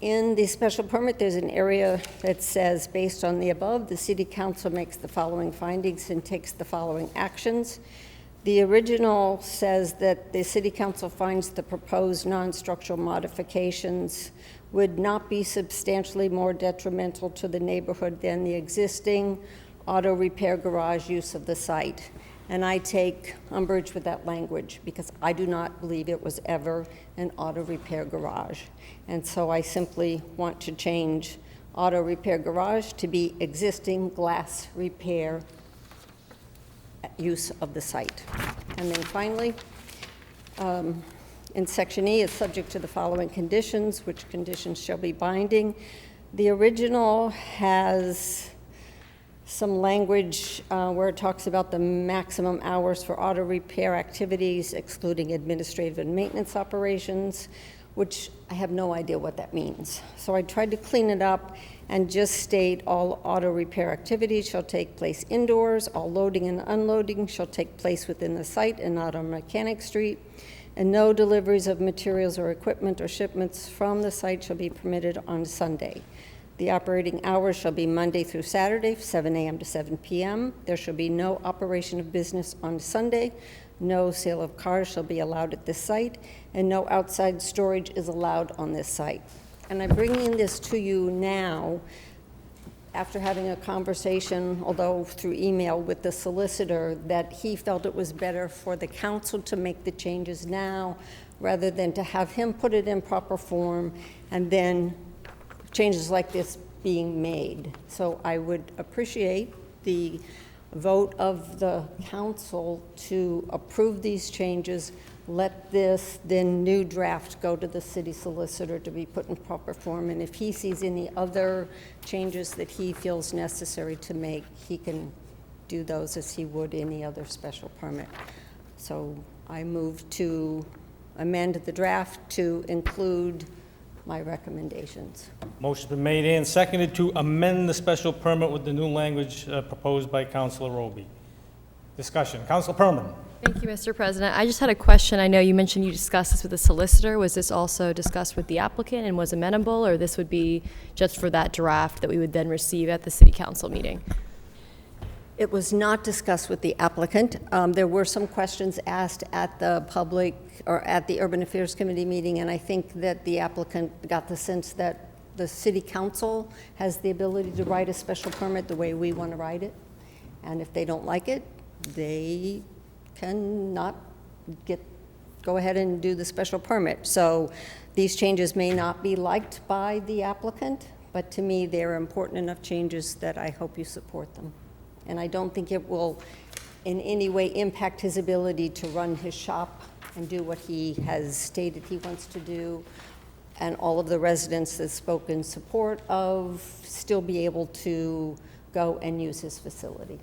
In the special permit, there's an area that says, based on the above, the City Council makes the following findings and takes the following actions. The original says that the City Council finds the proposed non-structural modifications would not be substantially more detrimental to the neighborhood than the existing auto repair garage use of the site. And I take umbrage with that language because I do not believe it was ever an auto repair garage. And so I simply want to change auto repair garage to be existing glass repair use of the site. And then finally, in Section E, it's subject to the following conditions, which conditions shall be binding. The original has some language where it talks about the maximum hours for auto repair activities, excluding administrative and maintenance operations, which I have no idea what that means. So I tried to clean it up and just state all auto repair activities shall take place indoors, all loading and unloading shall take place within the site and not on Mechanic Street, and no deliveries of materials or equipment or shipments from the site shall be permitted on Sunday. The operating hours shall be Monday through Saturday, 7 a.m. to 7 p.m. There shall be no operation of business on Sunday. No sale of cars shall be allowed at this site, and no outside storage is allowed on this site. And I'm bringing this to you now after having a conversation, although through email, with the solicitor, that he felt it was better for the council to make the changes now rather than to have him put it in proper form and then changes like this being made. So I would appreciate the vote of the council to approve these changes, let this then new draft go to the city solicitor to be put in proper form, and if he sees any other changes that he feels necessary to make, he can do those as he would any other special permit. So I move to amend the draft to include my recommendations.
Motion's been made and seconded to amend the special permit with the new language proposed by Councilor Roby. Discussion. Councilor Perman.
Thank you, Mr. President. I just had a question. I know you mentioned you discussed this with the solicitor. Was this also discussed with the applicant and was amenable, or this would be just for that draft that we would then receive at the city council meeting?
It was not discussed with the applicant. There were some questions asked at the public or at the Urban Affairs Committee meeting, and I think that the applicant got the sense that the city council has the ability to write a special permit the way we want to write it. And if they don't like it, they cannot go ahead and do the special permit. So these changes may not be liked by the applicant, but to me, they're important enough changes that I hope you support them. And I don't think it will in any way impact his ability to run his shop and do what he has stated he wants to do. And all of the residents that spoke in support of still be able to go and use his facility.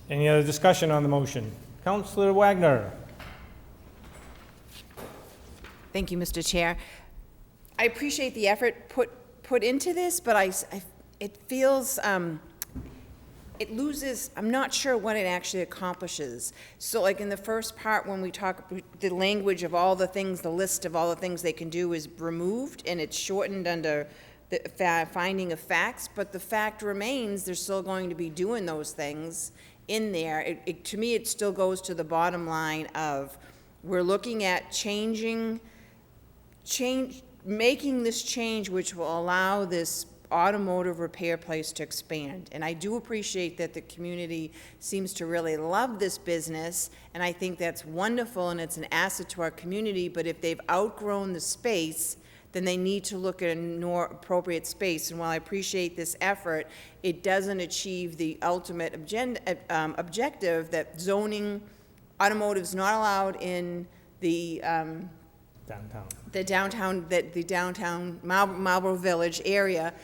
Any other discussion on the motion? Councilor Wagner.
Thank you, Mr. Chair. I appreciate the effort put into this, but it feels, it loses, I'm not sure what it actually accomplishes. So like in the first part, when we talk, the language of all the things, the list of all the things they can do is removed, and it's shortened under the finding of facts, but the fact remains they're still going to be doing those things in there. To me, it still goes to the bottom line of we're looking at making this change which will allow this automotive repair place to expand. And I do appreciate that the community seems to really love this business, and I think that's wonderful and it's an asset to our community, but if they've outgrown the space, then they need to look at a more appropriate space. And while I appreciate this effort, it doesn't achieve the ultimate objective that zoning, automotive's not allowed in the downtown Marlborough Village area.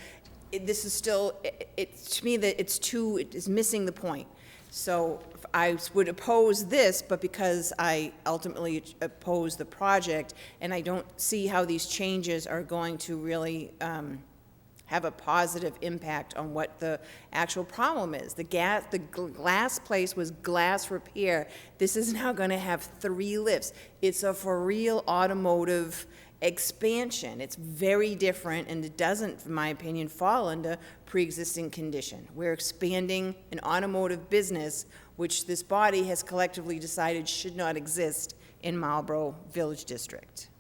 This is still, to me, that it is missing the point. So I would oppose this, but because I ultimately oppose the project, and I don't see how these changes are going to really have a positive impact on what the actual problem is. The glass place was glass repair. This is now going to have 3 lifts. It's a for real automotive expansion. It's very different, and it doesn't, in my opinion, fall into pre-existing condition. We're expanding an automotive business which this body has collectively decided should not exist in Marlborough Village District.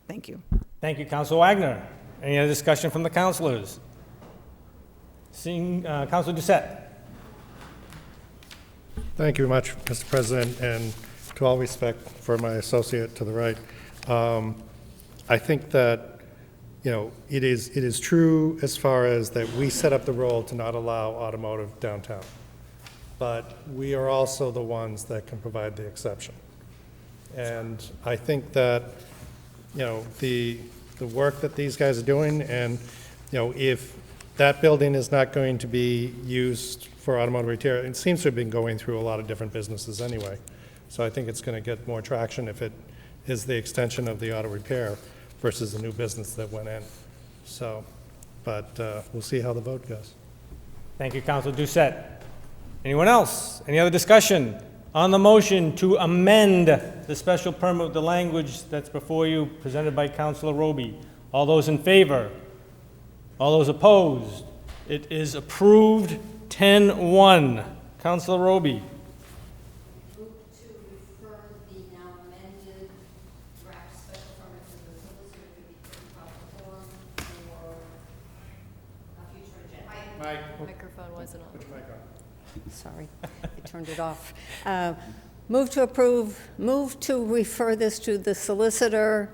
Thank you.
Thank you, Councilor Wagner. Any other discussion from the councilors? Seeing, Councilor Doucette.
Thank you very much, Mr. President, and to all respect for my associate to the right. I think that, it is true as far as that we set up the role to not allow automotive downtown. But we are also the ones that can provide the exception. And I think that, the work that these guys are doing, and, if that building is not going to be used for automotive repair, it seems to have been going through a lot of different businesses anyway. So I think it's going to get more traction if it is the extension of the auto repair versus the new business that went in. So, but we'll see how the vote goes.
Thank you, Councilor Doucette. Anyone else? Any other discussion on the motion to amend the special permit with the language that's before you, presented by Councilor Roby? All those in favor? All those opposed? It is approved 10-1. Councilor Roby.
Microphone wasn't on.
Sorry, I turned it off. Move to refer this to the solicitor,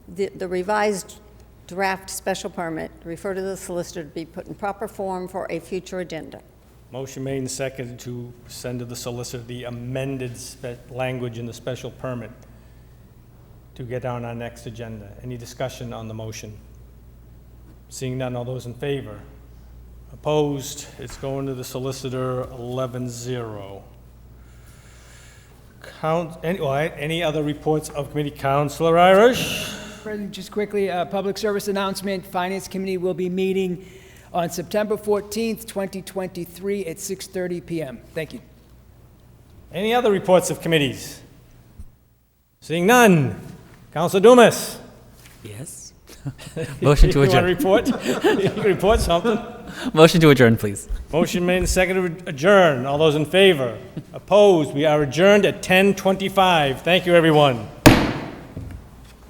the revised draft special permit, refer to the solicitor to be put in proper form for a future agenda.
Motion made and seconded to send to the solicitor the amended language in the special permit to get on our next agenda. Any discussion on the motion? Seeing none, all those in favor? Opposed? It's going to the solicitor 11-0. Any other reports of committee? Councilor Irish?
President, just quickly, public service announcement. Finance Committee will be meeting on September 14th, 2023 at 6:30 p.m. Thank you.
Any other reports of committees? Seeing none. Councilor Dumas?
Yes? Motion to adjourn.
You want to report? You can report something.
Motion to adjourn, please.
Motion made and seconded to adjourn. All those in favor? Opposed? We are adjourned at 10:25. Thank you, everyone.